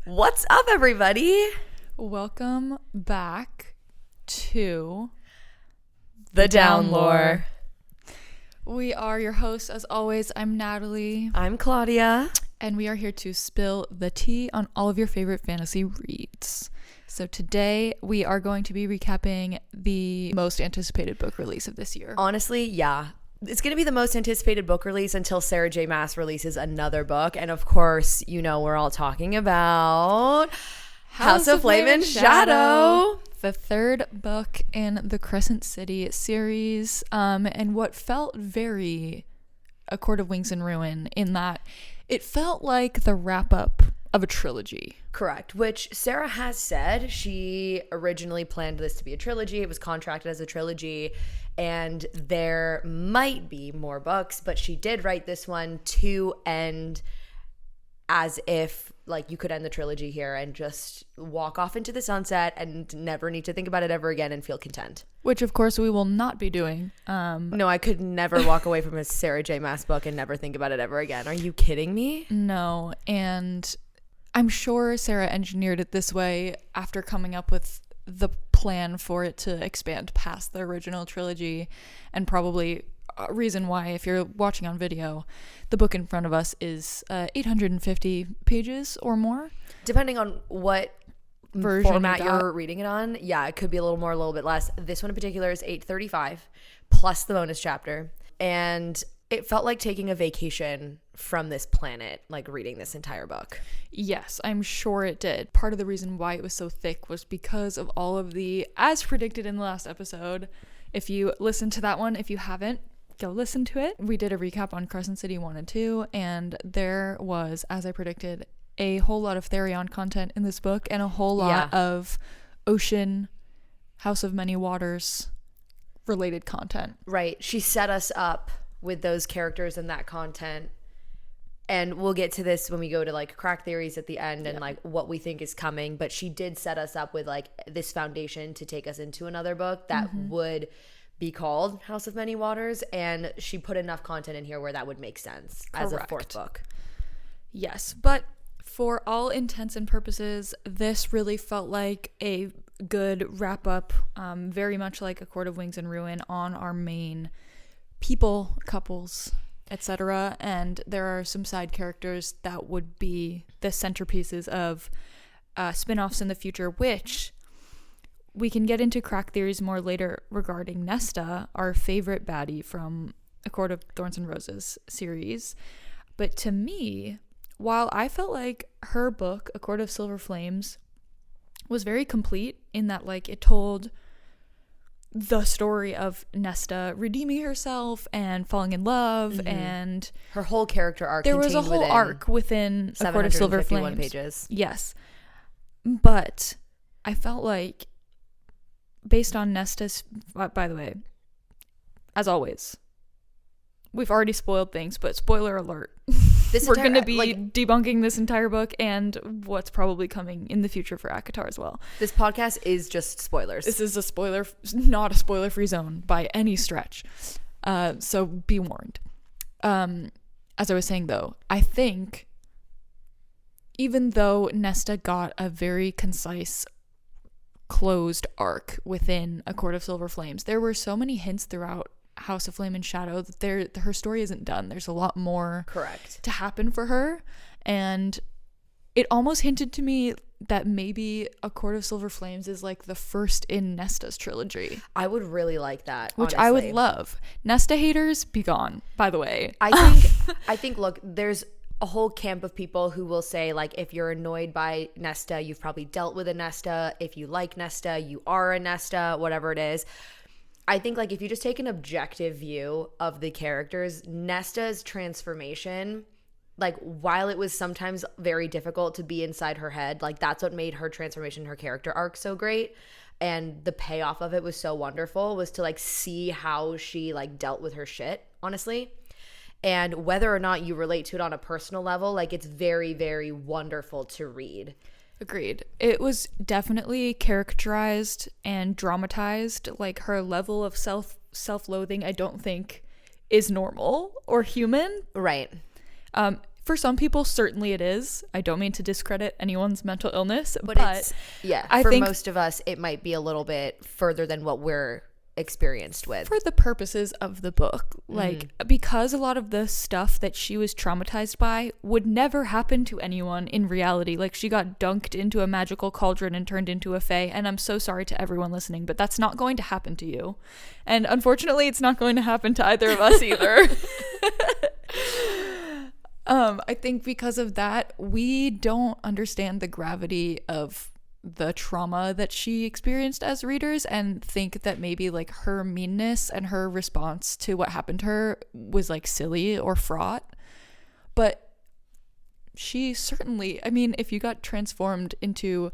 What's up, everybody? Welcome back to The Downlore. We are your hosts, as always. I'm Natalie. I'm Claudia. And we are here to spill the tea on all of your favorite fantasy reads. So today we are going to be recapping the most anticipated book release of this year. Honestly, yeah. It's going to be the most anticipated book release until Sarah J. Maas releases another book. And of course, you know, we're all talking about House of Flame and Shadow. The third book in the Crescent City series. And what felt very A Court of Wings and Ruin in that it felt like the wrap up of a trilogy. Correct, which Sarah has said she originally planned this to be a trilogy. It was contracted as a trilogy, and there might be more books, but she did write this one to end as if like you could end the trilogy here and just walk off into the sunset and never need to think about it ever again and feel content. Which, of course, we will not be doing. No, I could never walk away from a Sarah J. Maas book and never think about it ever again. Are you kidding me? No, and I'm sure Sarah engineered it this way after coming up with the plan for it to expand past the original trilogy, and probably a reason why, if you're watching on video, the book in front of us is 850 pages or more. Depending on what version format you're reading it on. Yeah, it could be a little more, a little bit less. This one in particular is 835 plus the bonus chapter. And it felt like taking a vacation from this planet, like reading this entire book. Yes, I'm sure it did. Part of the reason why it was so thick was because of all of the, as predicted in the last episode. If you listen to that one, if you haven't, go listen to it. We did a recap on Crescent City 1 and 2, and there was, as I predicted, a whole lot of Therion content in this book and a whole lot of ocean, House of Many Waters related content. Right. She set us up with those characters and that content. And we'll get to this when we go to like crack theories at the end and like what we think is coming. But she did set us up with like this foundation to take us into another book that would be called House of Many Waters. And she put enough content in here where that would make sense as a fourth book. Yes, but for all intents and purposes, this really felt like a good wrap up, very much like A Court of Wings and Ruin on our main people, couples, etc. And there are some side characters that would be the centerpieces of spin-offs in the future, which we can get into crack theories more later regarding Nesta, our favorite baddie from A Court of Thorns and Roses series. But to me, while I felt like her book, A Court of Silver Flames, was very complete in that like it told the story of Nesta redeeming herself and falling in love, and her whole character arc. There was a whole arc within A Court of Silver Flames. Pages. Yes, but I felt like, based on Nesta's, by the way, as always, we've already spoiled things, but spoiler alert. We're going to be debunking this entire book and what's probably coming in the future for ACOTAR as well. This podcast is just spoilers. This is not a spoiler-free zone by any stretch. So be warned. As I was saying, though, I think even though Nesta got a very concise, closed arc within A Court of Silver Flames, there were so many hints throughout House of Flame and Shadow that her story isn't done. There's a lot more to happen for her, and it almost hinted to me that maybe A Court of Silver Flames is like the first in Nesta's trilogy. I would really like that, which honestly. I would love. Nesta haters, be gone, by the way. I think look, there's a whole camp of people who will say, like, if you're annoyed by Nesta, you've probably dealt with a Nesta. If you like Nesta, you are a Nesta, whatever it is. I think, like, if you just take an objective view of the characters, Nesta's transformation, like, while it was sometimes very difficult to be inside her head, like, that's what made her transformation, her character arc so great. And the payoff of it was so wonderful, was to, like, see how she, like, dealt with her shit, honestly. And whether or not you relate to it on a personal level, like, it's very, very wonderful to read. Agreed. It was definitely characterized and dramatized. Like, her level of self-loathing, I don't think, is normal or human. Right. for some people, certainly it is. I don't mean to discredit anyone's mental illness, but it's, for most of us, it might be a little bit further than what we're experienced with. For the purposes of the book, like, because a lot of the stuff that she was traumatized by would never happen to anyone in reality. Like, she got dunked into a magical cauldron and turned into a fae, and I'm so sorry to everyone listening, but that's not going to happen to you. And unfortunately, it's not going to happen to either of us either. I think because of that, we don't understand the gravity of the trauma that she experienced as readers, and think that maybe like her meanness and her response to what happened to her was like silly or fraught. But she certainly, I mean, if you got transformed into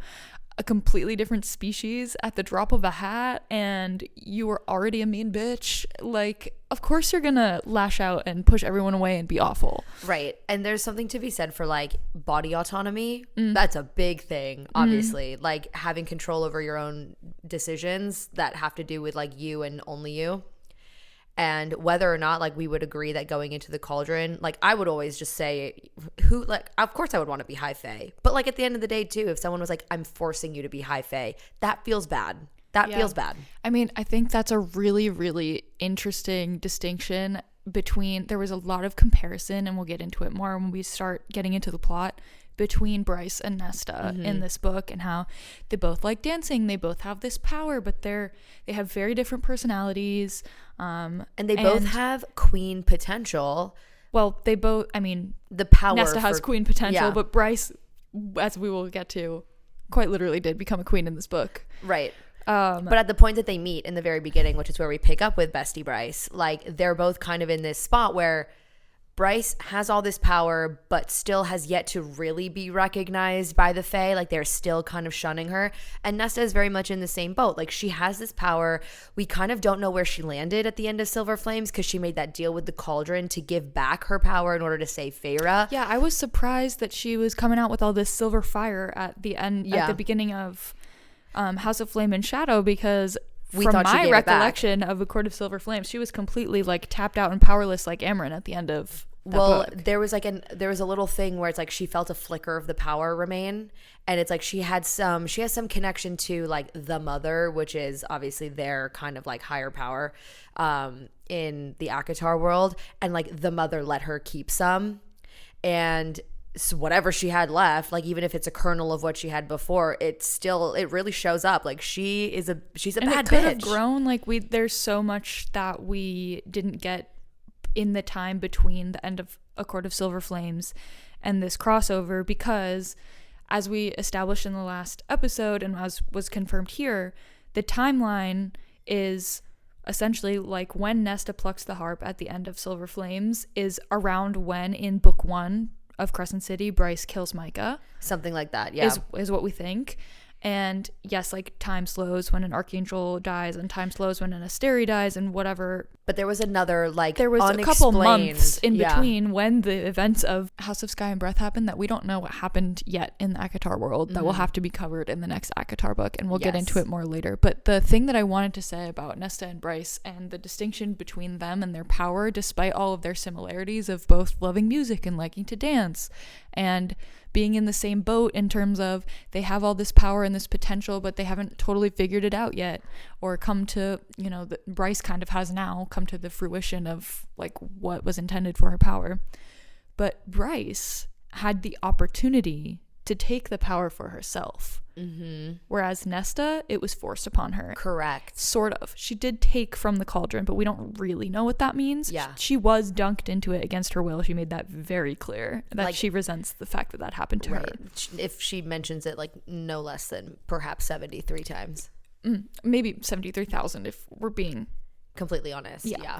a completely different species at the drop of a hat and you were already a mean bitch, like, of course you're gonna lash out and push everyone away and be awful. Right. And there's something to be said for like body autonomy. That's a big thing, obviously. Like having control over your own decisions that have to do with like you and only you. And whether or not like we would agree that going into the cauldron, like I would always just say who, like, of course I would want to be high fae, but like at the end of the day too, if someone was like, I'm forcing you to be high fae, that feels bad. Feels bad. I mean, I think that's a really, really interesting distinction between, there was a lot of comparison, and we'll get into it more when we start getting into the plot, between Bryce and Nesta in this book, and how they both like dancing, they both have this power, but they have very different personalities, and they both have queen potential. Well, they both, I mean, the power, Nesta has queen potential, but Bryce, as we will get to, quite literally did become a queen in this book, right? But at the point that they meet in the very beginning, which is where we pick up with Bestie Bryce, like they're both kind of in this spot where Bryce has all this power, but still has yet to really be recognized by the Fae. Like they're still kind of shunning her. And Nesta is very much in the same boat. Like she has this power. We kind of don't know where she landed at the end of Silver Flames because she made that deal with the cauldron to give back her power in order to save Feyre. Yeah, I was surprised that she was coming out with all this silver fire at the end, at the beginning of House of Flame and Shadow, because from my recollection of A Court of Silver Flames, she was completely like tapped out and powerless like Amryn at the end of that book. There was a little thing where it's like she felt a flicker of the power remain, and it's like she has some connection to like the mother, which is obviously their kind of like higher power in the ACOTAR world, and like the mother let her keep some, and so whatever she had left, like even if it's a kernel of what she had before, it really shows up. Like she's a bad bitch. It could have grown. Like there's so much that we didn't get in the time between the end of A Court of Silver Flames and this crossover, because as we established in the last episode and as was confirmed here, the timeline is essentially like when Nesta plucks the harp at the end of Silver Flames is around when in book 1 of Crescent City Bryce kills Micah. Something like that, yeah. Is what we think. And yes, like time slows when an archangel dies, and time slows when an Asteri dies, and whatever. But there was another like there was a couple months in between when the events of House of Sky and Breath happened that we don't know what happened yet in the ACOTAR world. That will have to be covered in the next ACOTAR book, and we'll get into it more later. But the thing that I wanted to say about Nesta and Bryce and the distinction between them and their power, despite all of their similarities of both loving music and liking to dance and being in the same boat in terms of they have all this power and this potential, but they haven't totally figured it out yet, or come to, Bryce kind of has now come to the fruition of like what was intended for her power. But Bryce had the opportunity to take the power for herself. Whereas Nesta, it was forced upon her. Correct. Sort of. She did take from the cauldron, but we don't really know what that means. Yeah. She was dunked into it against her will. She made that very clear, that like, she resents the fact that happened to her. If she mentions it like no less than perhaps 73 times. Maybe 73,000 if we're being completely honest. Yeah.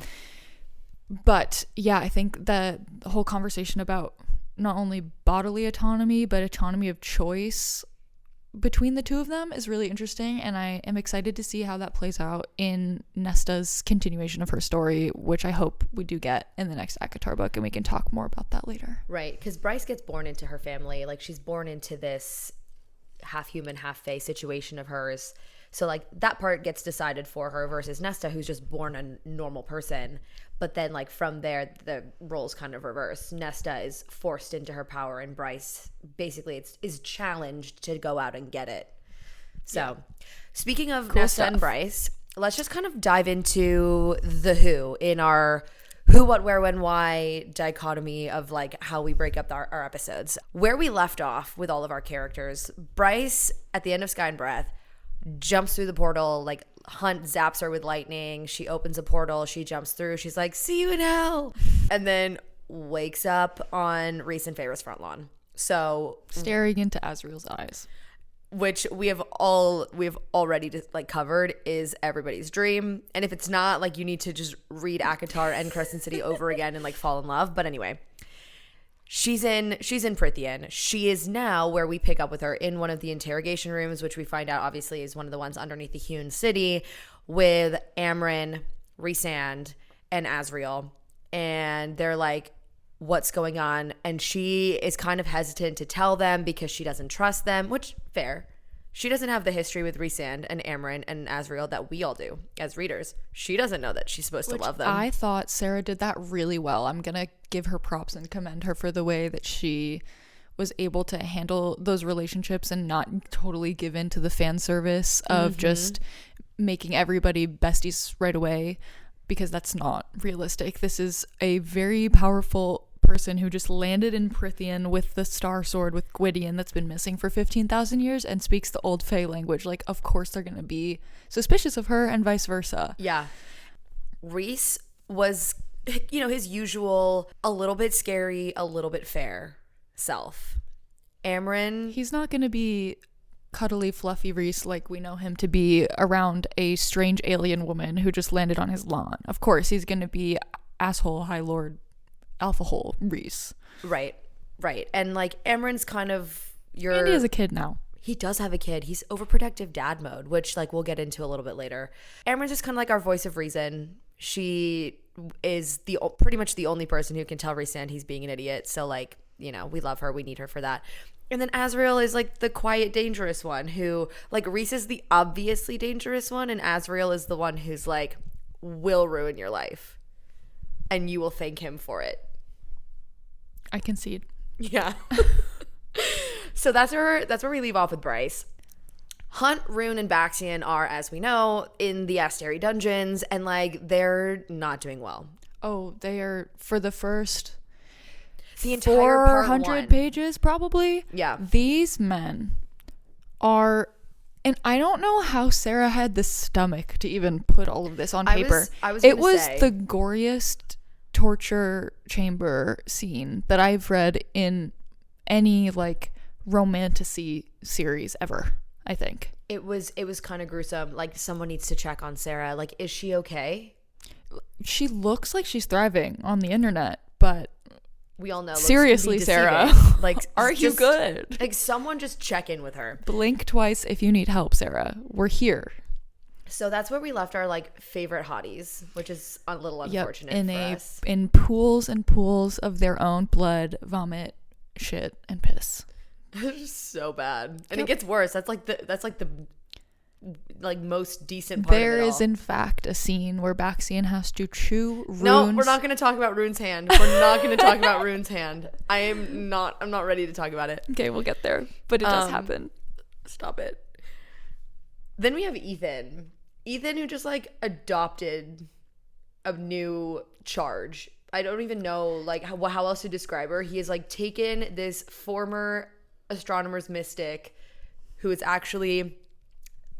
But yeah, I think that the whole conversation about not only bodily autonomy, but autonomy of choice between the two of them is really interesting, and I am excited to see how that plays out in Nesta's continuation of her story, which I hope we do get in the next ACOTAR book, and we can talk more about that later. Right, because Bryce gets born into her family. Like she's born into this half human, half fae situation of hers So like that part gets decided for her versus Nesta, who's just born a normal person. But then like from there, the roles kind of reverse. Nesta is forced into her power, and Bryce basically is challenged to go out and get it. So speaking of Cool Nesta stuff. and Bryce, let's just kind of dive into the who in our who, what, where, when, why dichotomy of like how we break up our episodes. Where we left off with all of our characters, Bryce at the end of Sky and Breath jumps through the portal, like Hunt zaps her with lightning. She opens a portal, she jumps through, she's like, see you in hell, and then wakes up on Reese and Feyre's front lawn. So Staring into Azriel's eyes. Which we've already just like covered is everybody's dream. And if it's not, like, you need to just read ACOTAR and Crescent City over again and like fall in love. But anyway, she's in Prithian. She is now where we pick up with her in one of the interrogation rooms, which we find out obviously is one of the ones underneath the hewn city, with Amren, Rhysand, and Azriel. And they're like, what's going on? And she is kind of hesitant to tell them because she doesn't trust them, which fair. She doesn't have the history with Rhysand and Amren and Azriel that we all do as readers. She doesn't know that she's supposed to love them. I thought Sarah did that really well. I'm gonna give her props and commend her for the way that she was able to handle those relationships and not totally give in to the fan service of just making everybody besties right away, because that's not realistic. This is a very powerful person who just landed in Prithian with the Star Sword with Gwydion that's been missing for 15,000 years and speaks the Old Fae language. Like, of course they're going to be suspicious of her, and vice versa. Yeah. Rhys was, you know, his usual, a little bit scary, a little bit fair self. Amren, He's not going to be cuddly, fluffy Rhys like we know him to be around a strange alien woman who just landed on his lawn. Of course, he's going to be asshole, High Lord, alpha hole Rhys. right. And like Amren's kind of And he has a kid now. He does have a kid. He's overprotective dad mode, which like we'll get into a little bit later. Amren's just kind of like our voice of reason. She is pretty much the only person who can tell Rhysand he's being an idiot. So like, you know, we love her. We need her for that. And then Azriel is like the quiet, dangerous one who, like, Rhys is the obviously dangerous one, and Azriel is the one who's like, will ruin your life. And you will thank him for it. I concede. Yeah. So that's where we leave off with Bryce. Hunt, Rune, and Baxian are, as we know, in the Asteri dungeons, and like they're not doing well. Oh, they are, for the first The entire part 400 one. pages probably. Yeah. These men are, and I don't know how Sarah had the stomach to even put all of this on paper. It was the goriest torture chamber scene that I've read in any like romantasy series ever, I think. It was kind of gruesome. Like, someone needs to check on Sarah. Like, is she okay? She looks like she's thriving on the internet, but We all know. seriously, looks can be Sarah, deceiving. Like, are you just- good? Like, someone just check in with her. Blink twice if you need help, Sarah. We're here. So that's where we left our like favorite hotties, which is a little unfortunate in for us. in pools and pools of their own blood, vomit, shit, and piss. It's just so bad, and Yep. it gets worse. That's like the most decent part. There of it is all. in fact a scene where Baxian has to chew runes. No, we're not going to talk about Rune's hand. We're not going to talk about Rune's hand. I'm not ready to talk about it. Okay, we'll get there, but it does happen. Stop it. Then we have Ethan, who just like adopted a new charge. I don't even know like how else to describe her. He has like taken this former astronomer's mystic who is actually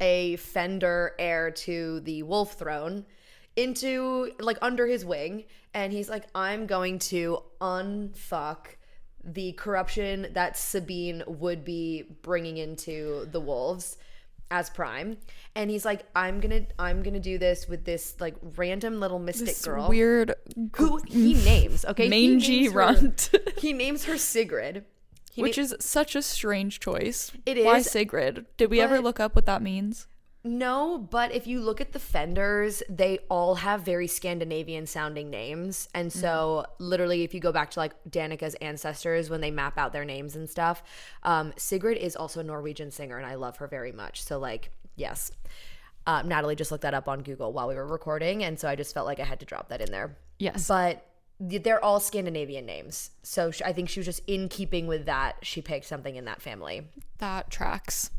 a Fender heir to the Wolf Throne into like under his wing, and he's like, I'm going to unfuck the corruption that Sabine would be bringing into the wolves as Prime. And he's like, I'm gonna do this with this like random little mystic This girl weird who he names, okay, mangy runt. He names her Sigrid. Which is such a strange choice. It Why is, Sigrid? Did we ever but- look up what that means? No, but if you look at the Fenders, they all have very Scandinavian sounding names. And so literally if you go back to like Danica's ancestors, when they map out their names and stuff, Sigrid is also a Norwegian singer and I love her very much. So like Yes. Natalie just looked that up on Google while we were recording, and so I just felt like I had to drop that in there. Yes. But they're all Scandinavian names. So I think she was just in keeping with that. She picked something in that family. That tracks.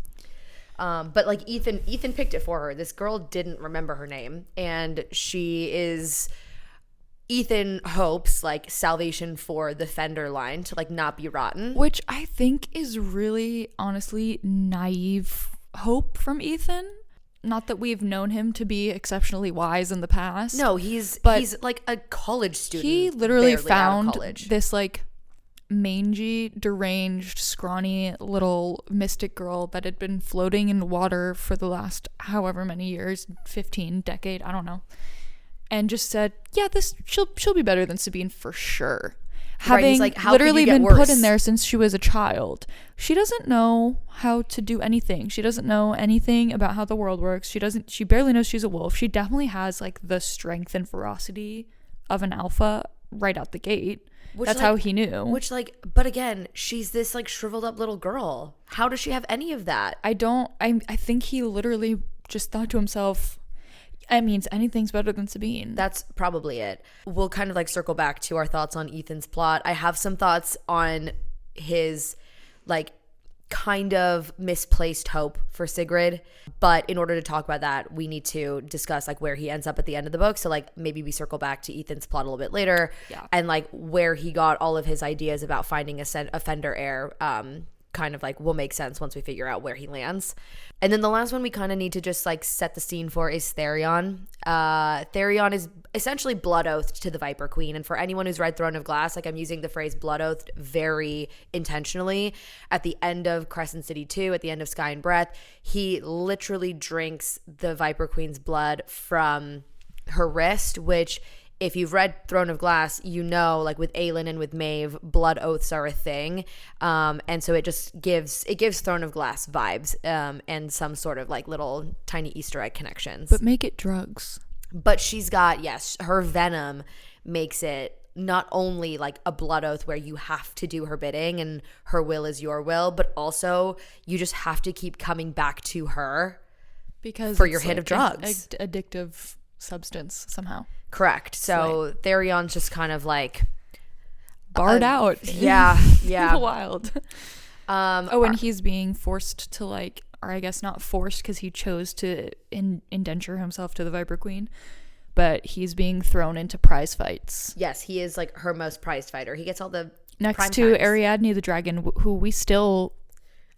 But like Ethan picked it for her. This girl didn't remember her name, and Ethan hopes like salvation for the Fender line to like not be rotten. Which I think is really, honestly, naive hope from Ethan. Not that we've known him to be exceptionally wise in the past. No, he's like a college student. He literally barely out of found college. this like mangy, deranged, scrawny little mystic girl that had been floating in water for the last however many years, 15 decade, I don't know. And just said, yeah, she'll be better than Sabine for sure. Having like, how literally could you get been worse? put in there since she was a child. She doesn't know how to do anything. She doesn't know anything about how the world works. She barely knows she's a wolf. She definitely has like the strength and ferocity of an alpha right out the gate. That's how he knew. Which like, but again, she's this like shriveled up little girl. How does she have any of that? I think he literally just thought to himself, it means anything's better than Sabine. That's probably it. We'll kind of like circle back to our thoughts on Ethan's plot. I have some thoughts on his like kind of misplaced hope for Sigrid, but in order to talk about that, we need to discuss like where he ends up at the end of the book. So like maybe we circle back to Ethan's plot a little bit later, and like where he got all of his ideas about finding a Fender heir. Kind of like will make sense once we figure out where he lands. And then the last one we kind of need to just like set the scene for is Therion. Therion is essentially blood oathed to the Viper Queen. And for anyone who's read Throne of Glass, like I'm using the phrase blood oathed very intentionally. At the end of Crescent City 2, at the end of Sky and Breath, he literally drinks the Viper Queen's blood from her wrist, which if you've read Throne of Glass, you know, like with Aelin and with Maeve, blood oaths are a thing. And so it just gives Throne of Glass vibes, and some sort of like little tiny Easter egg connections. But make it drugs. But she's got, yes, her venom makes it not only like a blood oath where you have to do her bidding and her will is your will, but also you just have to keep coming back to her because for your hit of drugs. Addictive substance somehow. Correct. So Therion's just kind of like barred out. Yeah. Wild. And he's being forced to like, or I guess not forced because he chose to indenture himself to the Viper Queen, but he's being thrown into prize fights. Yes, he is like her most prized fighter. He gets all the next to times. Ariadne the dragon, who we still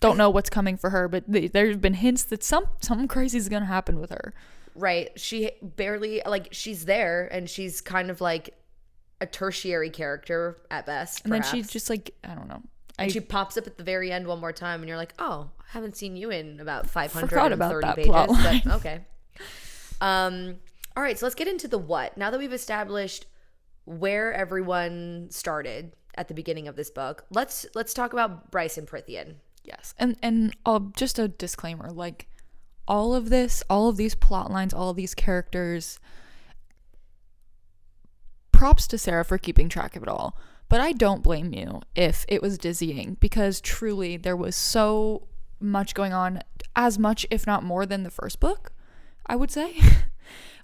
don't know what's coming for her, but there's been hints that something crazy is going to happen with her. Right. She barely, like, she's there and she's kind of like a tertiary character at best. And perhaps. Then she just like, I don't know. And she pops up at the very end one more time and you're like, oh, I haven't seen you in about 530 Forgot about that pages. Plot line. But okay. All right. So let's get into the what. Now that we've established where everyone started at the beginning of this book, let's talk about Bryce and Prithian. Yes. And just a disclaimer, like, all of these plot lines, all of these characters, props to Sarah for keeping track of it all. But I don't blame you if it was dizzying, because truly there was so much going on, as much, if not more, than the first book, I would say.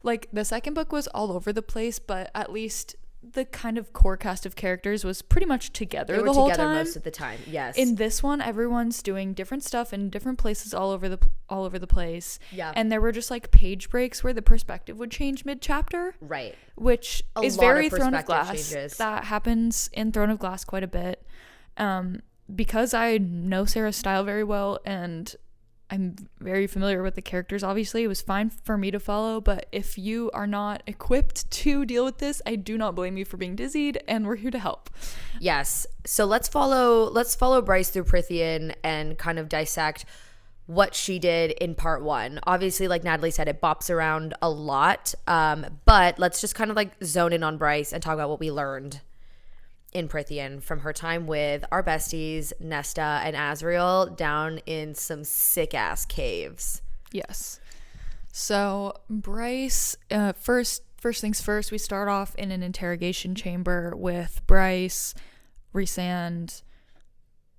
Like, the second book was all over the place, but at least the kind of core cast of characters was pretty much together the whole time. Most of the time, yes. In this one, everyone's doing different stuff in different places all over the place. Yeah. And there were just like page breaks where the perspective would change mid-chapter. Right. Which is very Throne of Glass. Changes. That happens in Throne of Glass quite a bit. Because I know Sarah's style very well and I'm very familiar with the characters, obviously, it was fine for me to follow, but if you are not equipped to deal with this, I do not blame you for being dizzied, and we're here to help. Yes. So let's follow Bryce through Prithian and kind of dissect what she did in part one. Obviously, like Natalie said, it bops around a lot, but let's just kind of like zone in on Bryce and talk about what we learned in Prithian from her time with our besties Nesta and Asriel down in some sick ass caves. Yes. So Bryce, first things first, we start off in an interrogation chamber with Bryce, Rhysand,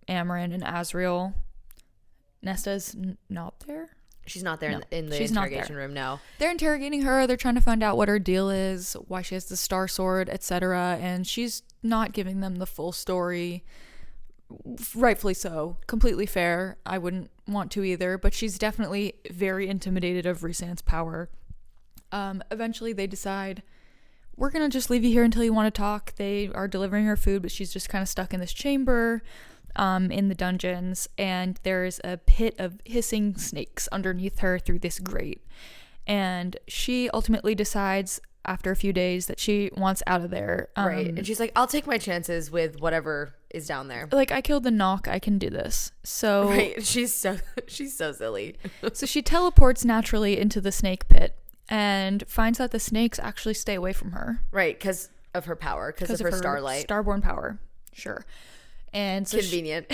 Amren, and Asriel. Nesta's not there. She's not there No, in the she's not interrogation there. room, no. They're interrogating her. They're trying to find out what her deal is, why she has the star sword, etc. And she's not giving them the full story. Rightfully so. Completely fair. I wouldn't want to either. But she's definitely very intimidated of Rhysand's power. Eventually they decide, we're going to just leave you here until you want to talk. They are delivering her food, but she's just kind of stuck in this chamber in the dungeons. And there's a pit of hissing snakes underneath her through this grate. And she ultimately decides after a few days that she wants out of there. Right. And she's like, I'll take my chances with whatever is down there. Like, I killed the knock. I can do this. So right. She's so silly. So she teleports naturally into the snake pit and finds that the snakes actually stay away from her. Right. Because of her power. Because of her starlight. Starborn power. Sure. And so convenient.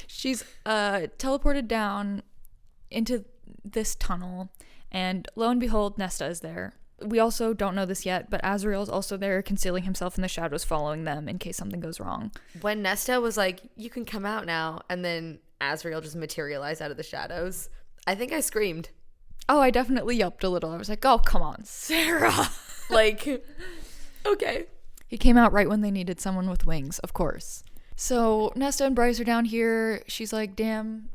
She's teleported down into this tunnel. And lo and behold, Nesta is there. We also don't know this yet, but Azriel is also there, concealing himself in the shadows, following them in case something goes wrong. When Nesta was like, you can come out now, and then Azriel just materialized out of the shadows, I think I screamed. Oh, I definitely yelped a little. I was like, oh, come on, Sarah. Like, okay. He came out right when they needed someone with wings, of course. So Nesta and Bryce are down here. She's like, damn,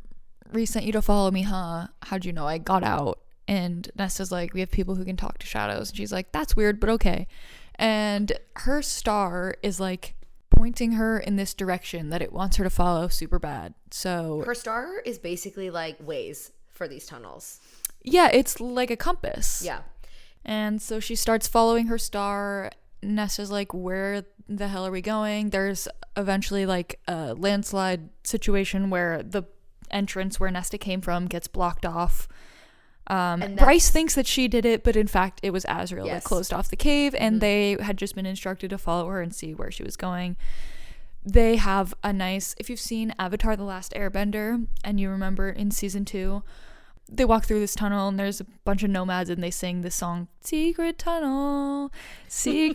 Rhys sent you to follow me, huh? How'd you know I got out? And Nesta's like, we have people who can talk to shadows. And she's like, that's weird, but okay. And her star is like pointing her in this direction that it wants her to follow super bad. So her star is basically like ways for these tunnels. Yeah, it's like a compass. Yeah. And so she starts following her star. Nesta's like, where the hell are we going? There's eventually like a landslide situation where the entrance where Nesta came from gets blocked off. Bryce thinks that she did it, but in fact it was Azriel that closed off the cave, and they had just been instructed to follow her and see where she was going. They have a nice, if you've seen Avatar: The Last Airbender and you remember in season 2, they walk through this tunnel and there's a bunch of nomads and they sing this song, secret tunnel through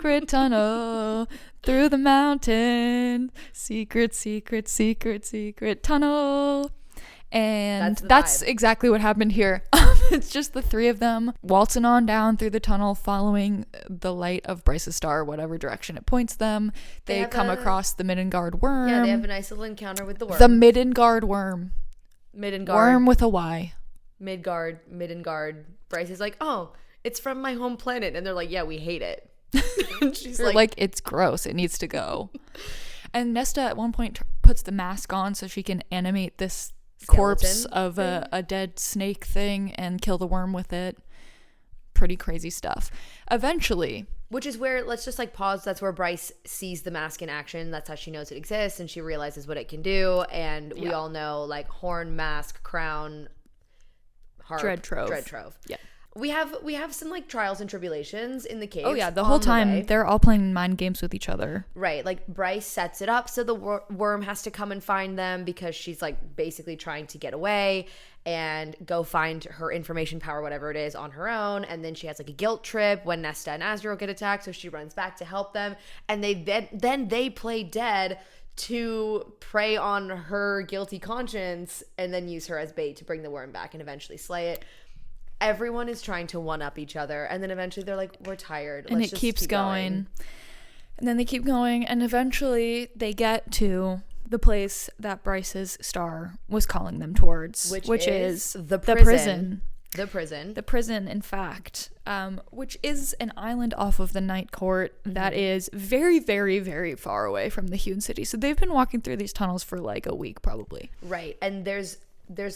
the mountain, secret tunnel. And that's exactly what happened here. It's just the three of them waltzing on down through the tunnel, following the light of Bryce's star, whatever direction it points them. They come across the Midgard worm. Yeah, they have a nice little encounter with the worm. The Midgard worm. Worm with a Y. Midgard. Bryce is like, oh, it's from my home planet. And they're like, yeah, we hate it. And she's like, it's gross. It needs to go. And Nesta at one point puts the mask on so she can animate this corpse of a dead snake thing and kill the worm with it. Pretty crazy stuff. Eventually, which is where, let's just like pause, that's where Bryce sees the mask in action. That's how she knows it exists, and she realizes what it can do. And we all know, like, horn, mask, crown, harp, dread trove. Yeah. We have some like trials and tribulations in the cave. Oh yeah, the whole time they're all playing mind games with each other. Right, like Bryce sets it up so the worm has to come and find them because she's like basically trying to get away and go find her information power, whatever it is, on her own. And then she has like a guilt trip when Nesta and Azriel get attacked, so she runs back to help them. And then they play dead to prey on her guilty conscience and then use her as bait to bring the worm back and eventually slay it. Everyone is trying to one-up each other, and then eventually they're like, we're tired. And it keeps going. And then they keep going, and eventually they get to the place that Bryce's star was calling them towards, which is the prison. The prison. The prison, in fact, which is an island off of the Night Court that is very, very, very far away from the Hewn City. So they've been walking through these tunnels for like a week, probably. Right, and there's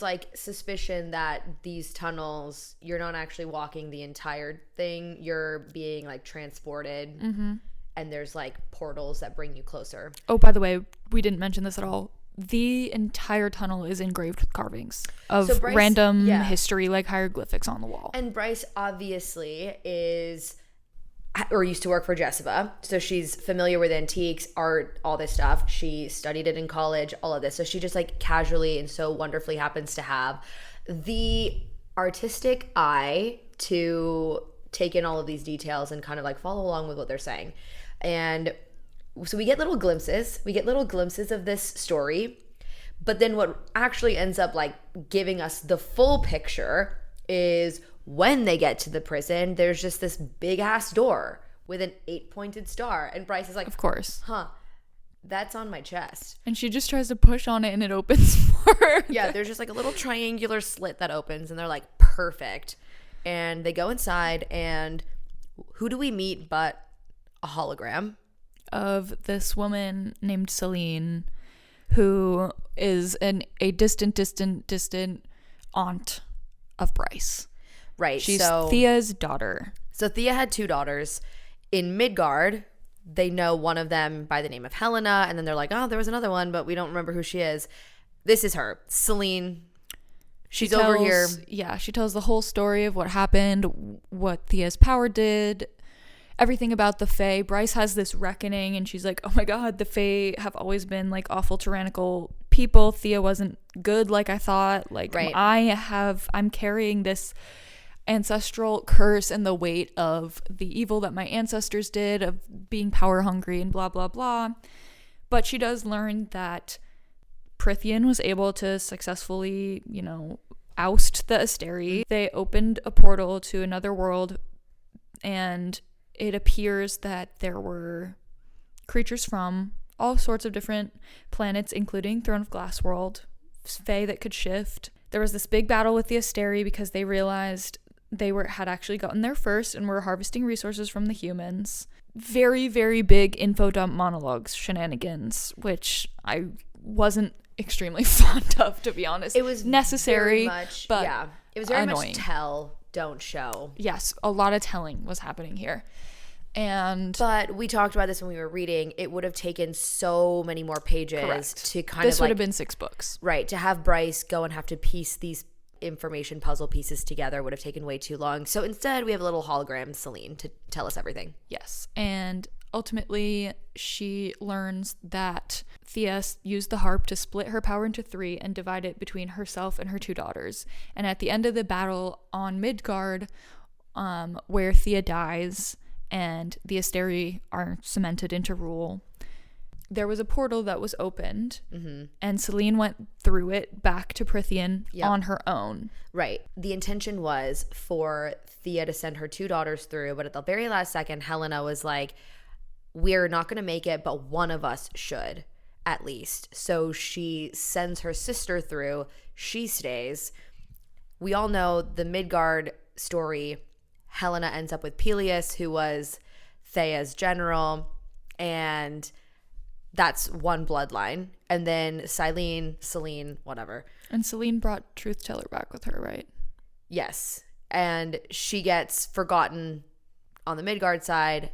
like suspicion that these tunnels, you're not actually walking the entire thing, you're being like transported, and there's like portals that bring you closer. Oh, by the way, we didn't mention this at all. The entire tunnel is engraved with carvings of random history, like hieroglyphics on the wall. And Bryce obviously is, or used to work for Jessica, so she's familiar with antiques, art, all this stuff. She studied it in college, all of this. So she just like casually and so wonderfully happens to have the artistic eye to take in all of these details and kind of like follow along with what they're saying. And so we get little glimpses of this story, But then what actually ends up like giving us the full picture is when they get to the prison, there's just this big ass door with an 8-pointed star. And Bryce is like, Of course. huh, that's on my chest. And she just tries to push on it and it opens for her. Yeah, there's just like a little triangular slit that opens and they're like, perfect. And they go inside and who do we meet but a hologram? Of this woman named Celine, who is a distant aunt of Bryce. Right. She's Thea's daughter. So Thea had 2 daughters. In Midgard, they know one of them by the name of Helena, and then they're like, oh, there was another one, but we don't remember who she is. This is her, Celine. She's over here. Yeah, she tells the whole story of what happened, what Thea's power did, everything about the Fae. Bryce has this reckoning, and she's like, oh my god, the Fae have always been like awful tyrannical people. Thea wasn't good like I thought. Like, right. I'm carrying this ancestral curse and the weight of the evil that my ancestors did, of being power hungry and blah blah blah. But she does learn that Prythian was able to successfully, oust the Asteri. They opened a portal to another world, and it appears that there were creatures from all sorts of different planets, including Throne of Glass world, Fae that could shift. There was this big battle with the Asteri because they realized they had actually gotten there first and were harvesting resources from the humans. Very, very big info dump monologues shenanigans, which I wasn't extremely fond of, to be honest. It was necessary, much, but yeah, it was very annoying. much tell, don't show. Yes, a lot of telling was happening here. But we talked about this when we were reading. It would have taken so many more pages Correct. to kind this of would have been 6 books. Right, to have Bryce go and have to piece these information puzzle pieces together would have taken way too long. So instead, we have a little hologram, Celine, to tell us everything. Yes, and ultimately, she learns that Thea used the harp to split her power into 3 and divide it between herself and her 2 daughters. And at the end of the battle on Midgard, where Thea dies and the Asteri are cemented into rule, there was a portal that was opened, and Celine went through it back to Prythian on her own. Right. The intention was for Thea to send her 2 daughters through, but at the very last second, Helena was like, we're not going to make it, but one of us should, at least. So she sends her sister through. She stays. We all know the Midgard story. Helena ends up with Peleus, who was Thea's general, and that's one bloodline. And then Celine, whatever. And Celine brought Truth Teller back with her, right? Yes. And she gets forgotten on the Midgard side,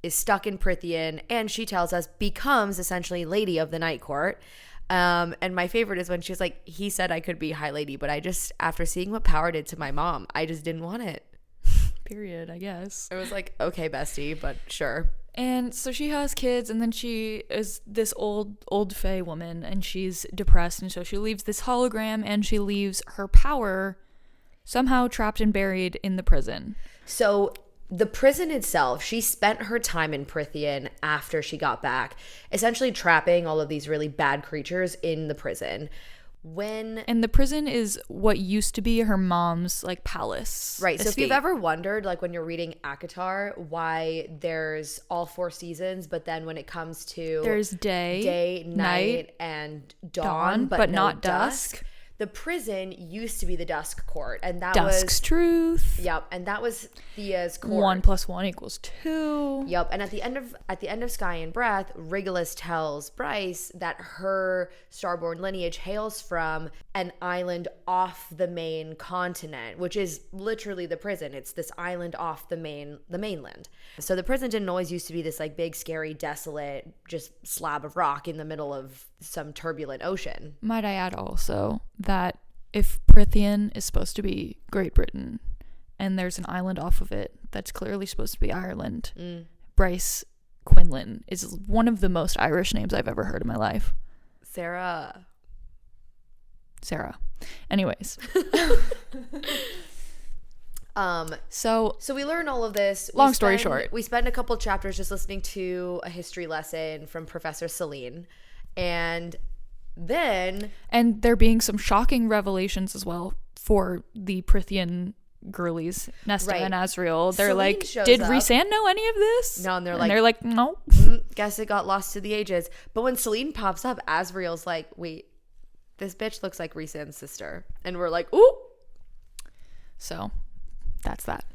is stuck in Prythian, and she tells us becomes essentially Lady of the Night Court. And my favorite is when she's like, he said I could be High Lady, but I just, after seeing what power did to my mom, I just didn't want it. Period, I guess. I was like, okay, bestie, but sure. And so she has kids, and then she is this old Fae woman, and she's depressed, and so she leaves this hologram, and she leaves her power somehow trapped and buried in the prison. So the prison itself, she spent her time in Prythian after she got back, essentially trapping all of these really bad creatures in the prison. And the prison is what used to be her mom's like palace. Right. estate. So if you've ever wondered, like when you're reading ACOTAR, why there's all 4 seasons, but then when it comes to there's day, night, and dawn, but not dusk. The prison used to be the Dusk Court, and that Dusk's truth. Yep, and that was Thea's court. 1 + 1 = 2. Yep, and at the end of Sky and Breath, Regulus tells Bryce that her starborn lineage hails from an island off the main continent, which is literally the prison. It's this island off the mainland. So the prison didn't always used to be this like big, scary, desolate, just slab of rock in the middle of some turbulent ocean. Might I add also that if Prythian is supposed to be Great Britain and there's an island off of it that's clearly supposed to be Ireland, Bryce Quinlan is one of the most Irish names I've ever heard in my life. Sarah. Anyways. So we learn all of this. Long story short, we spend a couple chapters just listening to a history lesson from Professor Celine, and And there being some shocking revelations as well for the Prithian girlies, Nesta and Asriel. They're like, did Rhysand know any of this? No, and they're like, no. Guess it got lost to the ages. But when Selene pops up, Asriel's like, wait, this bitch looks like Rhysand's sister. And we're like, ooh. So that's that.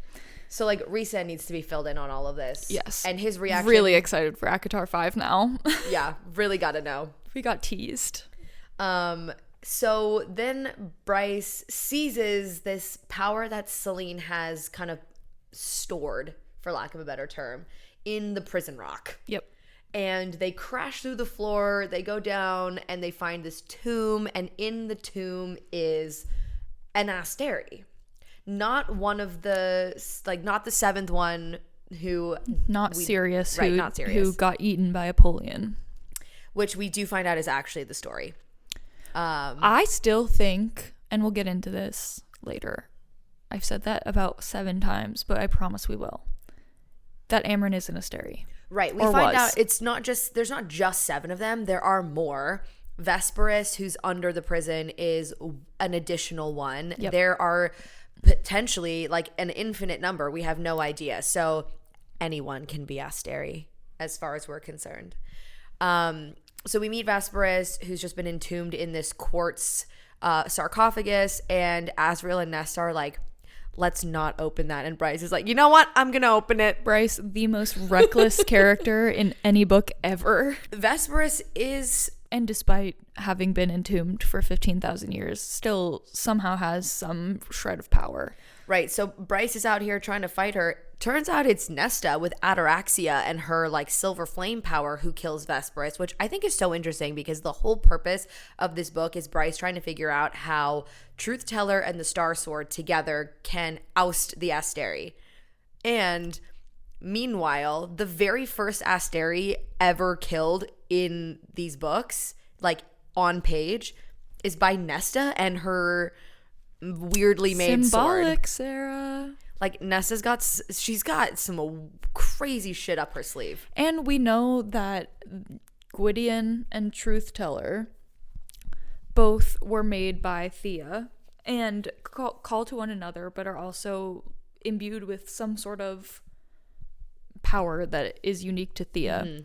So like Rhysand needs to be filled in on all of this. Yes. And his reaction. Really excited for ACOTAR 5 now. Yeah, really got to know. We got teased. So then Bryce seizes this power that Selene has kind of stored, for lack of a better term, in the prison rock. Yep. And they crash through the floor, they go down, and they find this tomb, and in the tomb is an Asteri. Not one of the, like, not the seventh one who... Not Sirius, who got eaten by Apollyon. Which we do find out is actually the story. I still think, and we'll get into this later, I've said that about 7 times, but I promise we will, that Amryn is an Asteri. Right. We find out it's not just, there's not just 7 of them. There are more. Vesperus, who's under the prison, is an additional one. Yep. There are potentially like an infinite number. We have no idea. So anyone can be Asteri as far as we're concerned. So we meet Vesperus, who's just been entombed in this quartz sarcophagus, and Asriel and Nesta are like, let's not open that. And Bryce is like, you know what? I'm going to open it. Bryce, the most reckless character in any book ever. Vesperus is... And despite having been entombed for 15,000 years, still somehow has some shred of power. Right. So Bryce is out here trying to fight her. Turns out it's Nesta with Ataraxia and her like silver flame power who kills Vesperus, which I think is so interesting because the whole purpose of this book is Bryce trying to figure out how Truth Teller and the Star Sword together can oust the Asteri. And meanwhile, the very first Asteri ever killed in these books, like on page, is by Nesta and her weirdly made Symbolic, sword. Sarah. Like she's got some crazy shit up her sleeve. And we know that Gwydion and Truth Teller both were made by Thea and call to one another, but are also imbued with some sort of power that is unique to Thea. Mm-hmm.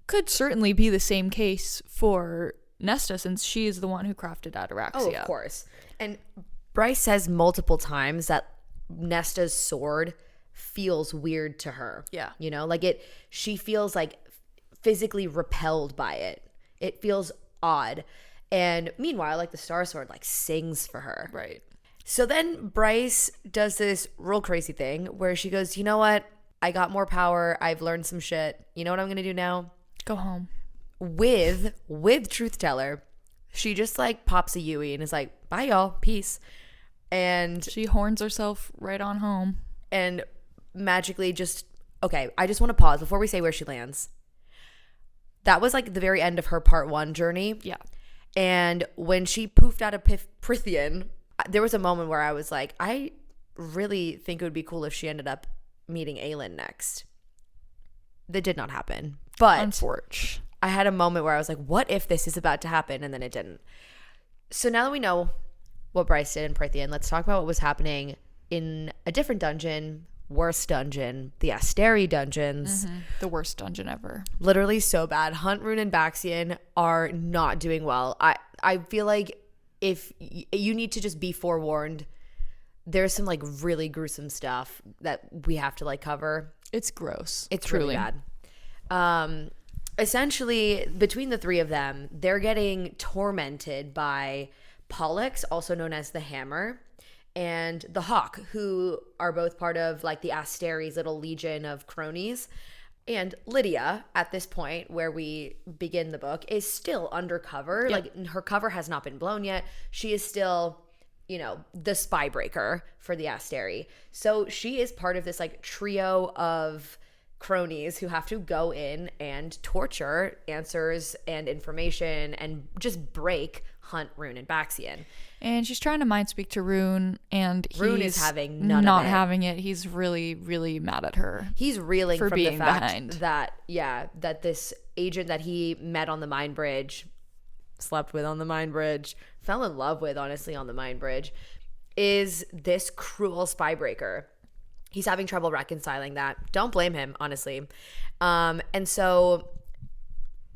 Could certainly be the same case for Nesta, since she is the one who crafted Ataraxia. Oh, of course. And Bryce says multiple times that Nesta's sword feels weird to her. Yeah. You know, like she feels like physically repelled by it. It feels odd. And meanwhile, like the Star Sword like sings for her. Right. So then Bryce does this real crazy thing where she goes, you know what? I got more power. I've learned some shit. You know what I'm going to do now? Go home. With Truth Teller, she just like pops a Yui and is like, bye y'all, peace. And she horns herself right on home. And magically just, okay, I just want to pause before we say where she lands. That was like the very end of her part 1 journey. Yeah. And when she poofed out of Prithian, there was a moment where I was like, I really think it would be cool if she ended up meeting Aelin next. That did not happen. But unfortunately, I had a moment where I was like, what if this is about to happen? And then it didn't. So now that we know what Bryce did in Prithian, let's talk about what was happening in a different dungeon, worst dungeon, the Asteri dungeons. Mm-hmm. The worst dungeon ever. Literally so bad. Hunt, Rune, and Baxian are not doing well. I feel like if you need to just be forewarned, there's some like really gruesome stuff that we have to like cover. It's gross. It's truly really bad. Essentially, between the 3 of them, they're getting tormented by Pollux, also known as the Hammer, and the Hawk, who are both part of like the Asteri's little legion of cronies. And Lydia, at this point where we begin the book, is still undercover. Yep. Like her cover has not been blown yet. She is still, you know, the spy breaker for the Asteri. So she is part of this like trio of cronies who have to go in and torture answers and information and just break Hunt, Rune, and Baxian. And she's trying to mind speak to Rune, and Rune is having none not of it. having it. He's really, really mad at her. He's reeling for from being the fact behind. that that this agent that he met on the mine bridge slept with on the Mine Bridge, fell in love with, honestly, on the Mine Bridge, is this cruel spy breaker. He's having trouble reconciling that. Don't blame him, honestly. And so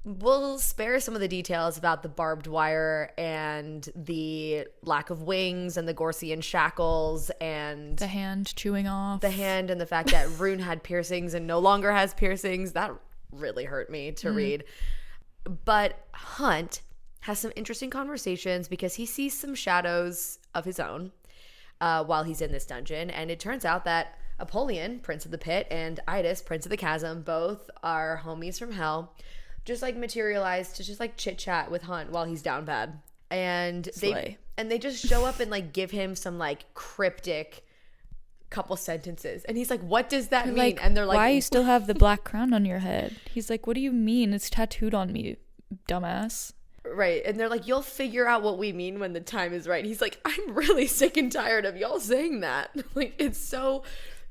we'll spare some of the details about the barbed wire and the lack of wings and the Gorsian shackles and the hand chewing off. The hand and the fact that Rune had piercings and no longer has piercings. That really hurt me to read. But Hunt has some interesting conversations because he sees some shadows of his own while he's in this dungeon. And it turns out that Apollyon, Prince of the Pit, and Idas, Prince of the Chasm, both are homies from hell, just like materialized to just like chit chat with Hunt while he's down bad. And they just show up and like give him some like cryptic couple sentences. And he's like, what does that mean? Like, and they're like, why you still have the black crown on your head? He's like, what do you mean? It's tattooed on me, dumbass. Right. And they're like, you'll figure out what we mean when the time is right. He's like, I'm really sick and tired of y'all saying that. Like,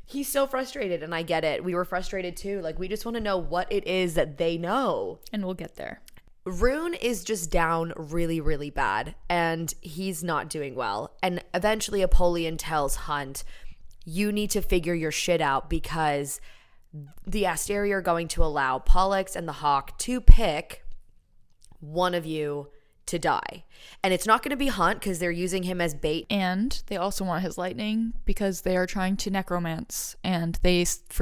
he's so frustrated, and I get it. We were frustrated too. Like, we just want to know what it is that they know. And we'll get there. Rune is just down really, really bad, and he's not doing well. And eventually Apollyon tells Hunt, you need to figure your shit out because the Asteri are going to allow Pollux and the Hawk to pick one of you to die. And it's not going to be Hunt because they're using him as bait. And they also want his lightning because they are trying to necromance. And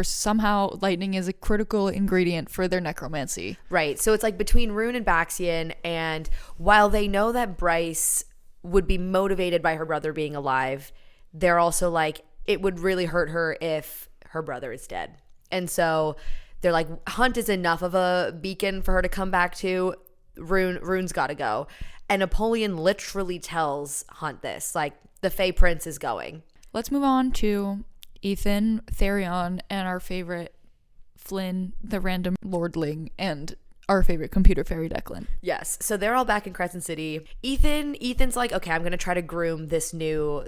somehow lightning is a critical ingredient for their necromancy. Right. So it's like between Rune and Baxian. And while they know that Bryce would be motivated by her brother being alive, they're also like, it would really hurt her if her brother is dead. And so they're like, Hunt is enough of a beacon for her to come back to. Rune's got to go. And Apollyon literally tells Hunt this, like, the Fey Prince is going. Let's move on to Ethan, Therion, and our favorite Flynn, the random lordling, and our favorite computer fairy Declan. Yes. So they're all back in Crescent City. Ethan's like, okay, I'm going to try to groom this new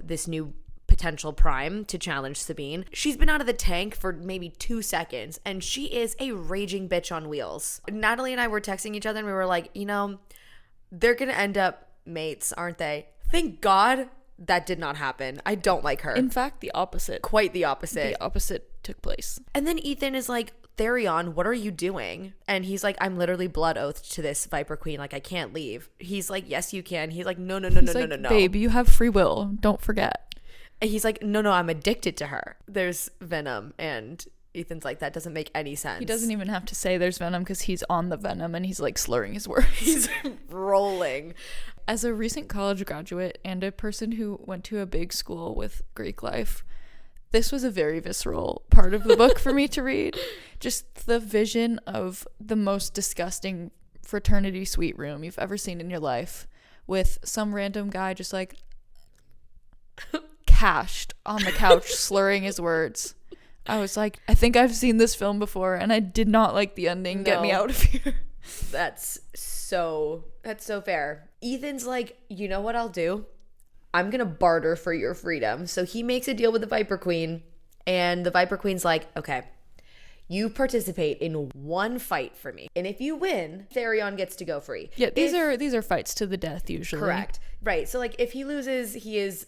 potential prime to challenge Sabine. She's been out of the tank for maybe 2 seconds, and she is a raging bitch on wheels. Natalie and I were texting each other, and we were like, they're gonna end up mates, aren't they? Thank God that did not happen. I don't like her. In fact, the opposite. Quite the opposite. The opposite took place. And then Ethan is like, Therion, what are you doing? And he's like, I'm literally blood oathed to this Viper Queen. Like, I can't leave. He's like, yes, you can. He's like, no. Babe, you have free will. Don't forget. And he's like, no, I'm addicted to her. There's venom. And Ethan's like, that doesn't make any sense. He doesn't even have to say there's venom because he's on the venom and he's like slurring his words. He's rolling. As a recent college graduate and a person who went to a big school with Greek life, this was a very visceral part of the book for me to read. Just the vision of the most disgusting fraternity suite room you've ever seen in your life with some random guy just like cashed on the couch slurring his words. I was like, I think I've seen this film before and I did not like the ending. No. Get me out of here. That's so fair. Ethan's like, you know what I'll do? I'm gonna barter for your freedom. So he makes a deal with the Viper Queen, and the Viper Queen's like, okay, you participate in one fight for me, and if you win, Therion gets to go free. Yeah, these are fights to the death usually. Correct. Right. So like, if he loses, he is,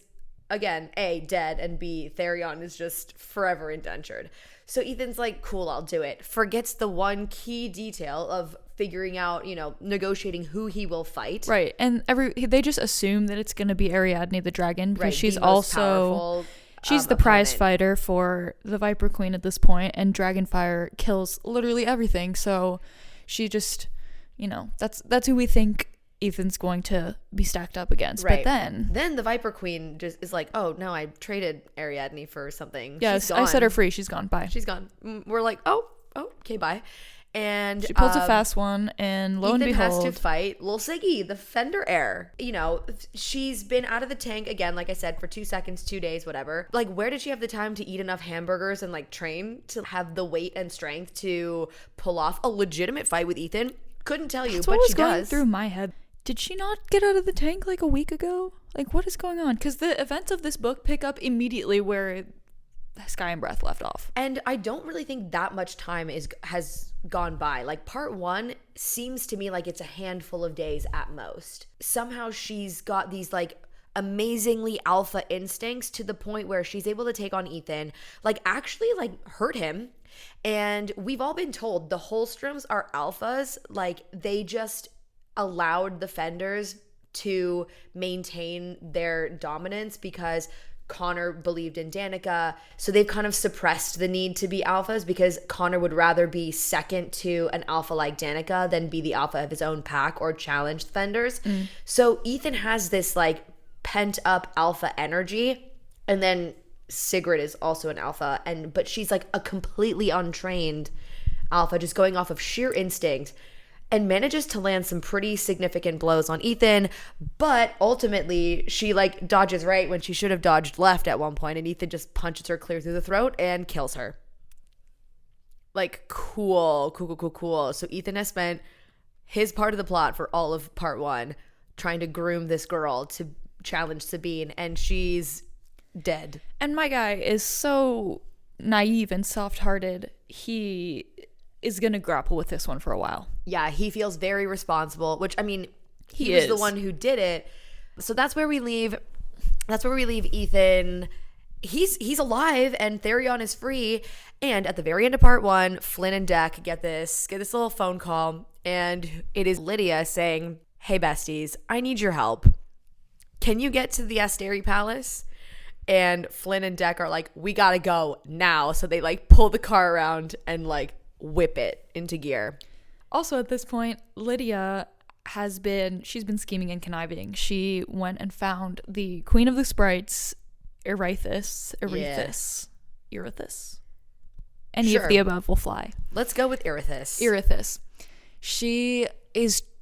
again, A, dead, and B, Therion is just forever indentured. So Ethan's like, cool, I'll do it. Forgets the one key detail of figuring out, negotiating who he will fight. Right. And they just assume that it's going to be Ariadne the dragon because she's also she's the prize fighter for the Viper Queen at this point, and Dragonfire kills literally everything. So she just, that's who we think Ethan's going to be stacked up against. Right. But then the Viper Queen just is like, oh no, I traded Ariadne for something. Yes, I set her free. She's gone. Bye. She's gone. We're like, oh, okay, bye. And she pulls a fast one, and lo and behold, has to fight Lil Siggy, the Fender heir. She's been out of the tank again, like I said, for 2 seconds, 2 days, whatever. Like, where did she have the time to eat enough hamburgers and like train to have the weight and strength to pull off a legitimate fight with Ethan? Couldn't tell you, but she does. That's what was going through my head. Did she not get out of the tank like a week ago? Like, what is going on? Because the events of this book pick up immediately where Sky and Breath left off. And I don't really think that much time has gone by. Like part 1 seems to me like it's a handful of days at most. Somehow she's got these like amazingly alpha instincts to the point where she's able to take on Ethan, like actually like hurt him. And we've all been told the Holstroms are alphas. Like they just allowed the Fenders to maintain their dominance because Connor believed in Danica. So they've kind of suppressed the need to be alphas because Connor would rather be second to an alpha like Danica than be the alpha of his own pack or challenge the Fenders. So Ethan has this like pent up alpha energy, and then Sigrid is also an alpha, but she's like a completely untrained alpha, just going off of sheer instinct, and manages to land some pretty significant blows on Ethan. But ultimately she like dodges right when she should have dodged left at one point, and Ethan just punches her clear through the throat and kills her. Like cool. So Ethan has spent his part of the plot for all of part 1 trying to groom this girl to challenge Sabine, and she's dead. And my guy is so naive and soft-hearted. He is going to grapple with this one for a while. Yeah, he feels very responsible, which I mean, he is was the one who did it. So that's where we leave Ethan. He's alive and Therion is free. And at the very end of part 1, Flynn and Deck get this little phone call, and it is Lydia saying, "Hey besties, I need your help. Can you get to the Asteri Palace?" And Flynn and Deck are like, "We gotta go now." So they like pull the car around and like whip it into gear. Also at this point, Lydia she's been scheming and conniving. She went and found the Queen of the Sprites, Erithis. Any of the above will fly. Let's go with Erithis. Erithis. She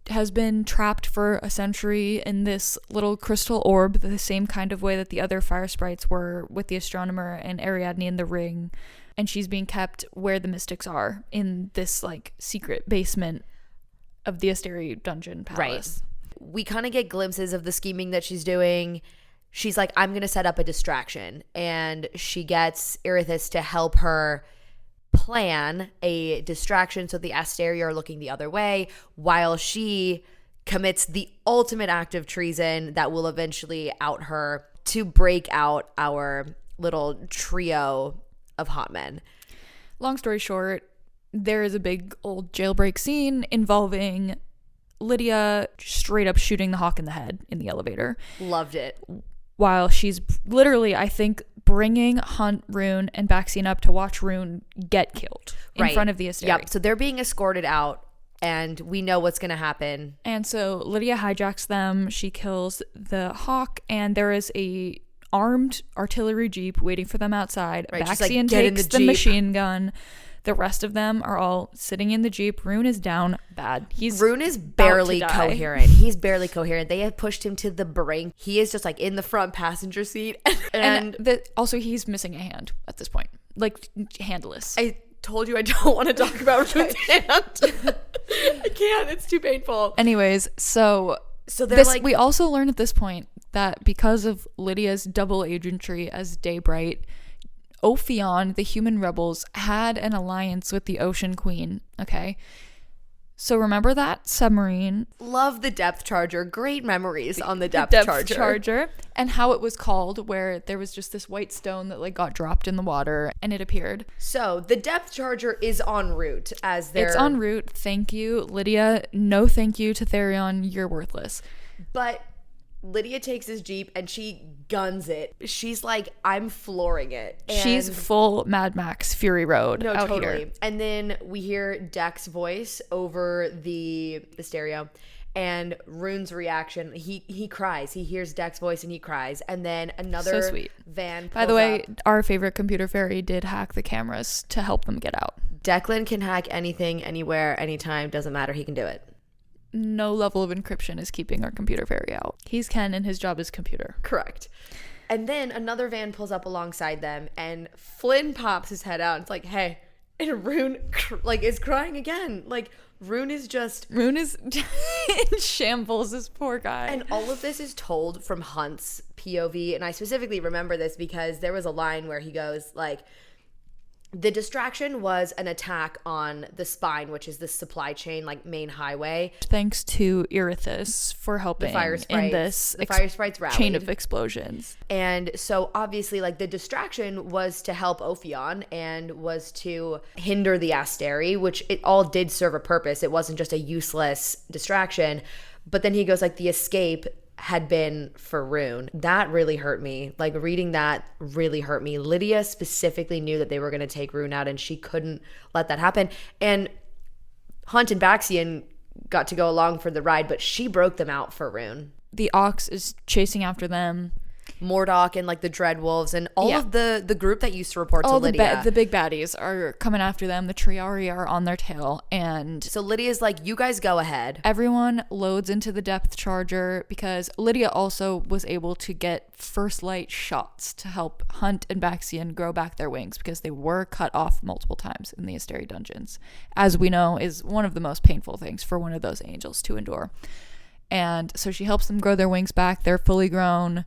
has been trapped for a century in this little crystal orb, the same kind of way that the other fire sprites were with the astronomer and Ariadne in the ring. And she's being kept where the mystics are, in this like secret basement of the Asteri dungeon palace. Right. We kind of get glimpses of the scheming that she's doing. She's like, "I'm going to set up a distraction." And she gets Erithis to help her plan a distraction so the Asteri are looking the other way, while she commits the ultimate act of treason that will eventually out her to break out our little trio of hot men. Long story short, there is a big old jailbreak scene involving Lydia straight up shooting the Hawk in the head in the elevator. Loved it. While she's literally, I think, bringing Hunt, Rune, and Baxian up to watch Rune get killed in front of the Asteri. Yep. So they're being escorted out, and we know what's going to happen. And so Lydia hijacks them. She kills the Hawk, and there is a armed artillery jeep waiting for them outside. Right, Baxian takes the machine gun. The rest of them are all sitting in the jeep. Rune is down bad. Rune is barely coherent. He's barely coherent. They have pushed him to the brink. He is just like in the front passenger seat. And also he's missing a hand at this point. Like handless. I told you I don't want to talk about Rune's hand. I can't. It's too painful. Anyways, so they're like, we also learn at this point that because of Lydia's double agentry as Daybright, Ophion, the human rebels, had an alliance with the Ocean Queen, okay? So remember that submarine? Love the depth charger. Great memories on the depth charger. And how it was called, where there was just this white stone that like got dropped in the water and it appeared. So the depth charger is en route It's en route. Thank you, Lydia. No thank you to Therion. You're worthless. But Lydia takes his Jeep and she guns it. She's like, "I'm flooring it." And she's full Mad Max Fury Road out totally. Here. And then we hear Deck's voice over the stereo, and Rune's reaction. He cries. He hears Deck's voice and he cries. And then another so sweet. Van pulls By the way, up. Our favorite computer fairy did hack the cameras to help them get out. Declan can hack anything, anywhere, anytime. Doesn't matter. He can do it. No level of encryption is keeping our computer fairy out. He's Ken and his job is computer. Correct. And then another van pulls up alongside them and Flynn pops his head out and it's like, "Hey." And Rune is crying again. Like Rune is in shambles, this poor guy. And all of this is told from Hunt's POV. And I specifically remember this because there was a line where he goes like, The distraction was an attack on the spine, which is the supply chain, like main highway. Thanks to Erithus for helping in this fire sprites rallied. Chain of explosions. And so obviously like the distraction was to help Ophion and was to hinder the Asteri, which it all did serve a purpose. It wasn't just a useless distraction. But then he goes like the escape had been for Rune. That really hurt me. Like reading that really hurt me. Lydia specifically knew that they were going to take Rune out and she couldn't let that happen. And Hunt and Baxian got to go along for the ride, but she broke them out for Rune. The Ox is chasing after them. Mordok and like the Dreadwolves and all of the group that used to report to Lydia. The big baddies are coming after them. The Triari are on their tail. And so Lydia's like, you guys go ahead. Everyone loads into the depth charger because Lydia also was able to get first light shots to help Hunt and Baxian grow back their wings because they were cut off multiple times in the Asteri dungeons. As we know, is one of the most painful things for one of those angels to endure. And so she helps them grow their wings back. They're fully grown.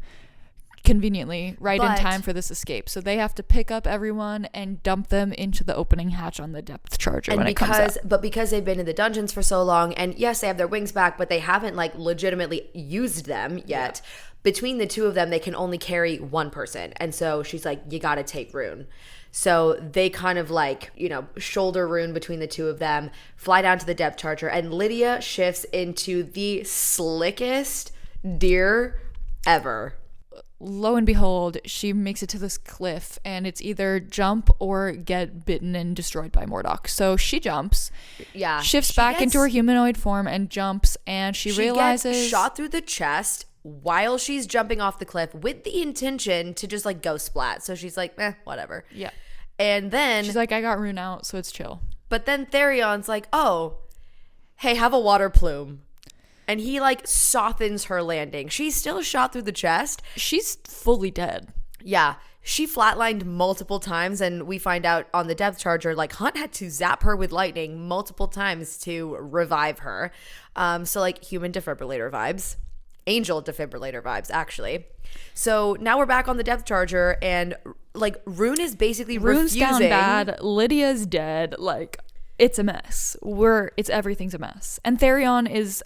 Conveniently in time for this escape, so they have to pick up everyone and dump them into the opening hatch on the depth charger and when it comes out. But because they've been in the dungeons for so long, and yes, they have their wings back, but they haven't like legitimately used them yet. Between the two of them, they can only carry one person, and so she's like, you gotta take Rune. So they kind of like, you know, shoulder Rune between the two of them, fly down to the depth charger, and Lydia shifts into the slickest deer ever. Lo and behold, she makes it to this cliff, and it's either jump or get bitten and destroyed by Mordok. So she jumps, shifts back into her humanoid form and jumps, and she realizes gets shot through the chest while she's jumping off the cliff with the intention to just like go splat. So she's like, whatever. Yeah. And then she's like, I got Rune out, so it's chill. But then Therion's like, oh, hey, have a water plume. And he like softens her landing. She's still shot through the chest. She's fully dead. Yeah. She flatlined multiple times, and we find out on the depth charger, like Hunt had to zap her with lightning multiple times to revive her. So like human defibrillator vibes. Angel defibrillator vibes, actually. So now we're back on the depth charger, and like Rune is basically Rune's refusing. Down bad. Lydia's dead. Like it's a mess. Everything's a mess. And Therion is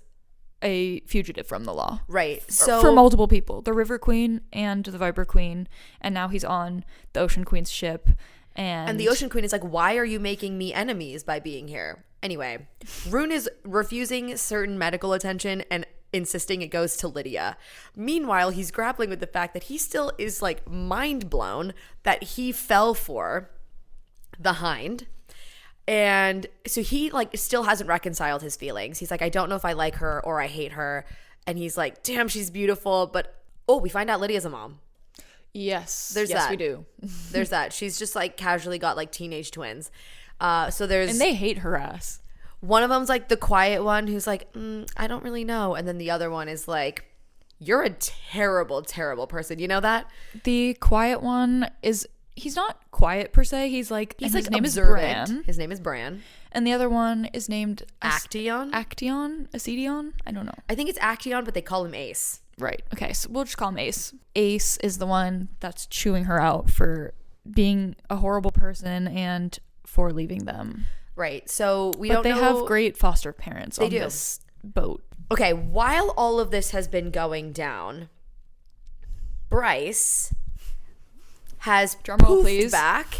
a fugitive from the law. Right. So for multiple people, the River Queen and the Viper Queen, and now he's on the Ocean Queen's ship. And the Ocean Queen is like, why are you making me enemies by being here? Anyway, Rune is refusing certain medical attention and insisting it goes to Lydia. Meanwhile, he's grappling with the fact that he still is like mind blown that he fell for the Hind. And so he like still hasn't reconciled his feelings. He's like, I don't know if I like her or I hate her. And he's like, damn, she's beautiful. But we find out Lydia's a mom. Yes. Yes, we do. There's that. She's just like casually got like teenage twins. So there's, and they hate her ass. One of them's like the quiet one who's like, I don't really know. And then the other one is like, you're a terrible, terrible person. You know that? The quiet one is, he's not quiet per se. He's like his name observant. Is Bran. His name is Bran. And the other one is named Actaeon. Actaeon? I don't know. I think it's Actaeon, but they call him Ace. Right. Okay. So we'll just call him Ace. Ace is the one that's chewing her out for being a horrible person and for leaving them. Right. So But they have great foster parents on this boat. Okay. While all of this has been going down, Bryce has poofed back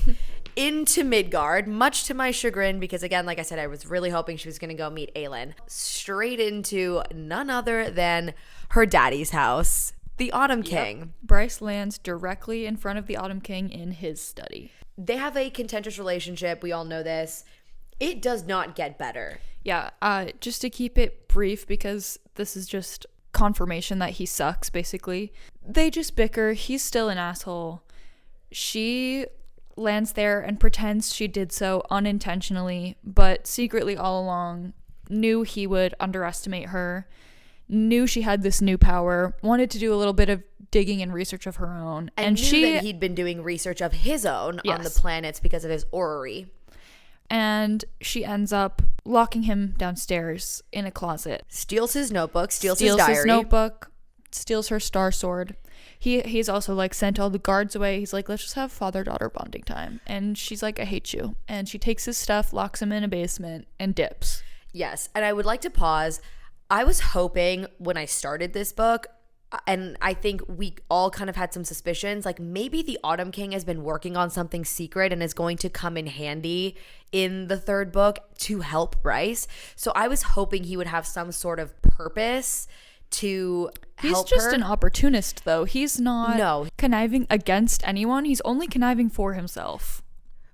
into Midgard, much to my chagrin, because again, like I said, I was really hoping she was going to go meet Aelin. Straight into none other than her daddy's house, the Autumn King. Bryce lands directly in front of the Autumn King in his study. They have a contentious relationship. We all know this. It does not get better. Yeah, just to keep it brief, because this is just confirmation that he sucks, basically. They just bicker. He's still an asshole. She lands there and pretends she did so unintentionally, but secretly all along knew he would underestimate her, knew she had this new power, wanted to do a little bit of digging and research of her own. And knew that he'd been doing research of his own on the planets because of his orrery. And she ends up locking him downstairs in a closet. Steals his notebook, steals his diary. His notebook, steals her star sword. he's also like sent all the guards away. He's like, let's just have father-daughter bonding time. And she's like, I hate you. And she takes his stuff, locks him in a basement, and dips. Yes. And I would like to pause. I was hoping when I started this book, and I think we all kind of had some suspicions, like maybe the Autumn King has been working on something secret and is going to come in handy in the third book to help Bryce. So I was hoping he would have some sort of purpose to help He's just her. an opportunist, though. He's not conniving against anyone. He's only conniving for himself.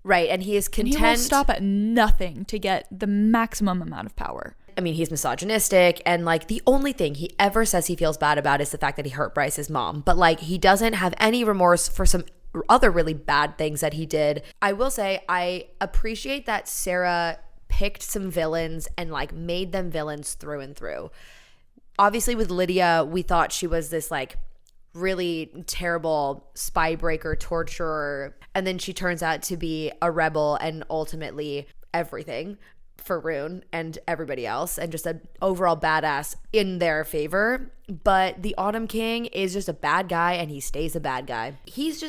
Right, and he is content. And he will stop at nothing to get the maximum amount of power. I mean, he's misogynistic, and like the only thing he ever says he feels bad about is the fact that he hurt Bryce's mom. But like he doesn't have any remorse for some other really bad things that he did. I will say I appreciate that Sarah picked some villains and like made them villains through and through. Obviously with Lydia, we thought she was this like really terrible spy breaker, torturer, and then she turns out to be a rebel and ultimately everything for Rune and everybody else, and just an overall badass in their favor. But the Autumn King is just a bad guy, and he stays a bad guy. He's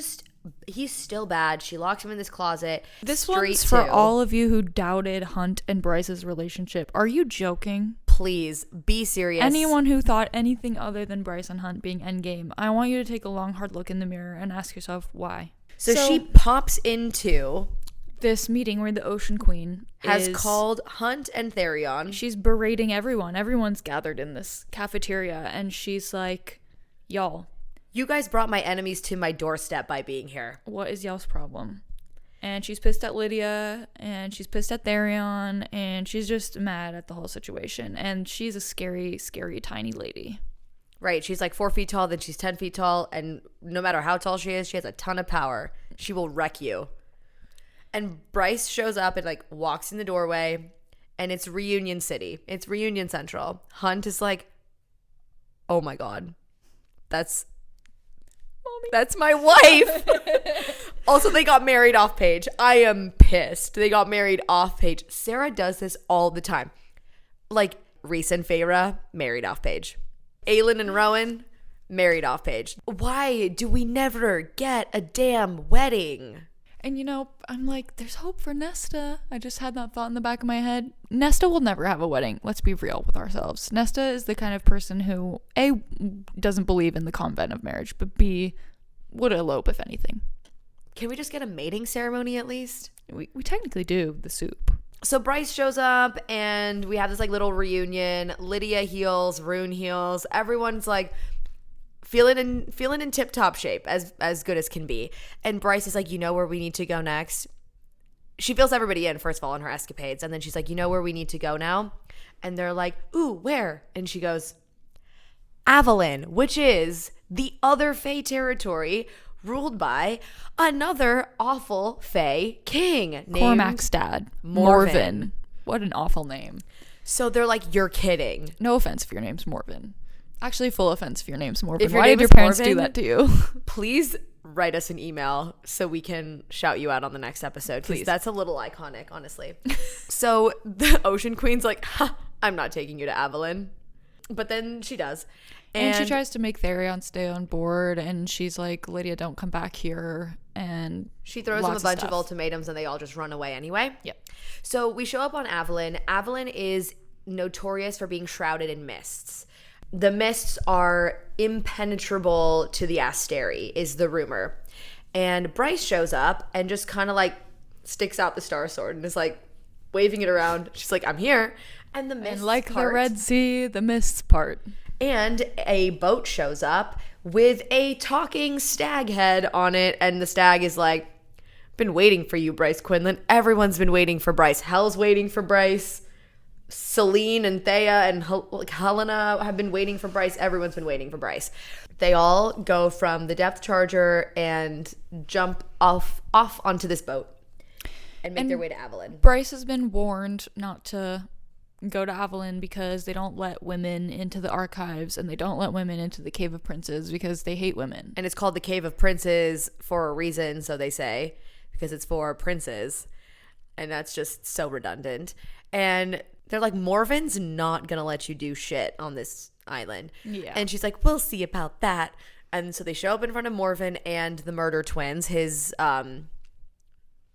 still bad. She locks him in this closet. This one's for all of you who doubted Hunt and Bryce's relationship. Are you joking? Please be serious. Anyone who thought anything other than Bryce and Hunt being endgame, I want you to take a long, hard look in the mirror and ask yourself why. So she pops into this meeting where the Ocean Queen has called Hunt and Therion. She's berating everyone. Everyone's gathered in this cafeteria, and she's like, y'all, you guys brought my enemies to my doorstep by being here. What is y'all's problem? And she's pissed at Lydia, and she's pissed at Therion, and she's just mad at the whole situation. And she's a scary, scary, tiny lady. Right. She's like 4 feet tall, then she's 10 feet tall, and no matter how tall she is, she has a ton of power. She will wreck you. And Bryce shows up and like walks in the doorway, and it's Reunion City. It's Reunion Central. Hunt is like, oh my God, that's my wife. Also, they got married off page. I am pissed. They got married off page. Sarah does this all the time. Like Rhys and Feyre, married off page. Aelin and Rowan, married off page. Why do we never get a damn wedding? And, you know, I'm like, there's hope for Nesta. I just had that thought in the back of my head. Nesta will never have a wedding. Let's be real with ourselves. Nesta is the kind of person who, A, doesn't believe in the convent of marriage, but B, would elope if anything. Can we just get a mating ceremony at least? We technically do, the soup. So Bryce shows up, and we have this like little reunion. Lydia heals, Rune heals. Everyone's like feeling in tip-top shape, as good as can be. And Bryce is like, you know where we need to go next? She fills everybody in, first of all, in her escapades. And then she's like, you know where we need to go now? And they're like, ooh, where? And she goes, ALLLL, which is the other Fae territory ruled by another awful Fae king named Cormac's dad, Morven. What an awful name. So they're like, you're kidding. No offense if your name's Morven. Actually, full offense if your name's Morven. Why did your parents do that to you? Please write us an email so we can shout you out on the next episode. Please. That's a little iconic, honestly. So the Ocean Queen's like, I'm not taking you to ALLLL. But then she does. And she tries to make Therion stay on board, and she's like, Lydia, don't come back here. And she throws them a bunch of ultimatums, and they all just run away anyway. Yep. So we show up on ALLLL. ALLLL is notorious for being shrouded in mists. The mists are impenetrable to the Asteri, is the rumor. And Bryce shows up and just kind of like sticks out the Star Sword and is like waving it around. She's like, I'm here. And the mists like part. The Red Sea, the mists part. And a boat shows up with a talking stag head on it. And the stag is like, been waiting for you, Bryce Quinlan. Everyone's been waiting for Bryce. Hel's waiting for Bryce. Celine and Thea and Helena have been waiting for Bryce. Everyone's been waiting for Bryce. They all go from the depth charger and jump off onto this boat and make their way to ALLLL. Bryce has been warned not to go to ALLLL because they don't let women into the archives, and they don't let women into the Cave of Princes because they hate women. And it's called the Cave of Princes for a reason, so they say, because it's for princes. And that's just so redundant. And they're like, Morven's not gonna let you do shit on this island. Yeah. And she's like, we'll see about that. And so they show up in front of Morven and the murder twins, his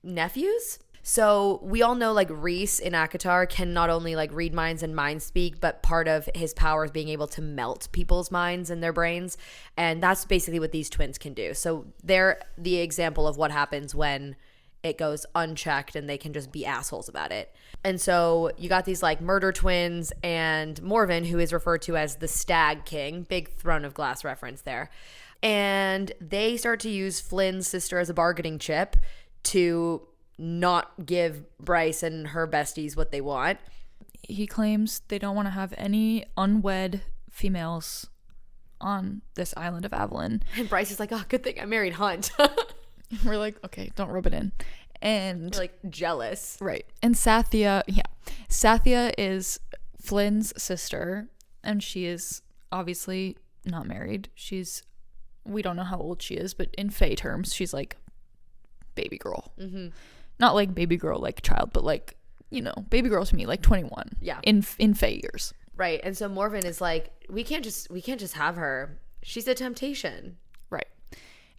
nephews. So we all know like Reese in ACOTAR can not only like read minds and mind speak, but part of his power is being able to melt people's minds and their brains. And that's basically what these twins can do. So they're the example of what happens when it goes unchecked and they can just be assholes about it. And so you got these like murder twins and Morven, who is referred to as the Stag King, big Throne of Glass reference there. And they start to use Flynn's sister as a bargaining chip to not give Bryce and her besties what they want. He claims they don't want to have any unwed females on this island of Avalon. And Bryce is like, oh, good thing I married Hunt. We're like, okay, don't rub it in. And we're like jealous. Right. And Sathya is Flynn's sister, and she is obviously not married. We don't know how old she is, but in Fae terms, she's like baby girl. Mm-hmm. Not like baby girl like child, but like, baby girl to me, like 21. Yeah. In Fae years. Right. And so Morven is like, we can't just have her. She's a temptation. Right.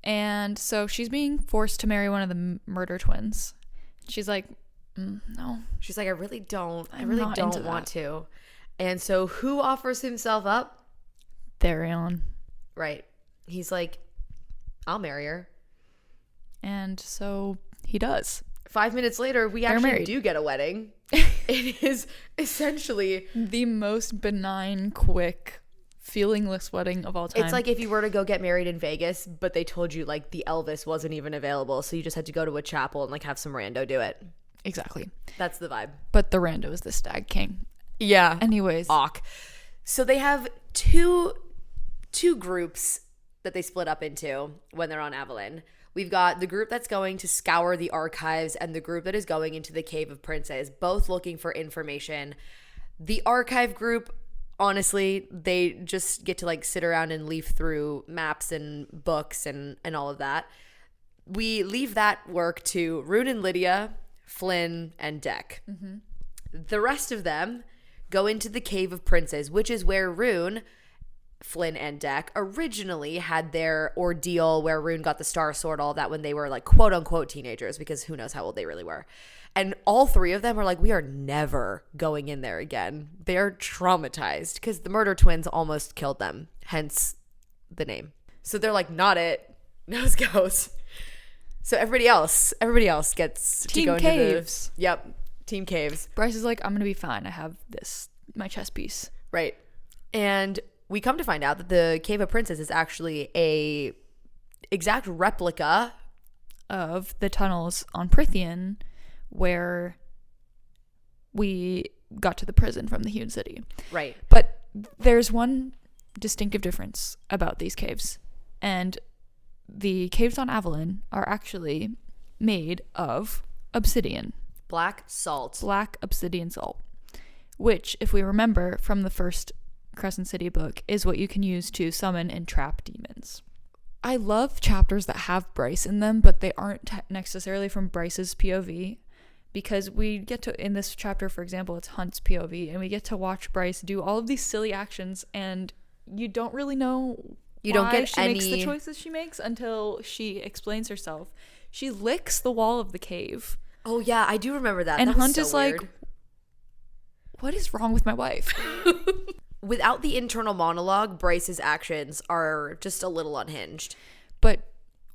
And so she's being forced to marry one of the murder twins. She's like, no. She's like, I really don't want to. And so who offers himself up? Therion. Right. He's like, I'll marry her. And so he does. 5 minutes later, we actually do get a wedding. It is essentially the most benign, quick, feelingless wedding of all time. It's like if you were to go get married in Vegas, but they told you like the Elvis wasn't even available, so you just had to go to a chapel and like have some rando do it. Exactly. That's the vibe. But the rando is the Stag King. Yeah. Anyways. So they have two groups that they split up into when they're on Avalon. We've got the group that's going to scour the archives and the group that is going into the Cave of Princes, both looking for information. The archive group, honestly, they just get to like sit around and leaf through maps and books and all of that. We leave that work to Rune and Lydia, Flynn, and Deck. Mm-hmm. The rest of them go into the Cave of Princes, which is where Rune, Flynn, and Deck originally had their ordeal, where Rune got the Star Sword, all of that, when they were like quote unquote teenagers, because who knows how old they really were. And all three of them are like, we are never going in there again. They're traumatized because the murder twins almost killed them, hence the name. So they're like, not it. Nose goes. So everybody else gets Team to go Caves. into the, yep, Team Caves. Bryce is like, I'm gonna be fine. I have my chess piece. Right. And we come to find out that the Cave of Princes is actually a exact replica of the tunnels on Prythian, where we got to the prison from the Hewn City. Right. But there's one distinctive difference about these caves. And the caves on Avalon are actually made of obsidian. Black obsidian salt. Which, if we remember from the first Crescent City book, is what you can use to summon and trap demons. I love chapters that have Bryce in them, but they aren't necessarily from Bryce's POV, because we get to, in this chapter, for example, it's Hunt's POV, and we get to watch Bryce do all of these silly actions, and you don't really know why she makes the choices she makes until she explains herself. She licks the wall of the cave. Oh yeah, I do remember that. And that Hunt is weird. Like, what is wrong with my wife? Without the internal monologue, Bryce's actions are just a little unhinged. But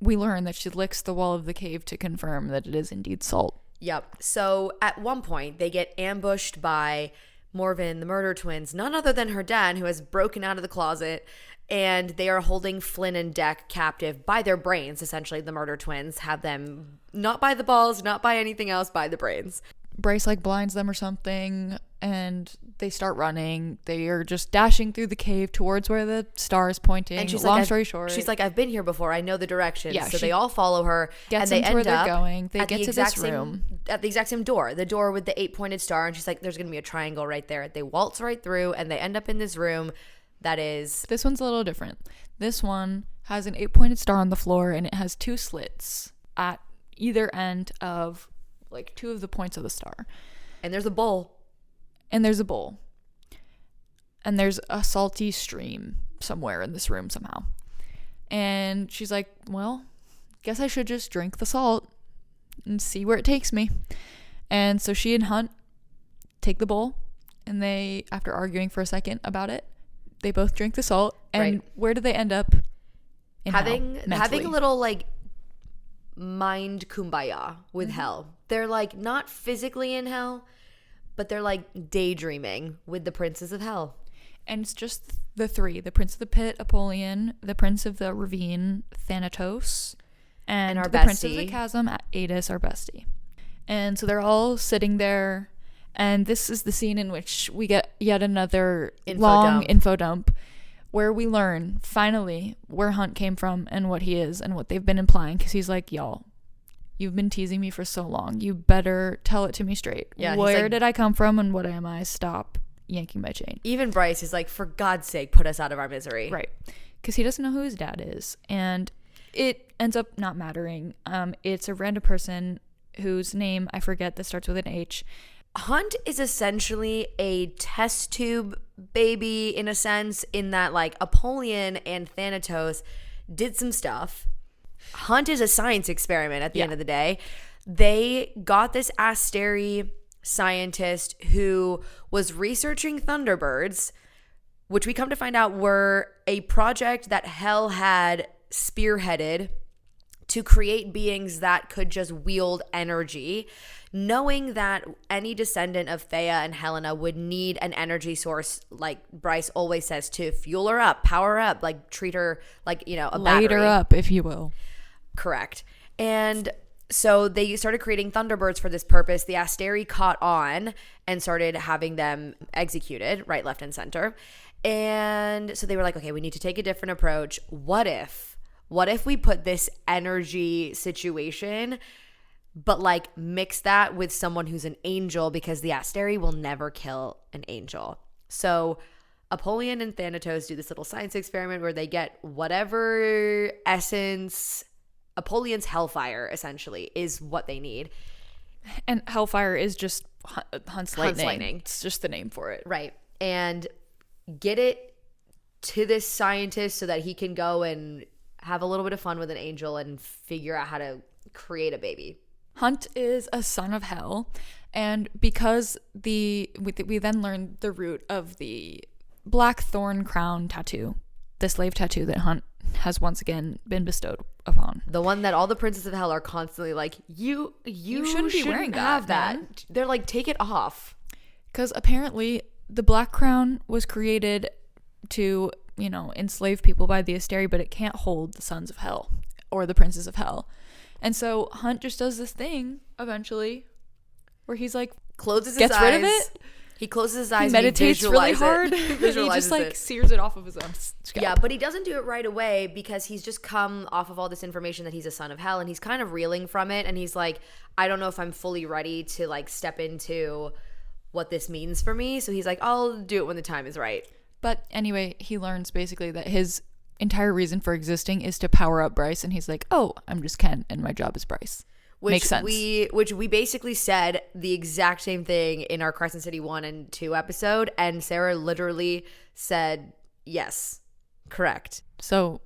we learn that she licks the wall of the cave to confirm that it is indeed salt. Yep. So at one point, they get ambushed by Morven, the murder twins, none other than her dad, who has broken out of the closet, and they are holding Flynn and Deck captive by their brains, essentially. The murder twins have them not by the balls, not by anything else, by the brains. Bryce like blinds them or something, and they start running. They are just dashing through the cave towards where the star is pointing. And she's long story short, she's like, I've been here before. I know the directions. Yeah, so they all follow her, and they end where they're up going. They get to this room at the exact same door, the door with the 8-pointed star. And she's like, there's gonna be a triangle right there. They waltz right through, and they end up in this room. This one's a little different. This one has an 8-pointed star on the floor, and it has 2 slits at either end of like 2 of the points of the star. And there's a bowl. And there's a salty stream somewhere in this room somehow. And she's like, well, guess I should just drink the salt and see where it takes me. And so she and Hunt take the bowl, and they, after arguing for a second about it, they both drink the salt. And Right. where do they end up? In having hell, a little like mind kumbaya with hell. They're like not physically in hell, but they're like daydreaming with the princes of hell. And it's just the three: the prince of the pit, Apollyon; the prince of the ravine, Thanatos; and our the prince of the bestie. chasm, Adis, our bestie. And so they're all sitting there, and this is the scene in which we get yet another long info dump, where we learn finally where Hunt came from and what he is and what they've been implying, because he's like, y'all, you've been teasing me for so long, you better tell it to me straight. Yeah, where like, did I come from and what am I? Stop yanking my chain. Even Bryce is like, for God's sake, put us out of our misery. Right, because he doesn't know who his dad is, and it ends up not mattering. It's a random person whose name I forget that starts with an H. Hunt is essentially a test tube baby in a sense, in that like Apollyon and Thanatos did some stuff. Hunt is a science experiment at the end of the day. They got this Asteri scientist who was researching Thunderbirds, which we come to find out were a project that Hell had spearheaded to create beings that could just wield energy, knowing that any descendant of Thea and Helena would need an energy source, like Bryce always says, to fuel her up, power her up, like treat her like, you know, a battery. Light her up, if you will. Correct. And so they started creating Thunderbirds for this purpose. The Asteri caught on and started having them executed right, left, and center. And so they were like, okay, we need to take a different approach. What if we put this energy situation, but like mix that with someone who's an angel, because the Asteri will never kill an angel. So Apollyon and Thanatos do this little science experiment where they get whatever essence, Apollyon's hellfire essentially is what they need. And hellfire is just Hunt's lightning. It's just the name for it. Right. And get it to this scientist so that he can go and have a little bit of fun with an angel and figure out how to create a baby. Hunt is a son of Hell, and because we then learn the root of the black thorn crown tattoo, the slave tattoo that Hunt has once again been bestowed upon. The one that all the princes of Hell are constantly like, you shouldn't be wearing that. Man. They're like, take it off. Because apparently the black crown was created to, you know, enslave people by the Asteri, but it can't hold the sons of Hell or the princes of Hell. And so Hunt just does this thing eventually where he's like, closes his gets eyes. rid of it. He closes his eyes. He meditates really hard. He He just like sears it off of his own scalp. Yeah, but he doesn't do it right away because he's just come off of all this information that he's a son of Hell, and he's kind of reeling from it. And he's like, I don't know if I'm fully ready to like step into what this means for me. So he's like, I'll do it when the time is right. But anyway, he learns basically that his entire reason for existing is to power up Bryce, and he's like, oh, I'm just Ken and my job is Bryce. Makes sense. Which we basically said the exact same thing in our Crescent City 1 and 2 episode, and Sarah literally said, yes, correct. So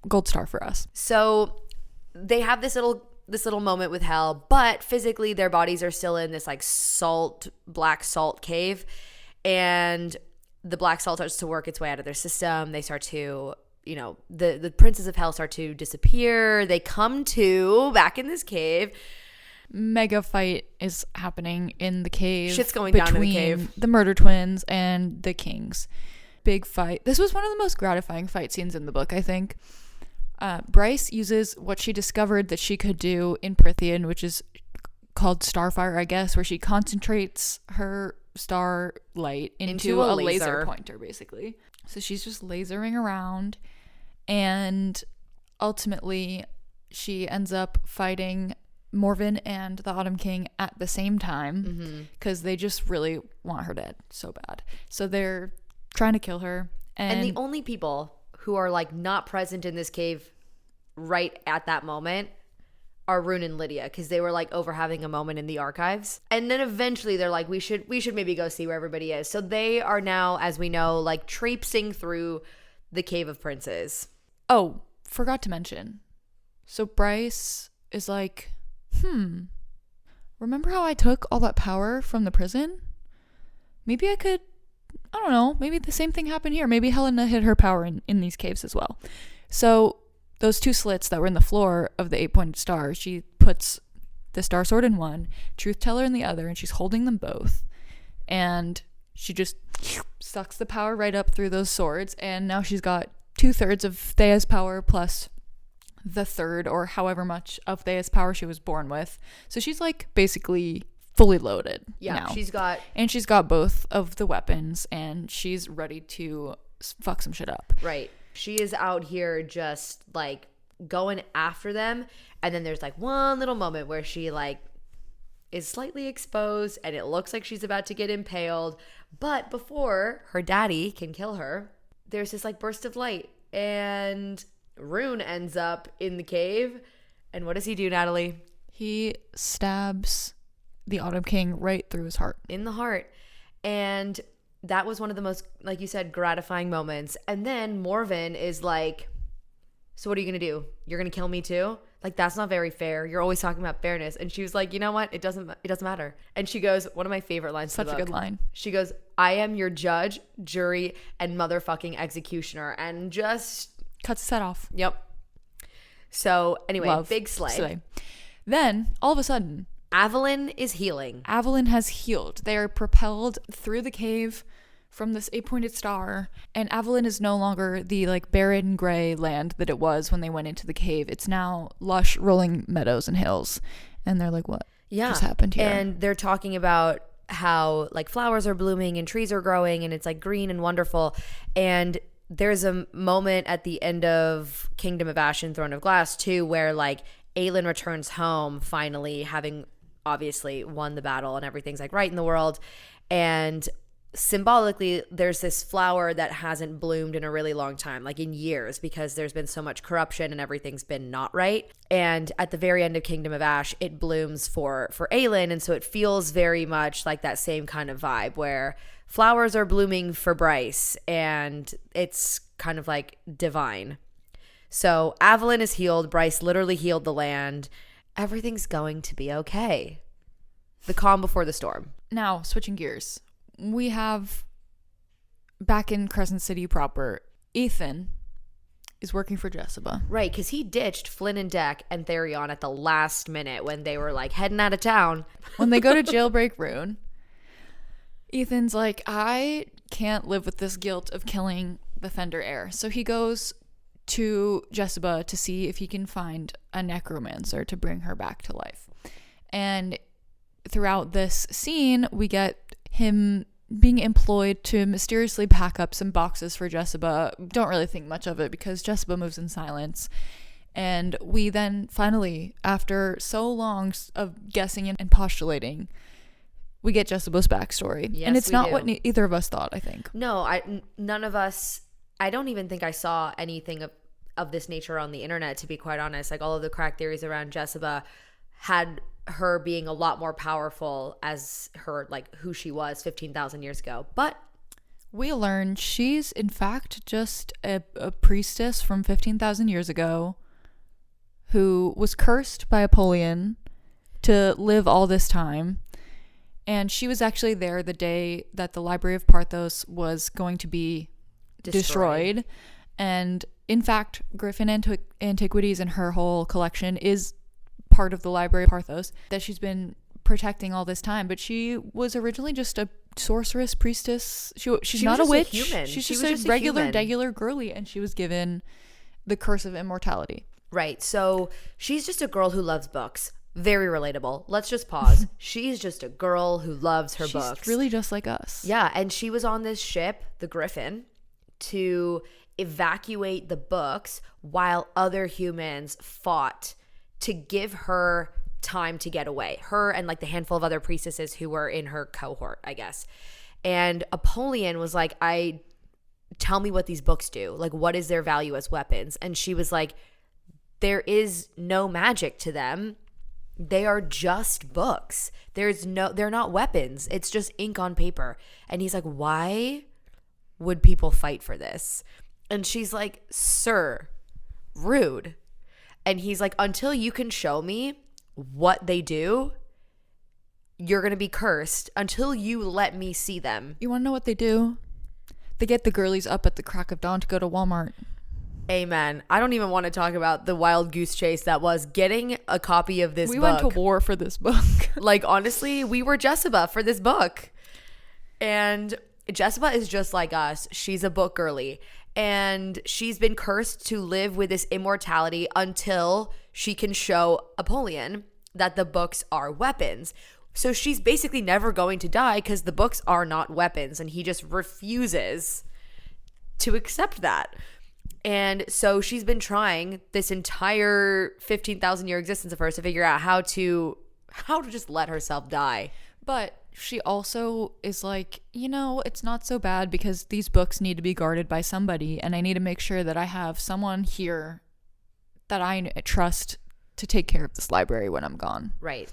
gold star for us. So they have this little moment with Hell, but physically their bodies are still in this like black salt cave, and the black salt starts to work its way out of their system. They start to, you know, the princes of Hell start to disappear. They come to back in this cave. Mega fight is happening in the cave. Shit's going down in the cave. Between the murder twins and the kings. Big fight. This was one of the most gratifying fight scenes in the book, I think. Bryce uses what she discovered that she could do in Prythian, which is called Starfire, I guess, where she concentrates her star light into a laser pointer, basically. So she's just lasering around, and ultimately she ends up fighting Morven and the Autumn King at the same time because they just really want her dead so bad. So they're trying to kill her. And the only people who are like not present in this cave right at that moment are Rune and Lydia, because they were like over having a moment in the archives. And then eventually they're like, we should maybe go see where everybody is. So they are now, as we know, like traipsing through the Cave of Princes. Oh, forgot to mention. So Bryce is like, remember how I took all that power from the prison? Maybe I could, I don't know, maybe the same thing happened here. Maybe Helena hid her power in these caves as well. So those two slits that were in the floor of the 8-pointed star, she puts the star sword in one, truth teller in the other, and she's holding them both. And she just sucks the power right up through those swords, and now she's got 2/3 of Thea's power plus the third or however much of Thea's power she was born with. So she's like basically fully loaded. Yeah, now. she's got both of the weapons, and she's ready to fuck some shit up. Right. She is out here just like going after them, and then there's like one little moment where she like is slightly exposed and it looks like she's about to get impaled, but before her daddy can kill her, there's this like burst of light, and Rune ends up in the cave. And what does he do, Natalie? He stabs the Autumn King right through his heart. In the heart. And that was one of the most, like you said, gratifying moments. And then Morven is like, so what are you going to do? You're going to kill me too? Like, that's not very fair. You're always talking about fairness. And she was like, you know what? It doesn't matter. And she goes, one of my favorite lines. Such a good line. She goes, I am your judge, jury, and motherfucking executioner. And just cuts his head off. Yep. So anyway, Love. big slay. Then all of a sudden, ALLLL is healing. ALLLL has healed. They are propelled through the cave from this 8-pointed star, and ALLLL is no longer the like barren gray land that it was when they went into the cave. It's now lush rolling meadows and hills. And they're like, what just happened here? And they're talking about how like flowers are blooming and trees are growing and it's like green and wonderful. And there's a moment at the end of Kingdom of Ash and Throne of Glass too, where like Aelin returns home finally, having obviously won the battle and everything's like right in the world. And symbolically, there's this flower that hasn't bloomed in a really long time, like in years, because there's been so much corruption and everything's been not right. And at the very end of Kingdom of Ash, it blooms for Aelin, and so it feels very much like that same kind of vibe where flowers are blooming for Bryce, and it's kind of like divine. So ALLLL is healed. Bryce literally healed the land. Everything's going to be okay. The calm before the storm. Now, switching gears. We have, back in Crescent City proper, Ethan is working for Jessica. Right, because he ditched Flynn and Deck and Therion at the last minute when they were like heading out of town. When they go to jailbreak Rune, Ethan's like, I can't live with this guilt of killing the Fender heir. So he goes to Jessica to see if he can find a necromancer to bring her back to life. And throughout this scene, we get him being employed to mysteriously pack up some boxes for Jessica. Don't really think much of it because Jessica moves in silence. And we then finally, after so long of guessing and postulating, we get Jessica's backstory. Yes, and it's not do. What either of us thought, I think. No, none of us, I don't even think I saw anything of this nature on the internet, to be quite honest. Like all of the crack theories around Jessica had her being a lot more powerful as her, like who she was 15,000 years ago. But we learn she's in fact just a priestess from 15,000 years ago who was cursed by Apollyon to live all this time. And she was actually there the day that the Library of Parthos was going to be destroyed. And in fact, Griffin Antiquities and her whole collection is part of the Library of Parthos that she's been protecting all this time. But she was originally just a sorceress priestess. She's not a witch. She's just a regular girly, and she was given the curse of immortality. Right. So she's just a girl who loves books. Very relatable. Let's just pause. She's just a girl who loves her books. She's really just like us. Yeah. And she was on this ship, the Griffin, to evacuate the books while other humans fought to give her time to get away. Her and like the handful of other priestesses who were in her cohort, I guess. And Apollyon was like, tell me what these books do. Like, what is their value as weapons? And she was like, there is no magic to them. They are just books. They're not weapons. It's just ink on paper. And he's like, why would people fight for this? And she's like, sir, rude. And he's like, until you can show me what they do, you're going to be cursed until you let me see them. You want to know what they do? They get the girlies up at the crack of dawn to go to Walmart. Amen. I don't even want to talk about the wild goose chase that was getting a copy of this book. We went to war for this book. Like, honestly, we were Jessica for this book. And Jessica is just like us. She's a book girly. And she's been cursed to live with this immortality until she can show Apollyon that the books are weapons. So she's basically never going to die because the books are not weapons. And he just refuses to accept that. And so she's been trying this entire 15,000 year existence of hers to figure out how to just let herself die. But she also is like, it's not so bad because these books need to be guarded by somebody, and I need to make sure that I have someone here that I trust to take care of this library when I'm gone. Right.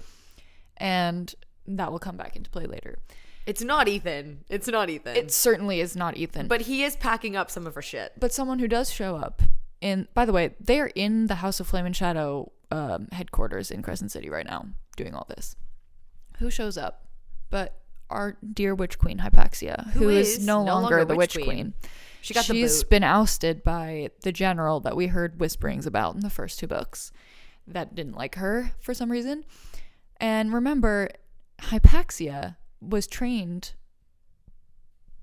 And that will come back into play later. It's not Ethan. It certainly is not Ethan. But he is packing up some of her shit. But someone who does show up by the way, they are in the House of Flame and Shadow headquarters in Crescent City right now doing all this. Who shows up? But our dear witch queen Hypaxia, who is no longer the witch queen. She's been ousted by the general that we heard whisperings about in the first two books that didn't like her for some reason. And remember, Hypaxia was trained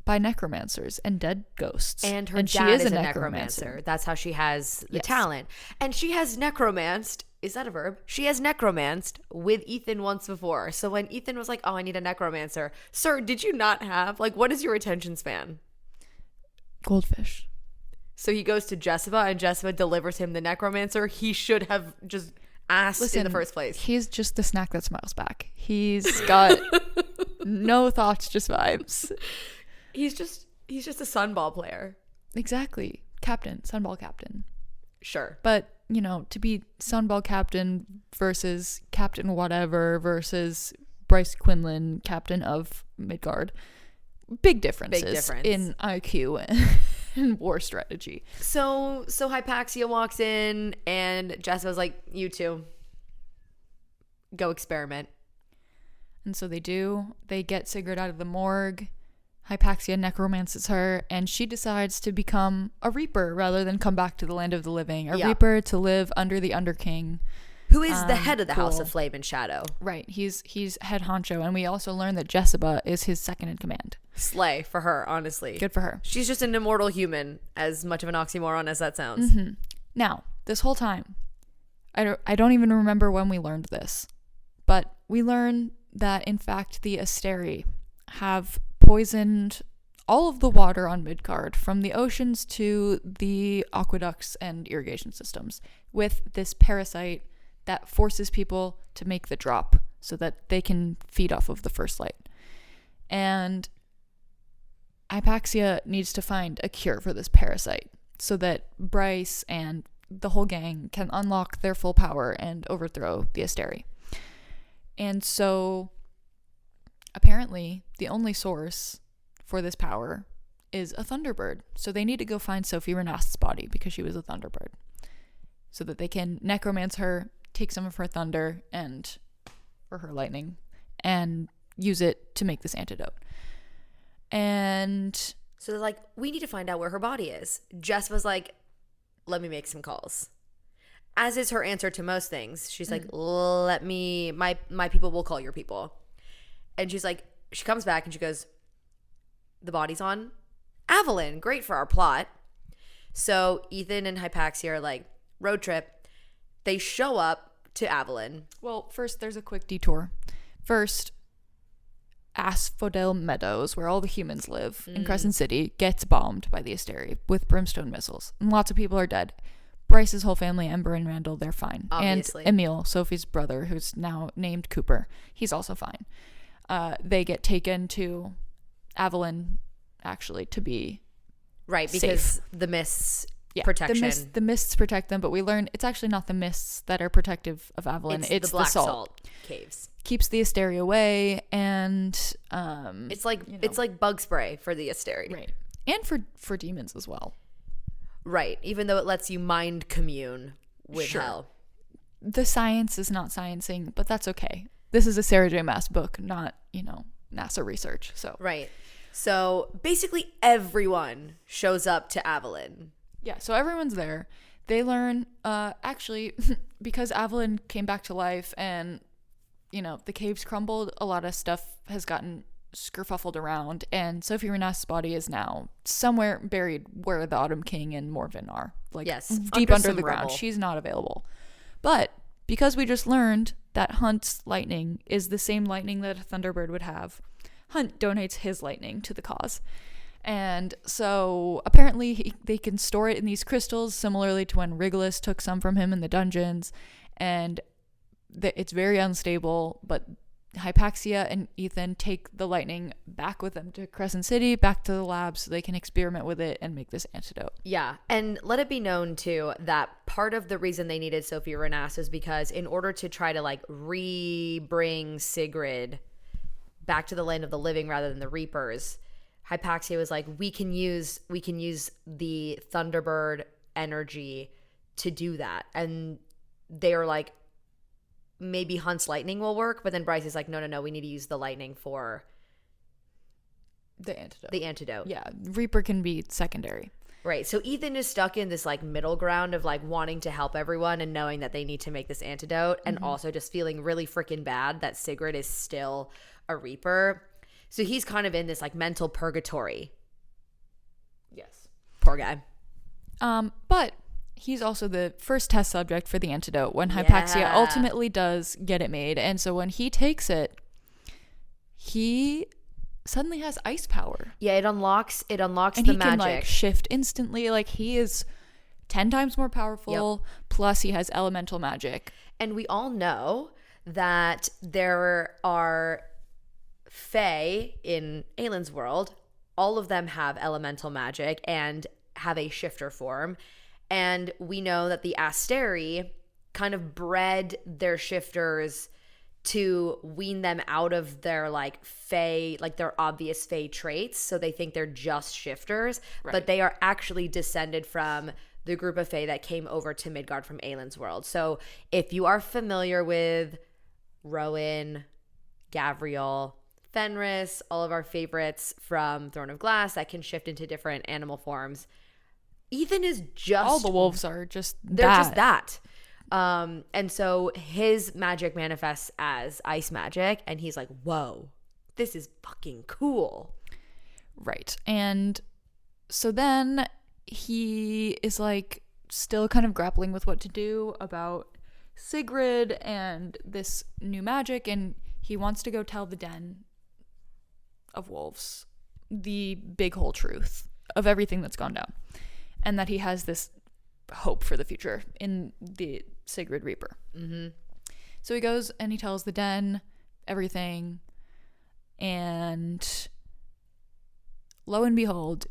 by necromancers and dead ghosts. And her dad is a necromancer. That's how she has the talent. And she has necromanced. Is that a verb? She has necromanced with Ethan once before. So when Ethan was like, oh, I need a necromancer. Sir, did you not have? Like, what is your attention span? Goldfish. So he goes to Jessica and Jessica delivers him the necromancer. He should have just asked in the first place. He's just the snack that smiles back. He's got no thoughts, just vibes. He's just a sunball player. Exactly. Captain. Sunball captain. Sure. But, to be sunball captain versus Captain Whatever versus Bryce Quinlan, captain of Midgard. Big differences in IQ and war strategy. So Hypaxia walks in and Jessica's like, you two, go experiment. And so they do. They get Sigrid out of the morgue. Hypaxia necromances her, and she decides to become a Reaper rather than come back to the land of the living. A Reaper to live under the Underking. Who is the head of the House of Flame and Shadow. Right. He's head honcho, and we also learn that Jessica is his second in command. Slay for her, honestly. Good for her. She's just an immortal human, as much of an oxymoron as that sounds. Mm-hmm. Now, this whole time, I don't even remember when we learned this, but we learn that, in fact, the Asteri have poisoned all of the water on Midgard, from the oceans to the aqueducts and irrigation systems, with this parasite that forces people to make the drop so that they can feed off of the first light. And Hypaxia needs to find a cure for this parasite so that Bryce and the whole gang can unlock their full power and overthrow the Asteri. And so apparently the only source for this power is a Thunderbird. So they need to go find Sophie Renast's body because she was a Thunderbird, so that they can necromance her, take some of her thunder or her lightning, and use it to make this antidote. And so they're like, we need to find out where her body is. Jess was like, let me make some calls. As is her answer to most things. She's like, my people will call your people. And she's like, she comes back and she goes, the body's on ALLLL. Great for our plot. So Ethan and Hypaxia are like, road trip. They show up to ALLLL. Well, first there's a quick detour. First, Asphodel Meadows, where all the humans live in Crescent City, gets bombed by the Asteri with brimstone missiles. And lots of people are dead. Bryce's whole family, Ember and Randall, they're fine. Obviously. And Emil, Sophie's brother, who's now named Cooper, he's also fine. They get taken to ALLLL, actually, to be right, because safe. The mists protection. The mists protect them, but we learn it's actually not the mists that are protective of ALLLL. It's the black salt caves. Keeps the Asteri away, and it's like bug spray for the Asteri. Right. And for demons as well. Right. Even though it lets you mind commune with hell. The science is not sciencing, but that's okay. This is a Sarah J. Maas book, not, NASA research. So right. So basically everyone shows up to ALLLL. Yeah, so everyone's there. They learn, actually, because ALLLL came back to life and, the caves crumbled, a lot of stuff has gotten skerfuffled around, and Sophie Renast's body is now somewhere buried where the Autumn King and Morven are. Like, yes, deep under the ground. She's not available. But because we just learned that Hunt's lightning is the same lightning that a Thunderbird would have, Hunt donates his lightning to the cause. And so apparently they can store it in these crystals, similarly to when Regulus took some from him in the dungeons. And it's very unstable, but Hypaxia and Ethan take the lightning back with them to Crescent City, back to the lab, so they can experiment with it and make this antidote. Yeah, and let it be known, too, that part of the reason they needed Sophie Renast is because in order to try to, like, re-bring Sigrid back to the land of the living rather than the Reapers, Hypaxia was like, we can use the Thunderbird energy to do that. And they are like, maybe Hunt's lightning will work, but then Bryce is like, no, we need to use the lightning for the antidote. Yeah, Reaper can be secondary. Right. So Ethan is stuck in this like middle ground of like wanting to help everyone and knowing that they need to make this antidote, and also just feeling really freaking bad that Sigrid is still a Reaper. So he's kind of in this like mental purgatory. Yes. Poor guy. But he's also the first test subject for the antidote when Hypaxia ultimately does get it made. And so when he takes it, he suddenly has ice power. Yeah, it unlocks and the magic. And he can like shift instantly. Like he is 10 times more powerful. Yep. Plus he has elemental magic. And we all know that there are Fae in Aylin's world. All of them have elemental magic and have a shifter form. And we know that the Asteri kind of bred their shifters to wean them out of their like Fae, like their obvious Fae traits. So they think they're just shifters, right. But they are actually descended from the group of Fae that came over to Midgard from Aylin's world. So if you are familiar with Rowan, Gavriel, Fenris, all of our favorites from Throne of Glass that can shift into different animal forms, Ethan is just... all the wolves are just they're just that. And so his magic manifests as ice magic, and he's like, whoa, this is fucking cool. Right. And so then he is like still kind of grappling with what to do about Sigrid and this new magic, and he wants to go tell the Den of Wolves the big whole truth of everything that's gone down. And that he has this hope for the future in the Sigrid Reaper. Mm-hmm. So he goes and he tells the Den everything. And lo and behold,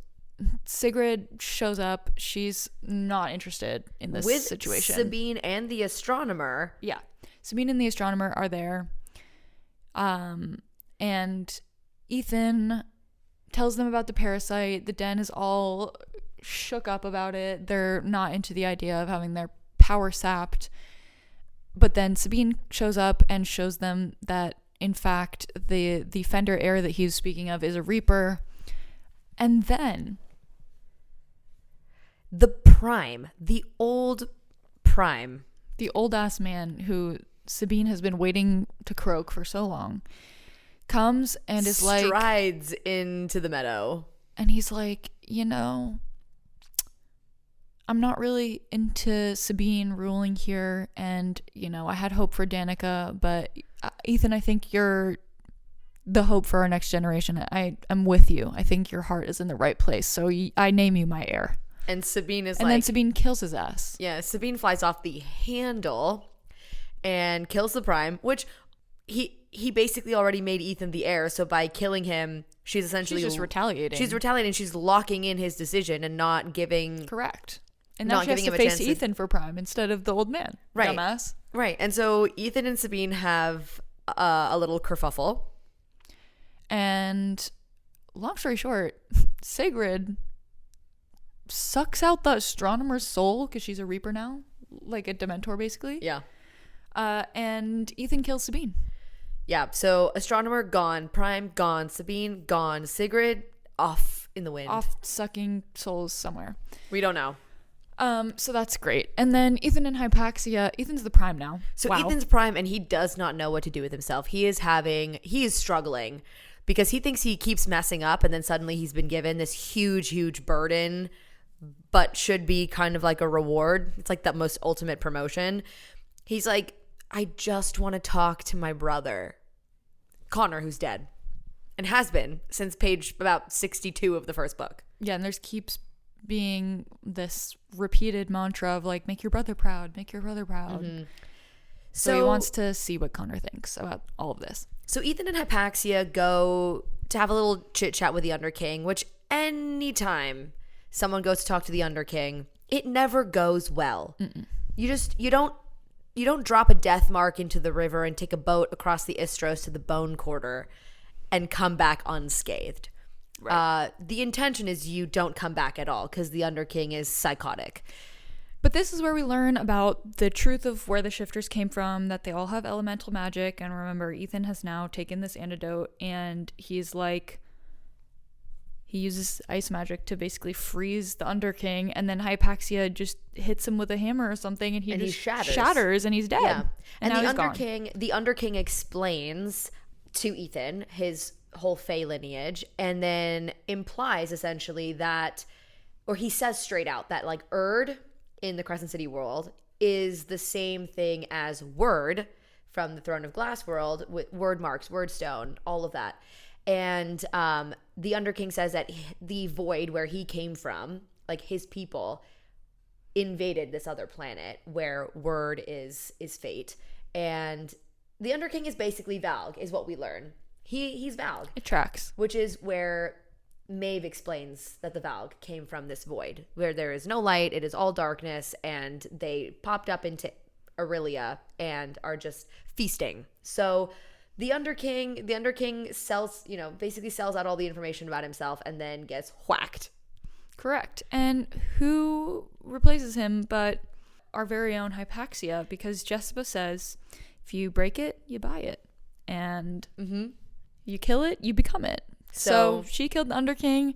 Sigrid shows up. She's not interested in this situation. Sabine and the astronomer. Yeah. Sabine and the astronomer are there. And Ethan tells them about the parasite. The Den is all shook up about it. They're not into the idea of having their power sapped. But then Sabine shows up and shows them that, in fact, the Fender heir that he's speaking of is a Reaper. And then the Prime, the old Prime, the old-ass man who Sabine has been waiting to croak for so long, comes and is like... strides into the meadow. And he's like, I'm not really into Sabine ruling here, and, I had hope for Danica, but Ethan, I think you're the hope for our next generation. I'm with you. I think your heart is in the right place, so I name you my heir. And Sabine is and then Sabine kills his ass. Yeah, Sabine flies off the handle and kills the Prime, which he basically already made Ethan the heir, so by killing him, she's just retaliating. She's retaliating. She's locking in his decision and not giving... Correct. And now she has to face Ethan for Prime instead of the old man. Right. Dumbass. Right. And so Ethan and Sabine have a little kerfuffle. And long story short, Sigrid sucks out the astronomer's soul because she's a Reaper now, like a Dementor basically. Yeah. And Ethan kills Sabine. Yeah, so Astronomer gone, Prime gone, Sabine gone, Sigrid off in the wind. Off sucking souls somewhere. We don't know. So that's great. And then Ethan and Hypaxia. Ethan's the Prime now. So wow. Ethan's Prime, and he does not know what to do with himself. He is struggling because he thinks he keeps messing up, and then suddenly he's been given this huge, huge burden, but should be kind of like a reward. It's like the most ultimate promotion. He's like, I just want to talk to my brother, Connor, who's dead and has been since page about 62 of the first book. Yeah, and there's keeps being this repeated mantra of like, make your brother proud, make your brother proud. Mm-hmm. So he wants to see what Connor thinks about all of this. So Ethan and Hypaxia go to have a little chit chat with the Underking, which anytime someone goes to talk to the Underking, it never goes well. Mm-mm. You don't drop a death mark into the river and take a boat across the Istros to the Bone Quarter and come back unscathed. Right. The intention is you don't come back at all because the Underking is psychotic. But this is where we learn about the truth of where the shifters came from, that they all have elemental magic. And remember, Ethan has now taken this antidote and he's like, he uses ice magic to basically freeze the Underking, and then Hypaxia just hits him with a hammer or something, and he shatters and he's dead. Yeah. And the Underking explains to Ethan his whole Fae lineage, and then implies essentially that, or he says straight out that like Erd in the Crescent City world is the same thing as Word from the Throne of Glass world, with word marks, word stone, all of that. And the Underking says that the void where he came from, like his people, invaded this other planet where word is fate. And the Underking is basically Valg, is what we learn. He's Valg. It tracks. Which is where Maeve explains that the Valg came from this void, where there is no light, it is all darkness, and they popped up into Aurelia and are just feasting. So the Underking sells, basically sells out all the information about himself and then gets whacked. Correct. And who replaces him but our very own Hypaxia, because Jessica says, if you break it, you buy it. And you kill it, you become it. So she killed the Underking.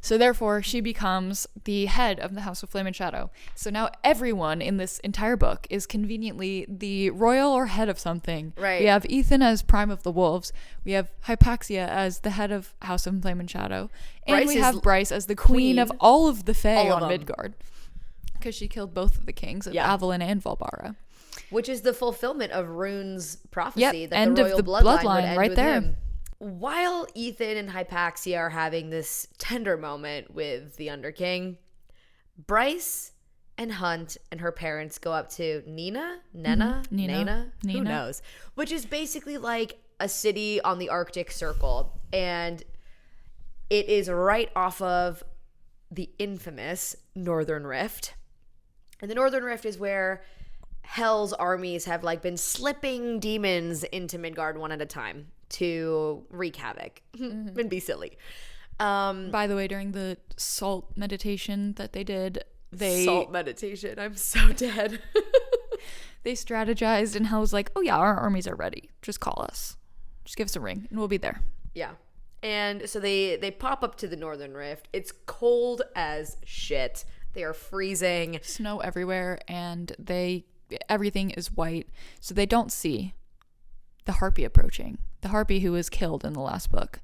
So therefore, she becomes the head of the House of Flame and Shadow. So now everyone in this entire book is conveniently the royal or head of something. Right. We have Ethan as Prime of the Wolves. We have Hypaxia as the head of House of Flame and Shadow. And we have Bryce as the queen of all of the Fae on Midgard. Because she killed both of the kings of Avalon and Valbara. Which is the fulfillment of Rune's prophecy that end the royal of the bloodline would end right with there. him. While Ethan and Hypaxia are having this tender moment with the Underking, Bryce and Hunt and her parents go up to Nina, who knows, which is basically like a city on the Arctic Circle, and it is right off of the infamous Northern Rift. And the Northern Rift is where Hell's armies have like been slipping demons into Midgard one at a time to wreak havoc and be silly. By the way, during the salt meditation that they did, salt meditation, I'm so dead. They strategized, and Hell was like, oh yeah, our armies are ready. Just call us. Just give us a ring and we'll be there. Yeah. And so they pop up to the Northern Rift. It's cold as shit. They are freezing. Snow everywhere, and everything is white. So they don't see the Harpy approaching. The Harpy who was killed in the last book,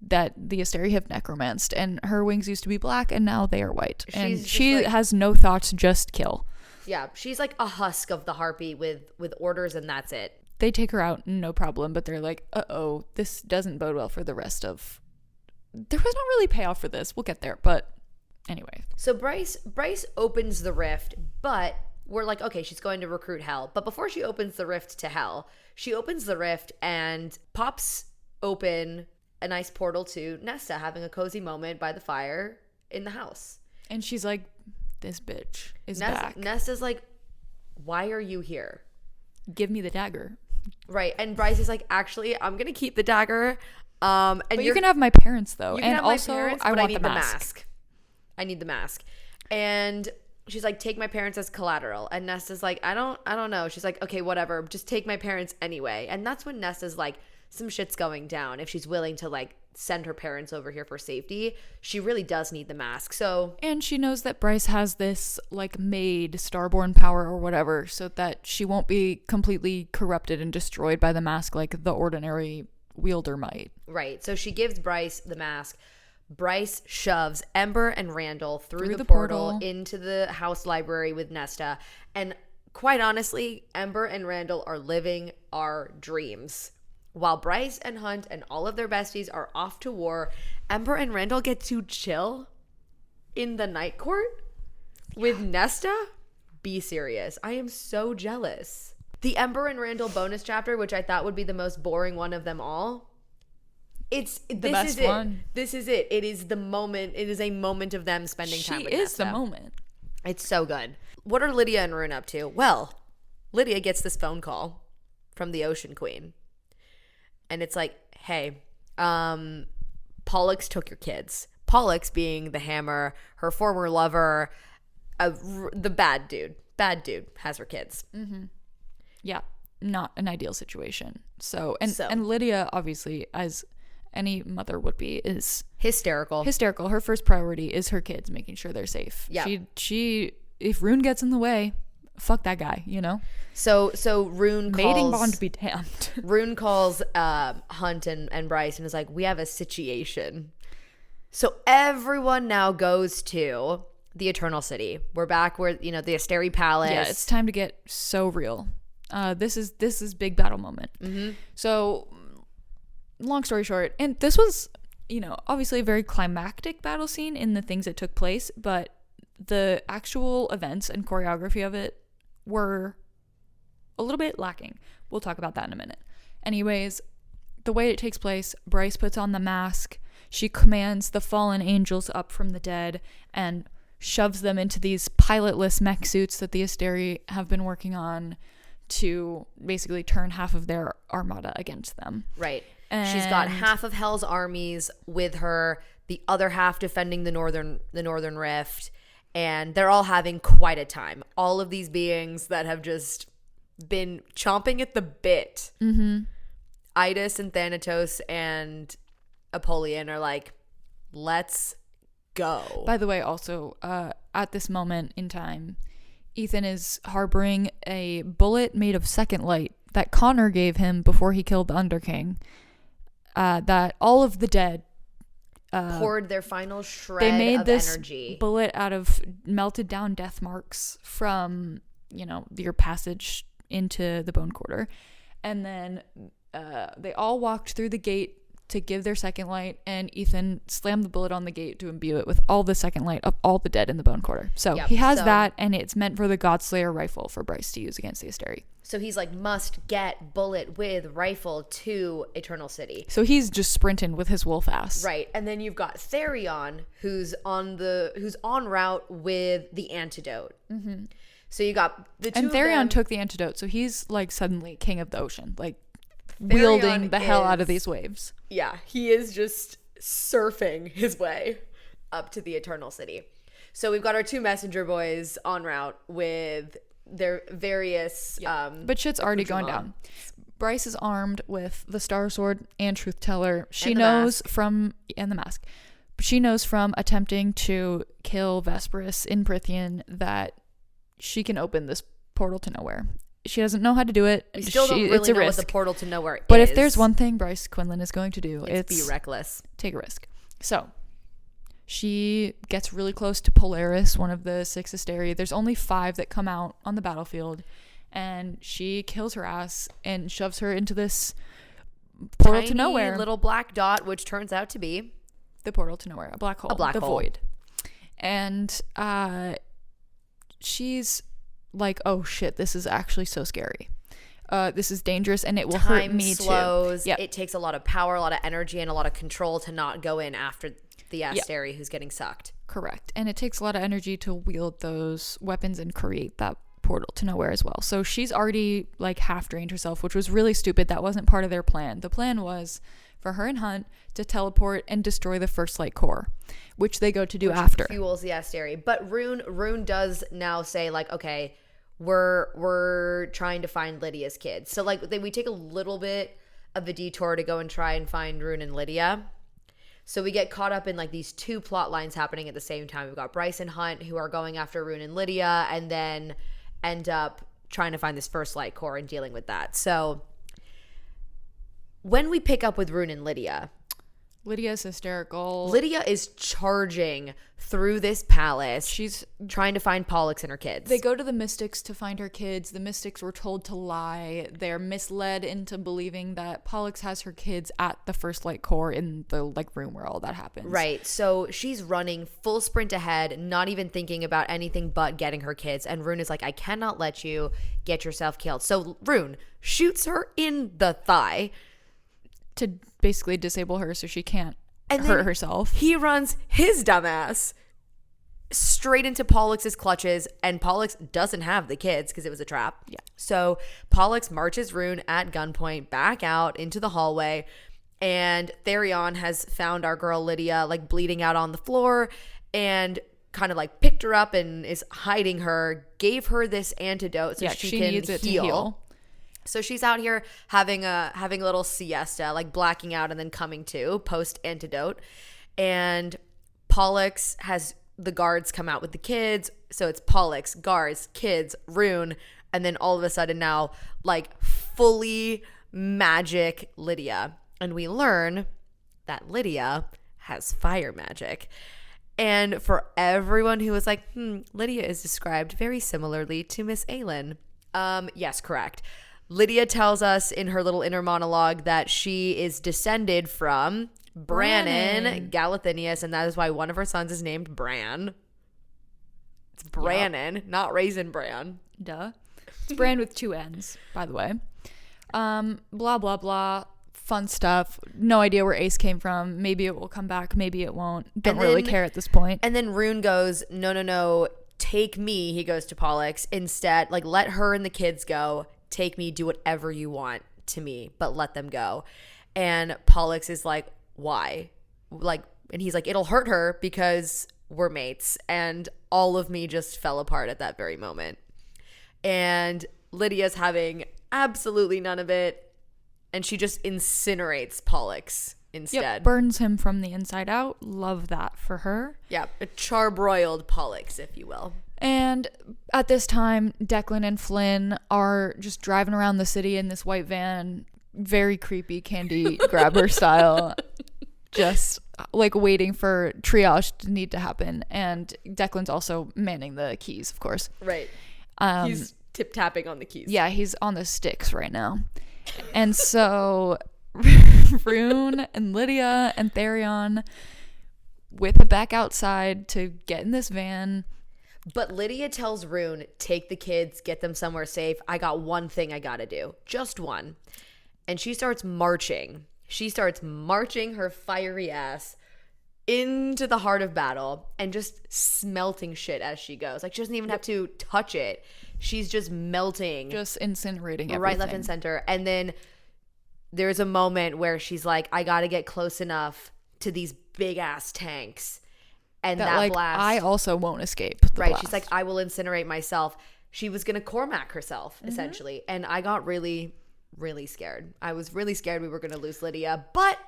that the Asteri have necromanced, and her wings used to be black and now they are white. And she has no thoughts, just kill. Yeah, she's like a husk of the Harpy with orders, and that's it. They take her out, no problem, but they're like, uh-oh, this doesn't bode well for the rest of... There was not really payoff for this. We'll get there, but anyway. So Bryce opens the rift, but we're like, okay, she's going to recruit Hell. But before she opens the rift to Hell, she opens the rift and pops open a nice portal to Nesta, having a cozy moment by the fire in the house. And she's like, this bitch is back. Nesta's like, why are you here? Give me the dagger. Right. And Bryce is like, actually, I'm going to keep the dagger. And but you can have my parents, though. You can and have also, my parents, I but want I need the the mask. I need the mask. And she's like, take my parents as collateral. And Nesta's like, I don't know. She's like, okay, whatever. Just take my parents anyway. And that's when Nesta's like, some shit's going down. If she's willing to like send her parents over here for safety, she really does need the mask. So, and she knows that Bryce has this like made starborn power or whatever, so that she won't be completely corrupted and destroyed by the mask like the ordinary wielder might. Right. So she gives Bryce the mask. Bryce shoves Ember and Randall through the portal into the house library with Nesta. And quite honestly, Ember and Randall are living our dreams. While Bryce and Hunt and all of their besties are off to war, Ember and Randall get to chill in the night court with Nesta? Be serious. I am so jealous. The Ember and Randall bonus chapter, which I thought would be the most boring one of them all, this is it. It is the moment. It is a moment of them spending time with Nesta. She is the moment. It's so good. What are Lydia and Rune up to? Well, Lydia gets this phone call from the Ocean Queen. And it's like, hey, Pollux took your kids. Pollux being the Hammer, her former lover, the bad dude. Bad dude has her kids. Mm-hmm. Yeah, not an ideal situation. And Lydia, obviously, as any mother would be, is hysterical. Her first priority is her kids, making sure they're safe. Yeah. She if Rune gets in the way, fuck that guy, you know? So Rune calls... Mating bond be damned. Rune calls Hunt and Bryce and is like, we have a situation. So everyone now goes to the Eternal City. We're back where, the Asteri Palace. Yeah, it's time to get so real. This is big battle moment. Mm-hmm. So... long story short, and this was, obviously a very climactic battle scene in the things that took place, but the actual events and choreography of it were a little bit lacking. We'll talk about that in a minute. Anyways, the way it takes place, Bryce puts on the mask. She commands the fallen angels up from the dead and shoves them into these pilotless mech suits that the Asteri have been working on to basically turn half of their armada against them. Right. She's got half of Hell's armies with her, the other half defending the Northern Rift, and they're all having quite a time. All of these beings that have just been chomping at the bit. Mm-hmm. Idis and Thanatos and Apollyon are like, let's go. By the way, also, at this moment in time, Ethan is harboring a bullet made of second light that Connor gave him before he killed the Underking. That all of the dead poured their final shred they made of this energy. Bullet out of melted down death marks from your passage into the Bone Quarter, and then they all walked through the gate to give their second light, and Ethan slammed the bullet on the gate to imbue it with all the second light of all the dead in the Bone Quarter. So he has that, and it's meant for the Godslayer rifle for Bryce to use against the Asteri. So he's like, must get bullet with rifle to Eternal City. So he's just sprinting with his wolf ass. Right. And then you've got Therion, who's en route with the antidote. Mm-hmm. So you got the two and of Therion them. took the antidote, so he's like suddenly king of the ocean, like Therion wielding the hell out of these waves. Yeah, he is just surfing his way up to the Eternal City. So we've got our two messenger boys en route with their various but shit's already going down. Bryce is armed with the Star Sword and Truth Teller. She knows from the mask. She knows from attempting to kill Vesperus in Prythian that she can open this portal to nowhere. She doesn't know how to do it. We still don't really know what the portal to nowhere is. But if there's one thing Bryce Quinlan is going to do, it's be reckless. Take a risk. So she gets really close to Polaris, one of the 6 Asteri. There's only 5 that come out on the battlefield, and she kills her ass and shoves her into this portal to nowhere. Little black dot, which turns out to be the portal to nowhere, a black hole, the void. And she's like, oh shit, this is actually so scary. This is dangerous, and it will hurt me slows. Too. Yep. It takes a lot of power, a lot of energy, and a lot of control to not go in after the Asteri who's getting sucked. Correct. And it takes a lot of energy to wield those weapons and create that portal to nowhere as well. So she's already like half drained herself, which was really stupid. That wasn't part of their plan. The plan was for her and Hunt to teleport and destroy the First Light core, which they go to do after. Fuels the Asteri. But Rune does now say, like, okay, we're trying to find Lydia's kids. So, like, we take a little bit of a detour to go and try and find Rune and Lydia. So we get caught up in, like, these two plot lines happening at the same time. We've got Bryce and Hunt who are going after Rune and Lydia, and then end up trying to find this First Light core and dealing with that. So when we pick up with Rune and Lydia Lydia is charging through this palace. She's trying to find Pollux and her kids. They go to the Mystics to find her kids. The Mystics were told to lie. They're misled into believing that Pollux has her kids at the First Light core in the, like, room where all that happens. Right. So she's running full sprint ahead, not even thinking about anything but getting her kids. And Rune is like, I cannot let you get yourself killed. So Rune shoots her in the thigh to basically disable her so she can't hurt herself. He runs his dumbass straight into Pollux's clutches, and Pollux doesn't have the kids because it was a trap. Yeah. So Pollux marches Rune at gunpoint back out into the hallway, and Therion has found our girl Lydia, like, bleeding out on the floor, and kind of, like, picked her up and is hiding her, gave her this antidote so she can needs it to heal. So she's out here having a little siesta, like blacking out and then coming to post antidote. And Pollux has the guards come out with the kids. So it's Pollux, guards, kids, Rune, and then all of a sudden now, like, fully magic Lydia. And we learn that Lydia has fire magic. And for everyone who was like, Lydia is described very similarly to Miss Aylin. Yes, correct. Lydia tells us in her little inner monologue that she is descended from Brannon Galathinius, and that is why one of her sons is named Bran. It's Brannon, not Raisin Bran. Duh. It's Bran with two N's, by the way. Blah, blah, blah. Fun stuff. No idea where Ace came from. Maybe it will come back. Maybe it won't. Don't really care at this point. And then Rune goes, no, take me, he goes to Pollux. Instead, like, let her and the kids go. Take me, do whatever you want to me, but let them go. And Pollux is like, why? Like, and he's like, it'll hurt her because we're mates. And all of me just fell apart at that very moment. And Lydia's having absolutely none of it. And she just incinerates Pollux instead. Yep, burns him from the inside out. Love that for her. Yeah, a charbroiled Pollux, if you will. And at this time, Declan and Flynn are just driving around the city in this white van, very creepy candy grabber style, just like waiting for triage to need to happen. And Declan's also manning the keys, of course. Right. He's tip-tapping on the keys. Yeah, he's on the sticks right now. And so Rune and Lydia and Therion whip it back outside to get in this van. But Lydia tells Rune, take the kids, get them somewhere safe. I got one thing I gotta do. Just one. And she starts marching. She starts marching her fiery ass into the heart of battle and just smelting shit as she goes. Like, she doesn't even have to touch it. She's just melting. Just incinerating everything. Right, left, and center. And then there's a moment where she's like, I gotta get close enough to these big-ass tanks. And that like, blast, I also won't escape the right, blast. she's like, I will incinerate myself. She was going to Cormac herself, essentially. And I got really, really scared. I was really scared we were going to lose Lydia. But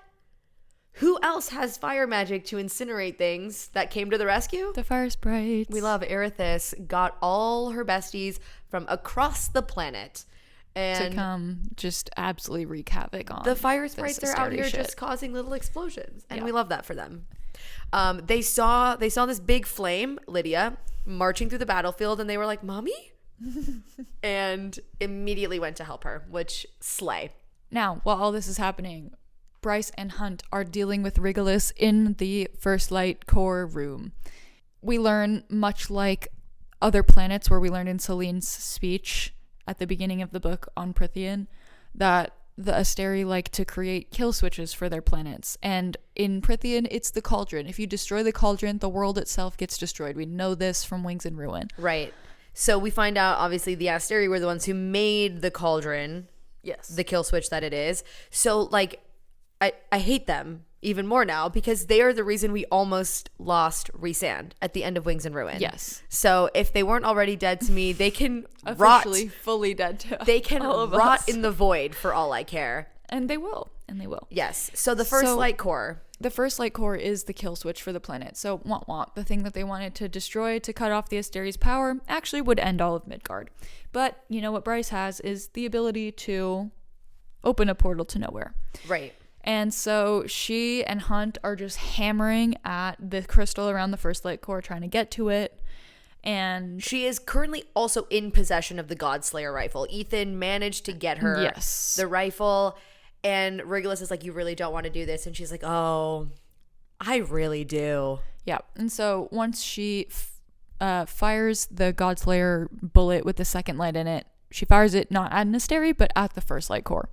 who else has fire magic to incinerate things that came to the rescue? The fire sprites. We love Erithis. Got all her besties from across the planet. And to come just absolutely wreak havoc on the fire sprites are out here shit. just causing little explosions. And we love that for them. They saw this big flame, Lydia, marching through the battlefield, and they were like, Mommy? And immediately went to help her, which slay. Now, while all this is happening, Bryce and Hunt are dealing with Regulus in the First Light core room. We learn, much like other planets where we learned in Celine's speech at the beginning of the book on Prythian, that the Asteri like to create kill switches for their planets. And in Prythian, it's the cauldron. If you destroy the cauldron, the world itself gets destroyed. We know this from Wings and Ruin. Right. So we find out, obviously, the Asteri were the ones who made the cauldron. Yes. The kill switch that it is. So, like, I hate them even more now because they are the reason we almost lost Rhysand at the end of Wings and Ruin. Yes. So if they weren't already dead to me, they can officially fully dead to they can all of rot us. in the void for all I care. And they will. And they will. Yes. So the first light core. The first light core is the kill switch for the planet. So womp womp, the thing that they wanted to destroy to cut off the Asteri's power actually would end all of Midgard. But you know what Bryce has is the ability to open a portal to nowhere. Right. And so she and Hunt are just hammering at the crystal around the first light core, trying to get to it. And she is currently also in possession of the Godslayer rifle. Ethan managed to get her the rifle, and Regulus is like, you really don't want to do this. And she's like, oh, I really do. Yeah. And so once she fires the Godslayer bullet with the second light in it, she fires it not at an Asteri, but at the first light core.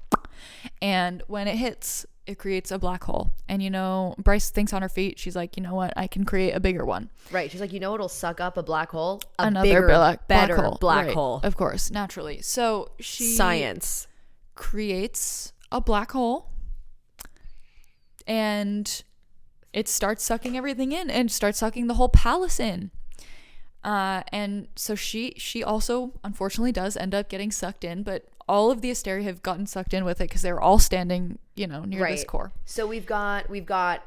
And when it hits, it creates a black hole. And, you know, Bryce thinks on her feet. She's like, you know what? I can create a bigger one. Right. She's like, you know what'll suck up a black hole? Another bigger, better black hole. Black right. hole. Of course. Naturally. So she Science creates a black hole. And it starts sucking everything in and starts sucking the whole palace in. And so she also unfortunately does end up getting sucked in, but all of the Asteri have gotten sucked in with it because they're all standing, you know, near this core. So we've got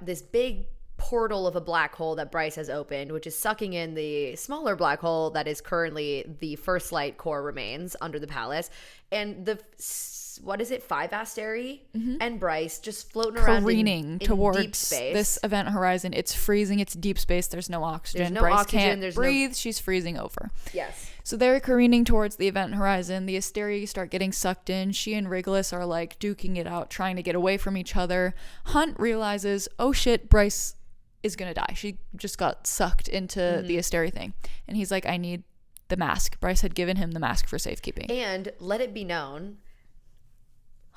this big portal of a black hole that Bryce has opened, which is sucking in the smaller black hole that is currently the first light core remains under the palace, and the 5 Asteri and Bryce just floating around careening in towards deep space. This event horizon. It's freezing. It's deep space. There's no oxygen. There's no Bryce oxygen. Can't breathe. She's freezing over. Yes. So they're careening towards the event horizon. The Asteri start getting sucked in. She and Regulus are like duking it out, trying to get away from each other. Hunt realizes, oh shit, Bryce is gonna die. She just got sucked into the Asteri thing. And he's like, I need the mask. Bryce had given him the mask for safekeeping. And let it be known,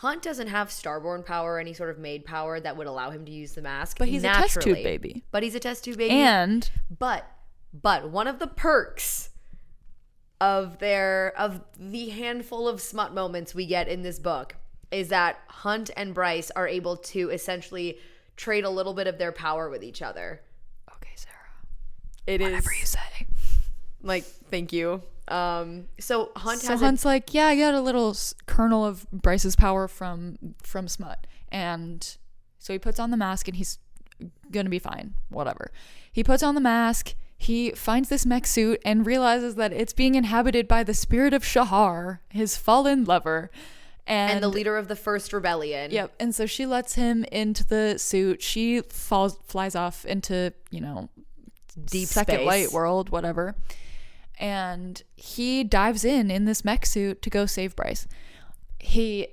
Hunt doesn't have starborn power or any sort of maid power that would allow him to use the mask. But he's naturally. a test tube baby. But he's a test tube baby. And but one of the perks of the handful of smut moments we get in this book is that Hunt and Bryce are able to essentially trade a little bit of their power with each other. Okay, Sarah. Whatever you say. Like, thank you. So Hunt's like, yeah, I got a little kernel of Bryce's power from smut, and so he puts on the mask and he's gonna be fine. Whatever. He puts on the mask. He finds this mech suit and realizes that it's being inhabited by the spirit of Shahar, his fallen lover. And the leader of the first rebellion. Yep. And so she lets him into the suit. She flies off into, you know, deep second space. light world, whatever. And he dives in this mech suit to go save Bryce. He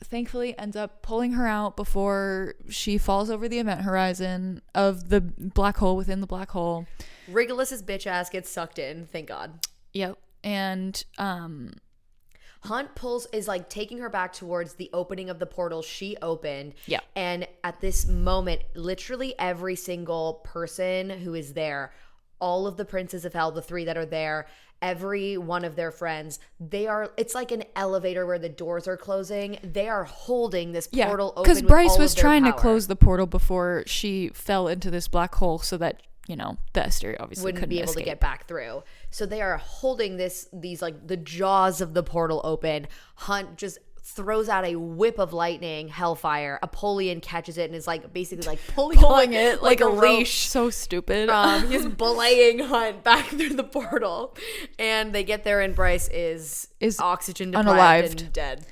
thankfully ends up pulling her out before she falls over the event horizon of the black hole within the black hole. Regulus's bitch ass gets sucked in, thank God. Yep. And Hunt is like taking her back towards the opening of the portal she opened. Yeah. And at this moment, literally every single person who is there, all of the princes of hell, the 3 that are there, every one of their friends, it's like an elevator where the doors are closing. They are holding this portal open. Because Bryce was trying to close the portal before she fell into this black hole so that, you know, the Asteri obviously wouldn't be able escape. to get back through. So they are holding these like the jaws of the portal open. Hunt just throws out a whip of lightning, hellfire. Apollyon catches it and is like basically like pulling it like a leash. So stupid. He's belaying Hunt back through the portal, and they get there and Bryce is oxygen deprived and dead.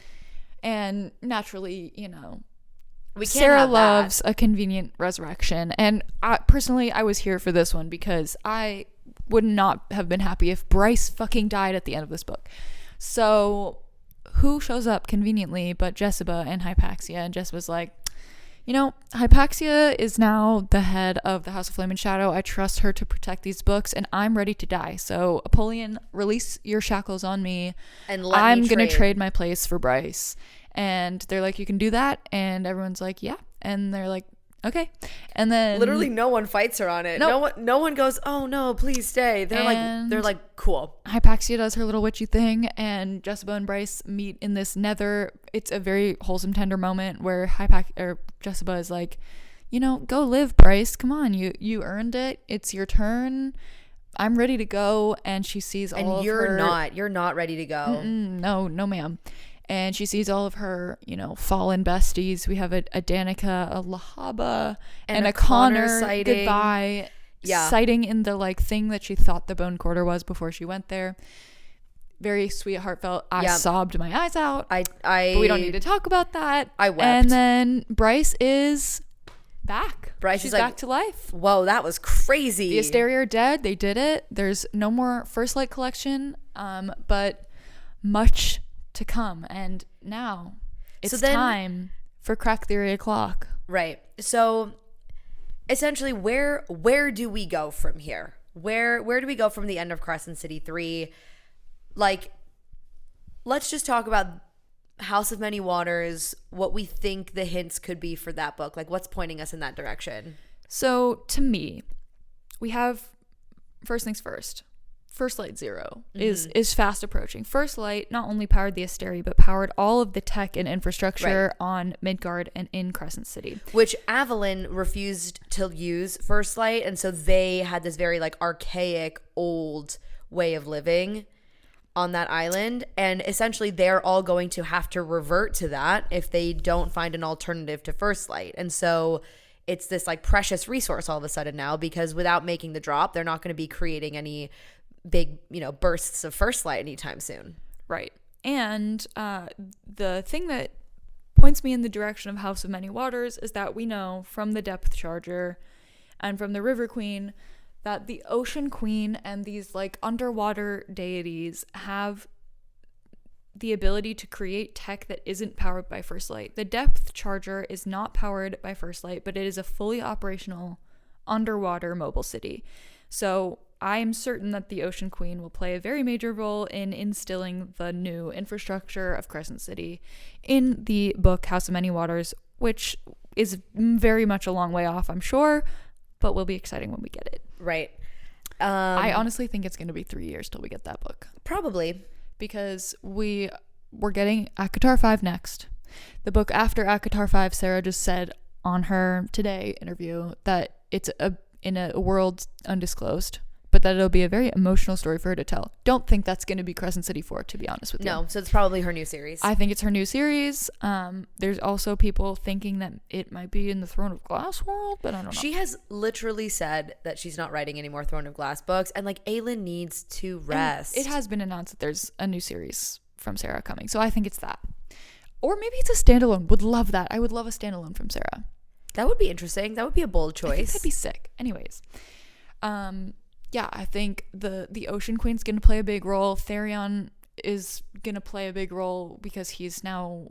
And naturally, you know, Sarah loves a convenient resurrection, and personally I was here for this one because I would not have been happy if Bryce fucking died at the end of this book. So who shows up conveniently but Jessica and Hypaxia? And Jessica's like, you know, Hypaxia is now the head of the House of Flame and Shadow. I trust her to protect these books, and I'm ready to die. So Apollyon, release your shackles on me, and I'm gonna trade my place for Bryce. And they're like, you can do that? And everyone's like, yeah. And they're like, okay. And then literally no one fights her on it. No one goes, oh no, please stay. They're like cool. Hypaxia does her little witchy thing, and Jessica and Bryce meet in this nether. It's a very wholesome, tender moment where Jessica is like, go live, Bryce. Come on, you earned it. It's your turn. I'm ready to go. And she sees all of her. And you're not ready to go. No, ma'am. And she sees all of her, fallen besties. We have a Danica, a Lahaba, and a Connor sighting. Goodbye. Yeah. Sighting in the thing that she thought the bone quarter was before she went there. Very sweet, heartfelt. I sobbed my eyes out. But we don't need to talk about that. I wept. And then Bryce is back. She's back to life. Whoa, that was crazy. The Asteria are dead. They did it. There's no more First Light collection, but much to come. And now it's time for Crack Theory O'Clock. Right. So essentially, where do we go from here? Where do we go from the end of Crescent City 3? Let's just talk about House of Many Waters, what we think the hints could be for that book. What's pointing us in that direction? So to me, we have, first things first, First Light 0 is fast approaching. First Light not only powered the Asteria, but powered all of the tech and infrastructure on Midgard and in Crescent City. Which Avalon refused to use First Light, and so they had this very archaic, old way of living on that island, and essentially they're all going to have to revert to that if they don't find an alternative to First Light. And so it's this precious resource all of a sudden now, because without making the drop, they're not going to be creating any big bursts of First Light anytime soon. Right. And the thing that points me in the direction of House of Many Waters is that we know from the Depth Charger and from the River Queen that the Ocean Queen and these underwater deities have the ability to create tech that isn't powered by First Light. The Depth Charger is not powered by First Light, but it is a fully operational underwater mobile city. So I am certain that the Ocean Queen will play a very major role in instilling the new infrastructure of Crescent City in the book House of Many Waters, which is very much a long way off, I'm sure, but will be exciting when we get it. Right. I honestly think it's going to be 3 years till we get that book. Probably. Because we're getting ACOTAR 5 next. The book after ACOTAR 5, Sarah just said on her Today interview that it's in a world undisclosed, but that it'll be a very emotional story for her to tell. Don't think that's going to be Crescent City 4, to be honest with you. No, so it's probably her new series. I think it's her new series. There's also people thinking that it might be in the Throne of Glass world, but I don't know. She has literally said that she's not writing any more Throne of Glass books, and ALLLL needs to rest. And it has been announced that there's a new series from Sarah coming, so I think it's that. Or maybe it's a standalone. Would love that. I would love a standalone from Sarah. That would be interesting. That would be a bold choice. I think that'd be sick. Anyways. Yeah, I think the Ocean Queen's going to play a big role. Therion is going to play a big role because he's now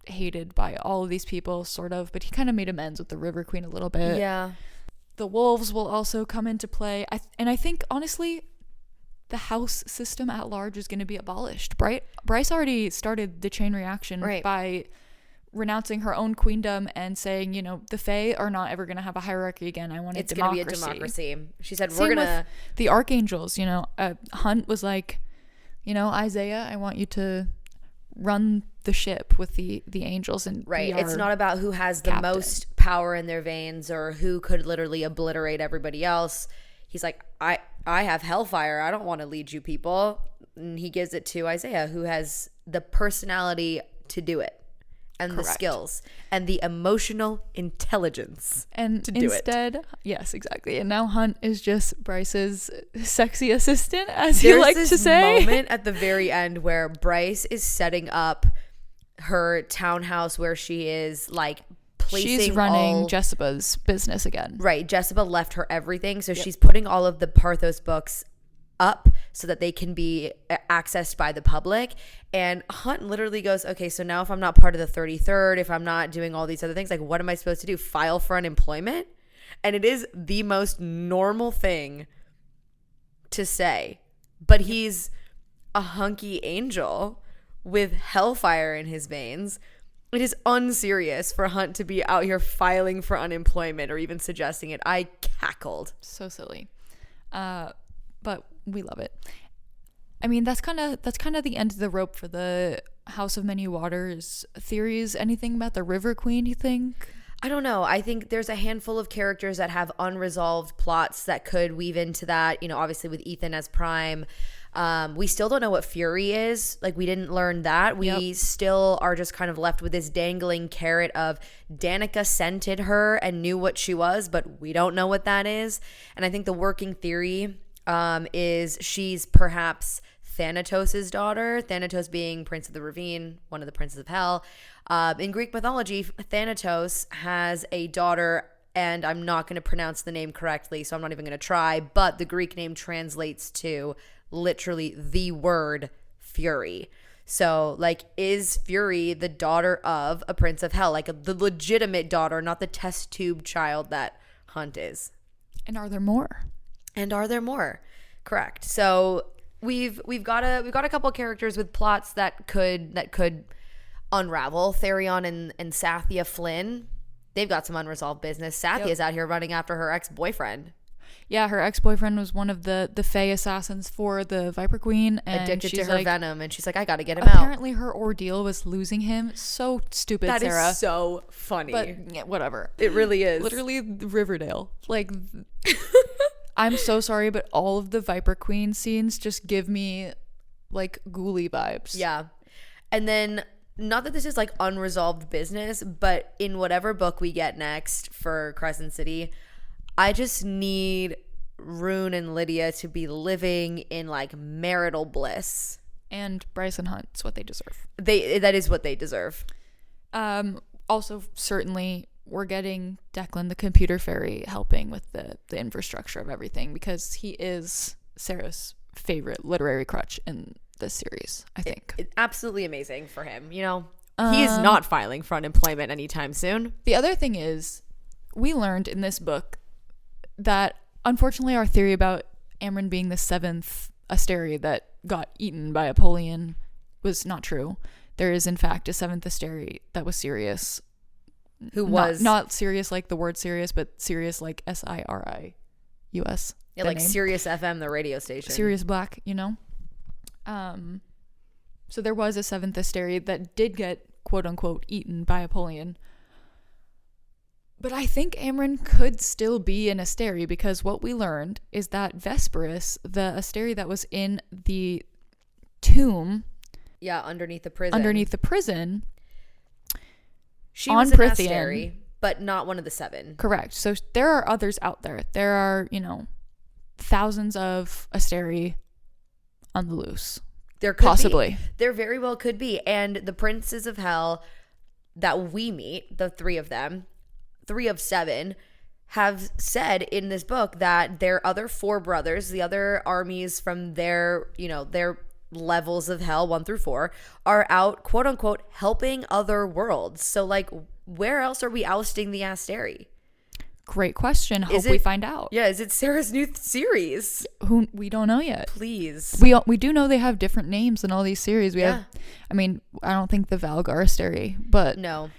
hated by all of these people, sort of, but he kind of made amends with the River Queen a little bit. Yeah. The wolves will also come into play. I think, honestly, the house system at large is going to be abolished. Bryce already started the chain reaction by renouncing her own queendom and saying, the Fae are not ever going to have a hierarchy again. I want it's democracy. It's going to be a democracy. She said, we're going to... The archangels, Hunt was like, Isaiah, I want you to run the ship with the angels. And it's not about who has the most power in their veins or who could literally obliterate everybody else. He's like, I have hellfire. I don't want to lead you people. And he gives it to Isaiah, who has the personality to do it. And the skills and the emotional intelligence and to do instead, yes, exactly. And now Hunt is just Bryce's sexy assistant, as he likes to say. There's this moment at the very end where Bryce is setting up her townhouse where she is placing. She's running Jessica's business again. Right. Jessica left her everything, so she's putting all of the Parthos books up so that they can be accessed by the public. And Hunt literally goes, okay, so now if I'm not part of the 33rd, if I'm not doing all these other things, what am I supposed to do? File for unemployment? And it is the most normal thing to say. But he's a hunky angel with hellfire in his veins. It is unserious for Hunt to be out here filing for unemployment or even suggesting it. I cackled. So silly. But we love it. I mean, that's kind of the end of the rope for the House of Many Waters theories. Anything about the River Queen, you think? I don't know. I think there's a handful of characters that have unresolved plots that could weave into that, obviously with Ethan as Prime. We still don't know what Fury is. Like, we didn't learn that. We still are just kind of left with this dangling carrot of Danica scented her and knew what she was, but we don't know what that is. And I think the working theory is she's perhaps Thanatos' daughter, Thanatos being Prince of the Ravine, one of the princes of hell. In Greek mythology, Thanatos has a daughter, and I'm not going to pronounce the name correctly, so I'm not even going to try, but the Greek name translates to literally the word Fury. So, like, is Fury the daughter of a prince of hell? Like, the legitimate daughter, not the test tube child that Hunt is. And are there more? Correct. So we've got a couple of characters with plots that could unravel. Therion and Sathia Flynn, they've got some unresolved business. Sathia's out here running after her ex-boyfriend. Yeah, her ex-boyfriend was one of the Fae assassins for the Viper Queen, and addicted to her venom, and she's like, I gotta get him apparently out. Apparently her ordeal was losing him. So stupid, that Sarah. That is so funny. But yeah, whatever. It really is. Literally Riverdale. Like, I'm so sorry, but all of the Viper Queen scenes just give me, like, ghouly vibes. Yeah. And then, not that this is, like, unresolved business, but in whatever book we get next for Crescent City, I just need Rune and Lydia to be living in, like, marital bliss. And Bryce and Hunt, it's what they deserve. That is what they deserve. Also, certainly, we're getting Declan, the computer fairy, helping with the infrastructure of everything, because he is Sarah's favorite literary crutch in this series, I think. It's absolutely amazing for him, He is not filing for unemployment anytime soon. The other thing is, we learned in this book that, unfortunately, our theory about Amryn being the 7th Asteri that got eaten by Apollyon was not true. There is, in fact, a 7th Asteri that was Sirius. Who was... Not Sirius like the word Sirius, but Sirius like Sirius. Yeah, like name. Sirius FM, the radio station. Sirius Black, So there was a 7th Asteri that did get, quote-unquote, eaten by Apollyon. But I think Amryn could still be an Asteri, because what we learned is that Vesperus, the Asteri that was in the tomb... Yeah, underneath the prison. She was an Asteri, but not one of the 7. Correct. So there are others out there. There are, thousands of Asteri on the loose. There could possibly be. There very well could be. And the princes of hell that we meet, the 3 of them, 3 of 7, have said in this book that their other 4 brothers, the other armies from their levels of hell 1 through 4, are out, quote unquote, helping other worlds. So, like, where else are we ousting the Asteri? Great question. Hope we find out. Yeah, is it Sarah's new series? Who we don't know yet. Please. We do know they have different names in all these series. I don't think the Valgar Asteri, but no,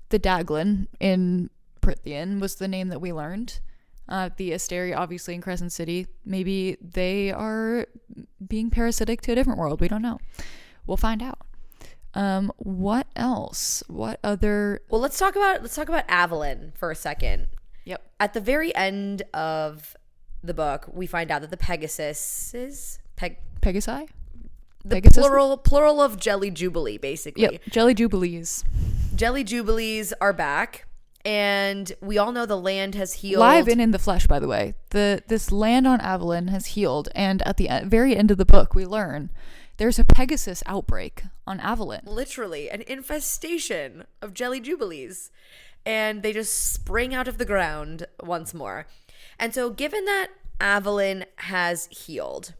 the Daglin in Prythian was the name that we learned. The Asteri, obviously, in Crescent City, maybe they are being parasitic to a different world. We don't know. We'll find out. What else? What other? Well, let's talk about ALLLL for a second. Yep. At the very end of the book, we find out that the Pegasus is Pegasi? The plural of Jelly Jubilee, basically. Yep. Jelly Jubilees. Jelly Jubilees are back. And we all know the land has healed. Live and in the flesh, by the way. This land on ALLLL has healed. And at the very end of the book, we learn there's a Pegasus outbreak on ALLLL. Literally, an infestation of Jelly Jubilees. And they just spring out of the ground once more. And so given that ALLLL has healed,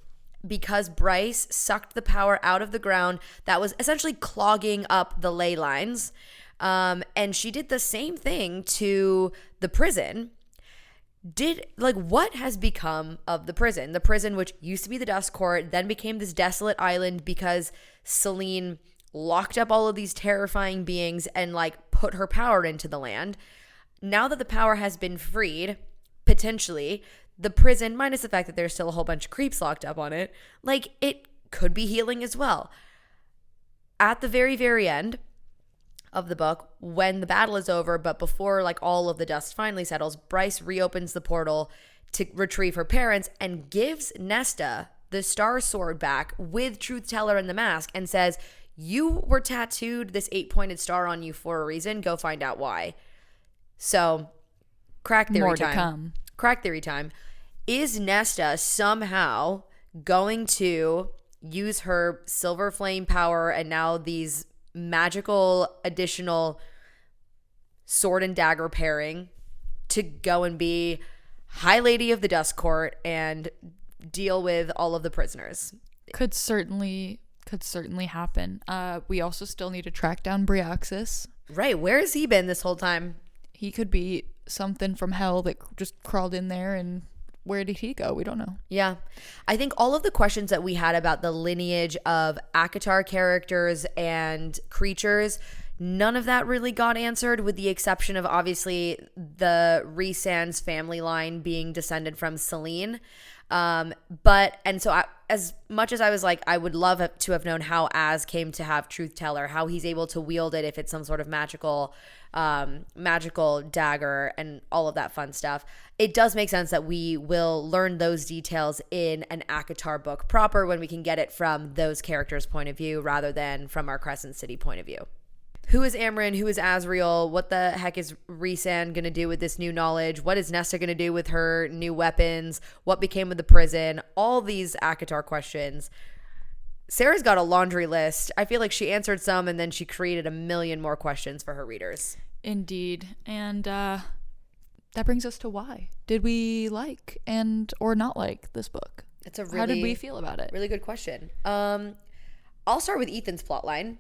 because Bryce sucked the power out of the ground that was essentially clogging up the ley lines, and she did the same thing to the prison, what has become of the prison? The prison, which used to be the Dust Court, then became this desolate island because Selene locked up all of these terrifying beings and like put her power into the land. Now that the power has been freed, potentially, the prison, minus the fact that there's still a whole bunch of creeps locked up on it, like it could be healing as well. At the very, very end of the book, when the battle is over, but before like all of the dust finally settles, Bryce reopens the portal to retrieve her parents and gives Nesta the Star Sword back with Truth Teller and the mask and says, you were tattooed this 8-pointed star on you for a reason. Go find out why. So, crack theory More time. to come. Crack theory time. Is Nesta somehow going to use her silver flame power and now these magical additional sword and dagger pairing to go and be High Lady of the Dust Court and deal with all of the prisoners? Could certainly happen. We also still need to track down Bryaxis. Right. Where has he been this whole time? He could be something from hell that just crawled in there, and where did he go? We don't know. Yeah. I think all of the questions that we had about the lineage of ACOTAR characters and creatures, none of that really got answered, with the exception of obviously the Rhysand's family line being descended from Selene. As much as I was like, I would love to have known how Az came to have Truth Teller, how he's able to wield it if it's some sort of magical dagger and all of that fun stuff. It does make sense that we will learn those details in an ACOTAR book proper when we can get it from those characters' point of view rather than from our Crescent City point of view. Who is Amryn? Who is Azriel? What the heck is Rhysand going to do with this new knowledge? What is Nesta going to do with her new weapons? What became of the prison? All these ACOTAR questions. Sarah's got a laundry list. I feel like she answered some and then she created a million more questions for her readers. Indeed. And that brings us to why. Did we like and or not like this book? How did we feel about it? Really good question. I'll start with Ethan's plotline.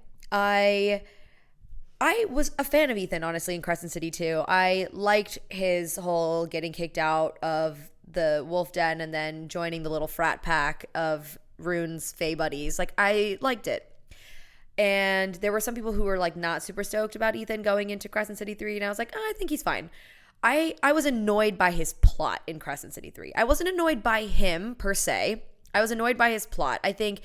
I was a fan of Ethan, honestly, in Crescent City too. I liked his whole getting kicked out of the wolf den and then joining the little frat pack of Rune's fae buddies. Like, I liked it. And there were some people who were like not super stoked about Ethan going into Crescent City 3, and I was like, I think he's fine. I was annoyed by his plot in Crescent City 3. I wasn't annoyed by him per se. I was annoyed by his plot. I think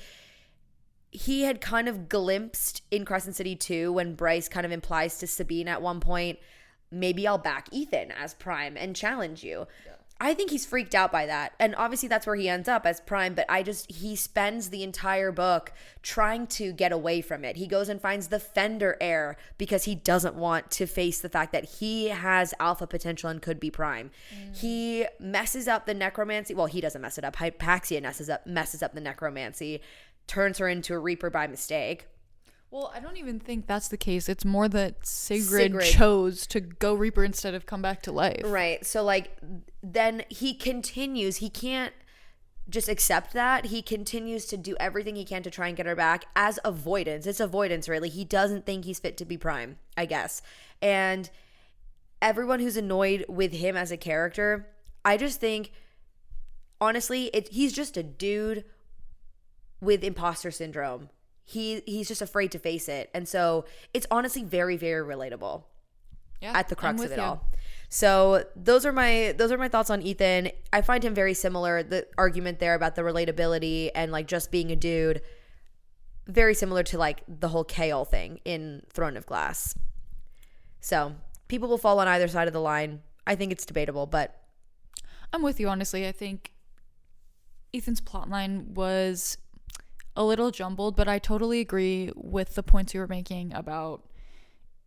he had kind of glimpsed in Crescent City 2 when Bryce kind of implies to Sabine at one point, maybe I'll back Ethan as Prime and challenge you. Yeah. I think he's freaked out by that. And obviously that's where he ends up as Prime, but he spends the entire book trying to get away from it. He goes and finds the Fender heir because he doesn't want to face the fact that he has alpha potential and could be Prime. He messes up the necromancy. Well, he doesn't mess it up. Hypaxia messes up the necromancy, turns her into a Reaper by mistake. Well, I don't even think that's the case. It's more that Sigrid chose to go Reaper instead of come back to life. Right. So, like, then he continues. He can't just accept that. He continues to do everything he can to try and get her back as avoidance. It's avoidance, really. He doesn't think he's fit to be Prime, I guess. And everyone who's annoyed with him as a character, I just think, honestly, he's just a dude with imposter syndrome. He's just afraid to face it. And so it's honestly very, very relatable at the crux of it all. So those are my thoughts on Ethan. I find him very similar. The argument there about the relatability and like just being a dude, very similar to like the whole Chaol thing in Throne of Glass. So people will fall on either side of the line. I think it's debatable, but I'm with you, honestly. I think Ethan's plotline was a little jumbled, but I totally agree with the points you were making about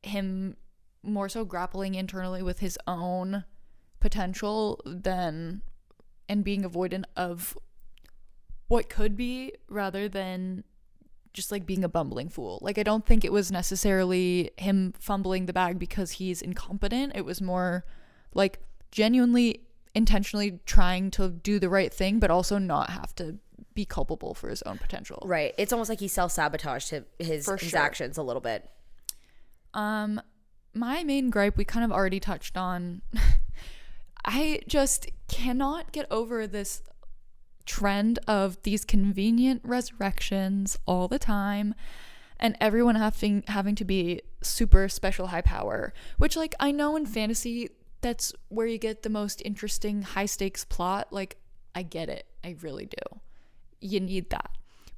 him more so grappling internally with his own potential and being avoidant of what could be rather than just like being a bumbling fool. Like, I don't think it was necessarily him fumbling the bag because he's incompetent. It was more like genuinely intentionally trying to do the right thing, but also not have to be culpable for his own potential. Right. It's almost like he self-sabotaged his actions a little bit. My main gripe we kind of already touched on. I just cannot get over this trend of these convenient resurrections all the time. and everyone having to be super special high power, which like I know in fantasy that's where you get the most interesting high stakes plot. Like I get it, I really do. You need that.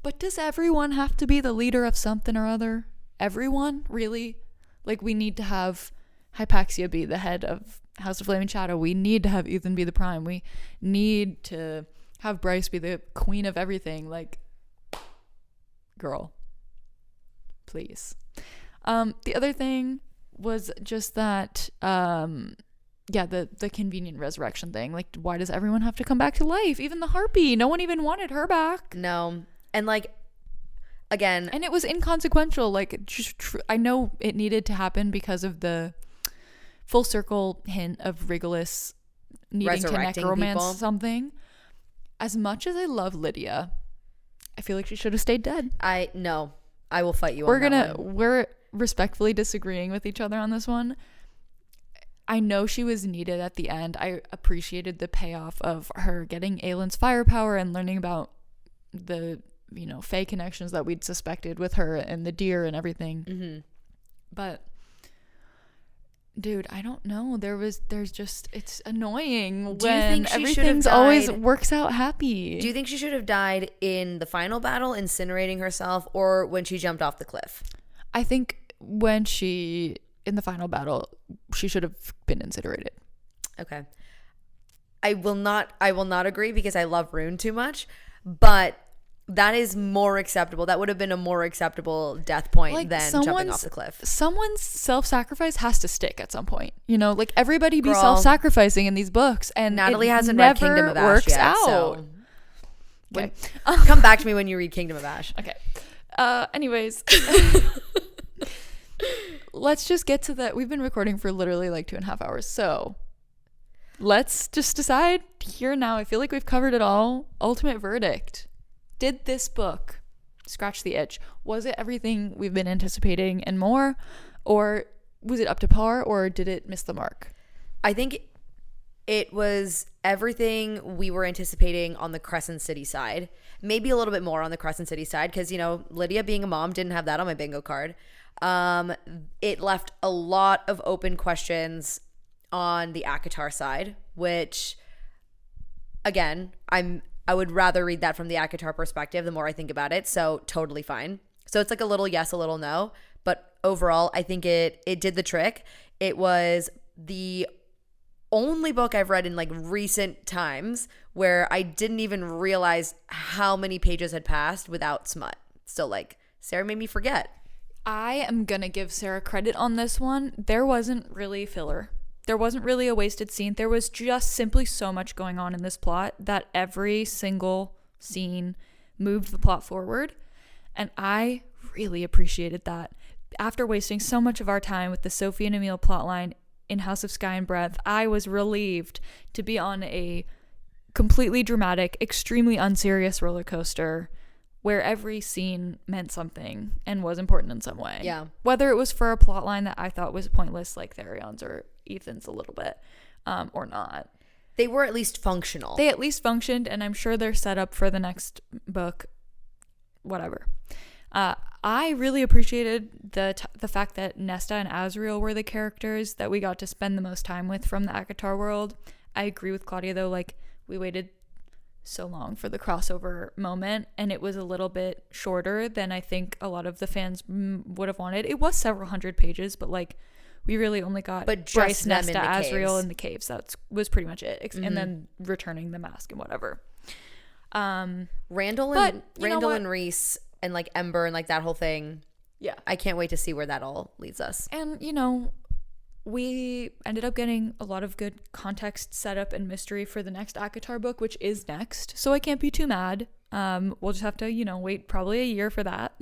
But does everyone have to be the leader of something or other? Everyone? Really? Like we need to have Hypaxia be the head of House of Flaming Shadow. We need to have Ethan be the prime. We need to have Bryce be the queen of everything. Like, girl, please. The other thing was just that the convenient resurrection thing. Like, why does everyone have to come back to life? Even the harpy, no one even wanted her back. No. And like, again, and it was inconsequential. Like, I know it needed to happen because of the full circle hint of Regulus needing to necromance something. As much as I love Lydia, I feel like she should have stayed dead. I will fight you on that one. We're respectfully disagreeing with each other on this one. I know she was needed at the end. I appreciated the payoff of her getting Aylin's firepower and learning about the, Fae connections that we'd suspected with her and the deer and everything. Mm-hmm. But dude, I don't know. It's annoying when everything's always works out happy. Do you think she should have died in the final battle, incinerating herself, or when she jumped off the cliff? I think in the final battle, she should have been incinerated. Okay. I will not agree because I love Rune too much, but that is more acceptable. That would have been a more acceptable death point than jumping off the cliff. Someone's self-sacrifice has to stick at some point. Like everybody be self-sacrificing in these books, and Natalie hasn't read Kingdom of Ash yet. Out. So okay. Come back to me when you read Kingdom of Ash. Okay. Anyways, let's just get to that. We've been recording for literally like 2.5 hours, so let's just decide here now. I feel like we've covered it all. Ultimate verdict. Did this book scratch the itch? Was it everything we've been anticipating and more? Or was it up to par, or did it miss the mark? I think it was everything we were anticipating on the Crescent City side. Maybe a little bit more on the Crescent City side because, Lydia being a mom, didn't have that on my bingo card. It left a lot of open questions on the ACOTAR side, which, again, I would rather read that from the ACOTAR perspective the more I think about it, so totally fine. So it's like a little yes, a little no, but overall, I think it did the trick. It was the only book I've read in like recent times where I didn't even realize how many pages had passed without smut. So like, Sarah made me forget. I am gonna give Sarah credit on this one. There wasn't really filler. There wasn't really a wasted scene. There was just simply so much going on in this plot that every single scene moved the plot forward. And I really appreciated that. After wasting so much of our time with the Sophie and Emile plotline in House of Sky and Breath, I was relieved to be on a completely dramatic, extremely unserious roller coaster where every scene meant something and was important in some way. Yeah. Whether it was for a plotline that I thought was pointless, like Therion's or Ethan's a little bit, or not. They were at least functional. They at least functioned, and I'm sure they're set up for the next book. Whatever. I really appreciated the fact that Nesta and Azriel were the characters that we got to spend the most time with from the ACOTAR world. I agree with Claudia, though. Like, we waited so long for the crossover moment, and it was a little bit shorter than I think a lot of the fans would have wanted. It was several hundred pages, but like we really only got Bryce, Nesta, Azriel in the caves. That was pretty much it. Mm-hmm. And then returning the mask and whatever. Randall and Reese and like Ember and like that whole thing. Yeah, I can't wait to see where that all leads us. And we ended up getting a lot of good context, setup, and mystery for the next ACOTAR book, which is next. So I can't be too mad. We'll just have to, wait probably a year for that.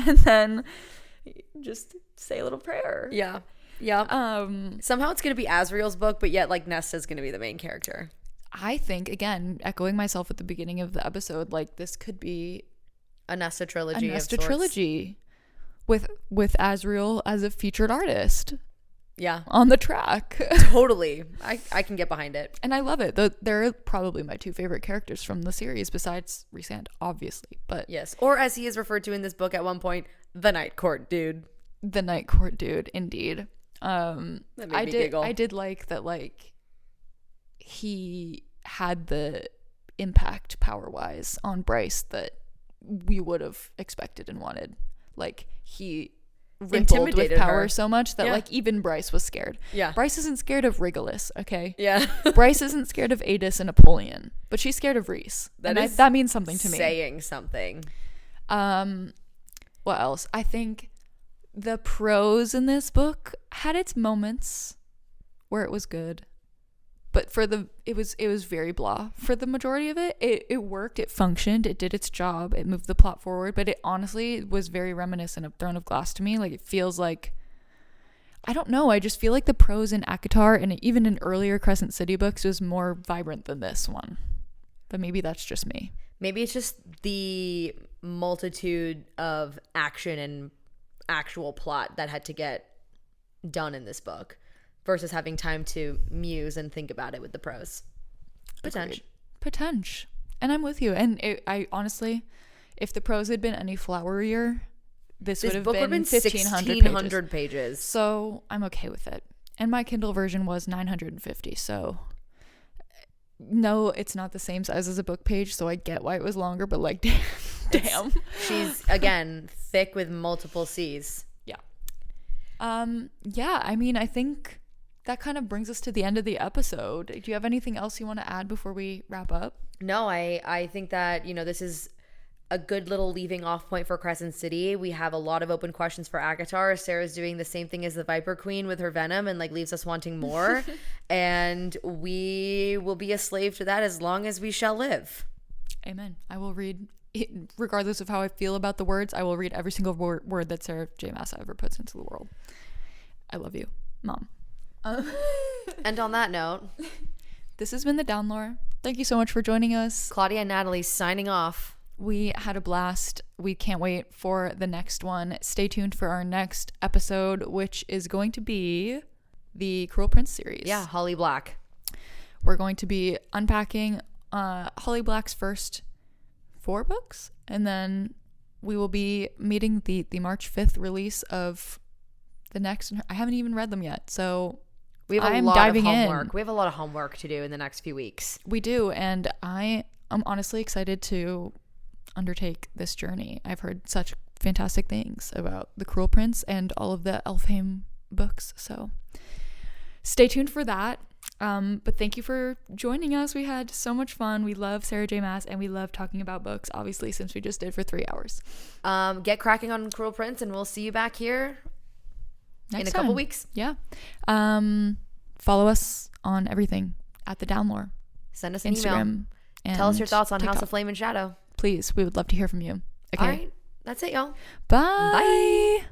And then just say a little prayer. Yeah. Yeah. Somehow it's going to be Azriel's book, but yet like Nesta's going to be the main character. I think, again, echoing myself at the beginning of the episode, like this could be a Nesta trilogy. With Azriel as a featured artist. Yeah. On the track. Totally. I can get behind it. And I love it. They're probably my two favorite characters from the series besides Rhysand, obviously. But yes. Or as he is referred to in this book at one point, The Night Court dude. The Night Court dude, indeed. That made me giggle. I did like that, like, he had the impact power-wise on Bryce that we would have expected and wanted. Like, he rippled with Intimidated power her so much that, Yeah. like, even Bryce was scared. Yeah. Bryce isn't scared of Regulus, okay? Yeah. Bryce isn't scared of Adis and Napoleon, but she's scared of Reese. That means something to me. Saying something. What else? I think the prose in this book had its moments where it was good, but it was very blah for the majority of it. It worked, it functioned, it did its job, it moved the plot forward, but it honestly was very reminiscent of Throne of Glass to me. Like, it feels like, I don't know, I just feel like the prose in ACOTAR and even in earlier Crescent City books was more vibrant than this one, but maybe that's just me. Maybe it's just the multitude of action and actual plot that had to get done in this book versus having time to muse and think about it with the prose. Potential. And I'm with you. And I honestly, if the prose had been any flowerier, this would have been 1,600 pages. So I'm okay with it. And my Kindle version was 950. So no, it's not the same size as a book page. So I get why it was longer, but like, damn. She's, again, thick with multiple C's. Yeah. Yeah, I mean, I think that kind of brings us to the end of the episode. Do you have anything else you want to add before we wrap up? No, I think that, this is a good little leaving off point for Crescent City. We have a lot of open questions for ACOTAR. Sarah's doing the same thing as the Viper Queen with her venom and like leaves us wanting more. And we will be a slave to that as long as we shall live. Amen. I will read, regardless of how I feel about the words, I will read every single word that Sarah J. Maas ever puts into the world. I love you, Mom. And on that note, this has been The Downlore. Thank you so much for joining us. Claudia and Natalie signing off. We had a blast. We can't wait for the next one. Stay tuned for our next episode, which is going to be the Cruel Prince series. Yeah, Holly Black. We're going to be unpacking Holly Black's first 4 books, and then we will be meeting the March 5th release of the next. I haven't even read them yet, so we have a lot of homework. We have a lot of homework to do in the next few weeks. We do, and I am honestly excited to undertake this journey. I've heard such fantastic things about The Cruel Prince and all of the Elfhame books, so stay tuned for that. But thank you for joining us. We had so much fun. We love Sarah J. Maas, and we love talking about books, obviously, since we just did for 3 hours. Get cracking on Cruel Prince, and we'll see you back here in a couple weeks. Yeah. Follow us on everything at The Downlore. Send us an Instagram, email. Tell us your thoughts on TikTok. House of Flame and Shadow. Please, we would love to hear from you. Okay. All right. That's it, y'all. Bye. Bye.